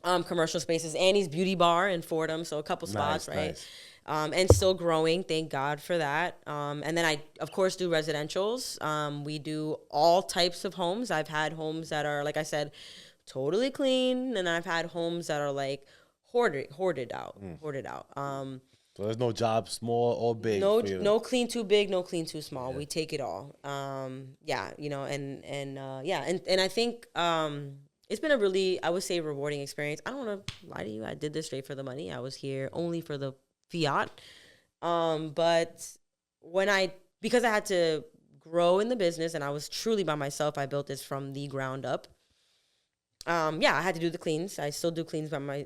commercial spaces. Annie's Beauty Bar in Fordham, so a couple spots, right? Nice. And still growing, thank God for that. And then I, of course, do residentials. We do all types of homes. I've had homes that are, like I said, totally clean, and I've had homes that are like hoarded out. So there's no job, small or big. No clean too big, no clean too small. We take it all. And I think it's been a really, I would say, rewarding experience. I don't want to lie to you. I did this straight for the money. I was here only for the fiat. But because I had to grow in the business and I was truly by myself, I built this from the ground up. I had to do the cleans. I still do cleans by my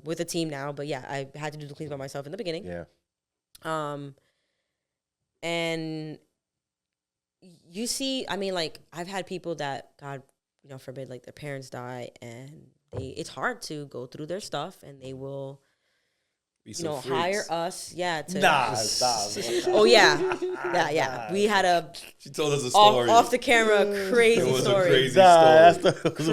with a team now, but yeah, I had to do the cleans by myself in the beginning. Yeah. And you see, I mean, like, I've had people that, God, forbid, like, their parents die, and it's hard to go through their stuff, and they will, hire us, to. Nah, stop. Oh yeah. We had She told us a story. off the camera crazy It was story. a crazy Nah, story. Crazy It's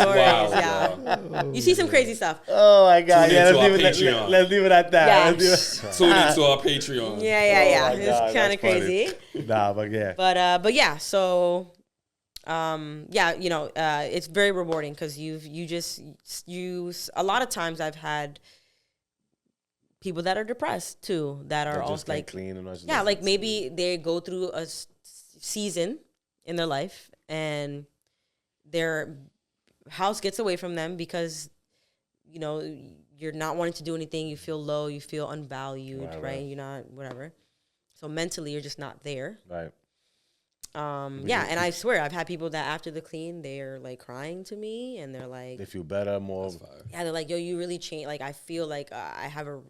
stories, wild, yeah. You see some crazy stuff. Oh my God! Tune Yeah, into our let's Patreon. leave it at that. Yeah. Let's leave it- Tune into our Patreon. Yeah. my It's God, kind of that's funny. crazy. Nah, but yeah. But yeah, so it's very rewarding because you a lot of times I've had people that are depressed too, that are They also just can't like clean and all that. yeah, like maybe they go through a season in their life and their house gets away from them because you're not wanting to do anything, you feel low, you feel unvalued, right? You're not whatever. So mentally you're just not there. Right. And I swear I've had people that after the clean they're like crying to me and they're like They feel better, more. yeah, they're like, yo, you really changed. Like, I feel like I have a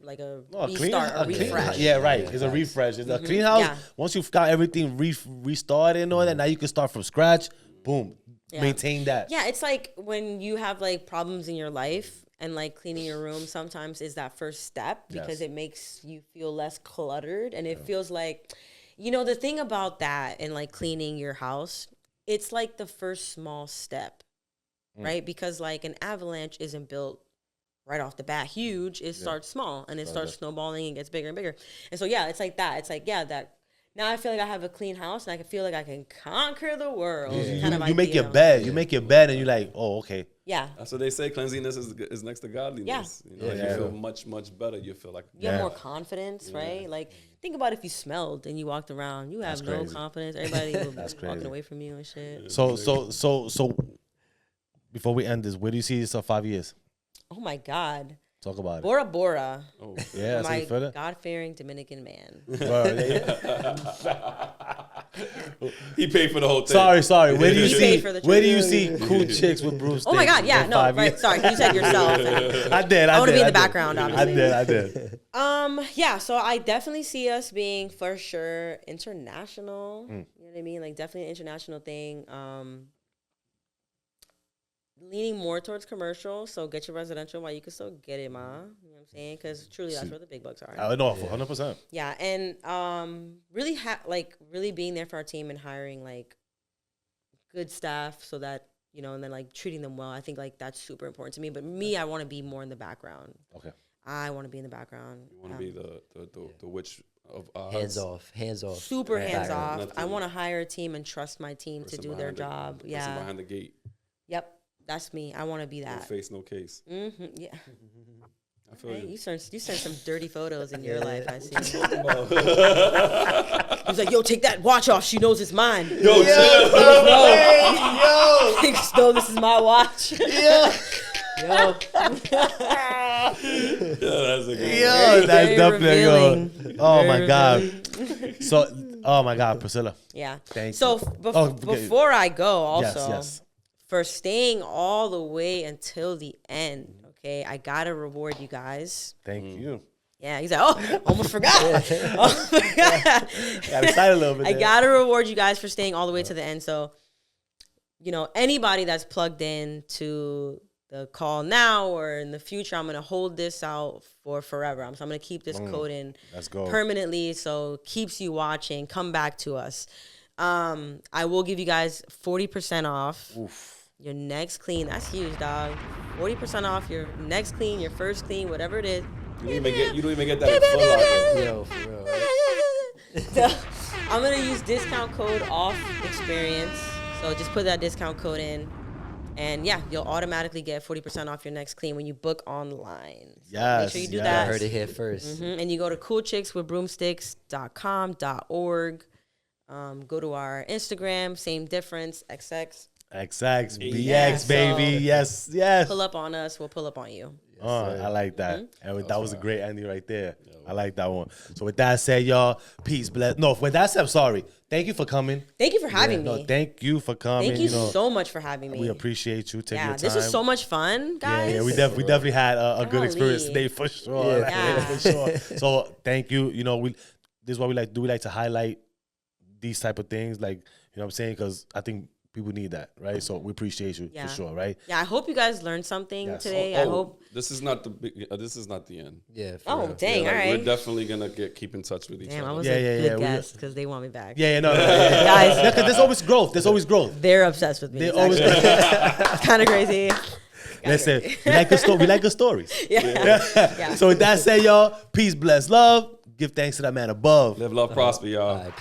No, restart, a refresh. Yeah, right. It's a refresh. It's a clean house. Yeah. Once you've got everything restarted and all that, now you can start from scratch. Boom. Yeah. Maintain that. Yeah, it's like when you have like problems in your life and like cleaning your room sometimes is that first step because it makes you feel less cluttered and it feels like, the thing about that and like cleaning your house, it's like the first small step, right? Because like an avalanche isn't built right off the bat huge. It starts small and it starts snowballing and gets bigger and bigger. And so, yeah, it's like that. It's like, that now I feel like I have a clean house and I can feel like I can conquer the world. You make your bed. You make your bed and you're like, oh, okay. Yeah. That's what they say. Cleanliness is next to godliness. Yeah. You feel much, much better. You feel like You have more confidence, right? Like, think about if you smelled and you walked around. You have no confidence. Everybody will be walking away from you and shit. So before we end this, where do you see yourself 5 years? Oh, my God. Talk about it. Bora Bora. Oh. Yeah, so My you feel it? God-fearing Dominican man. he paid for the whole thing. Sorry. Where do you He see? paid for the Where do you trip. see cool chicks with Broom Stix? Oh, my God. Yeah, in no, 5 right. years? Sorry. You said yourself. And I did. I wanna be in the did. background, obviously. I did. Yeah, so I definitely see us being for sure international. You know what I mean? Like definitely an international thing. Leaning more towards commercial, so get your residential while you can still get it, ma. You know what I'm saying? Because truly, that's where the big bucks are. I know, 100%. Yeah, and really being there for our team and hiring like good staff so that, you know, and then like treating them well. I think like that's super important to me. But me, I want to be more in the background. Okay. I want to be in the background. You want to be the witch of Oz. Hands off. Super hands off. Nothing. I want to hire a team and trust my team to do their job. Person Yeah. behind the gate. Yep. That's me. I want to be No that. face, no case. Mm-hmm. Yeah. I feel Hey, you. you sent some dirty photos in your life. I see. Yo, He's like, yo, take that watch off. She knows it's mine. chill. Yo. Niggas know this is my watch. Yo. Yeah, that's a good Yo, that's very definitely yo. revealing. Oh Very my God. So, oh my God, Priscilla. Yeah. Thank So you. bef- before I go, Yes, also, yes. for staying all the way until the end, okay, I got to reward you guys. Thank you. Yeah, he's like, oh, almost forgot. Almost forgot. Got excited a little bit. I there. got to reward you guys for staying all the way to the end. So, you know, anybody that's plugged in to the call now or in the future, I'm going to hold this out for forever. So I'm going to keep this code in Let's go. permanently. So keeps you watching. Come back to us. I will give you guys 40% off your next clean. That's huge, dog. 40% off your next clean, your first clean, whatever it is. You don't even get that at Foot Locker. Yo, for real. Right? So I'm gonna use discount code Off Xperience. So just put that discount code in, and yeah, you'll automatically get 40% off your next clean when you book online. So Yes, make sure you do yes. I that. heard it here first. And you go to coolchickswithbroomstix.com.org. Go to our Instagram, same difference, XX. XX, BX, Yeah, baby. so- Yes, yes. Pull up on us, we'll pull up on you. I like that. And that was a great ending right there. I like that one. So with that said, y'all, peace, bless. No, with that said, I'm sorry. Thank you for coming. Thank you for having No, me. thank you for coming. Thank you know, so much for having me. we appreciate you taking Yeah, your time. this was so much fun, guys. Yeah, we definitely had a good experience Golly. today for sure. Yeah. For sure. So thank you. You know, this is what we like. Do we like to highlight these type of things? Like, you know what I'm saying? Because I think people need that, right? So we appreciate you Yeah. for sure, right? Yeah, I hope you guys learned something Yes. today. I hope. This is not the big. This is not the end. Yeah. For Oh, real. dang! Yeah, like, all right. We're definitely gonna keep in touch with each Damn, I other. was Yeah, a yeah, good yeah, we- guest because they want me back. Yeah, no. Guys. Because there's always growth. There's always growth. They're obsessed with me. They It's always. kind of crazy. Listen, we like good we like good stories. Yeah. So with that said, y'all, peace, bless, love. Give thanks to that man above. Live, love, prosper, y'all. All right.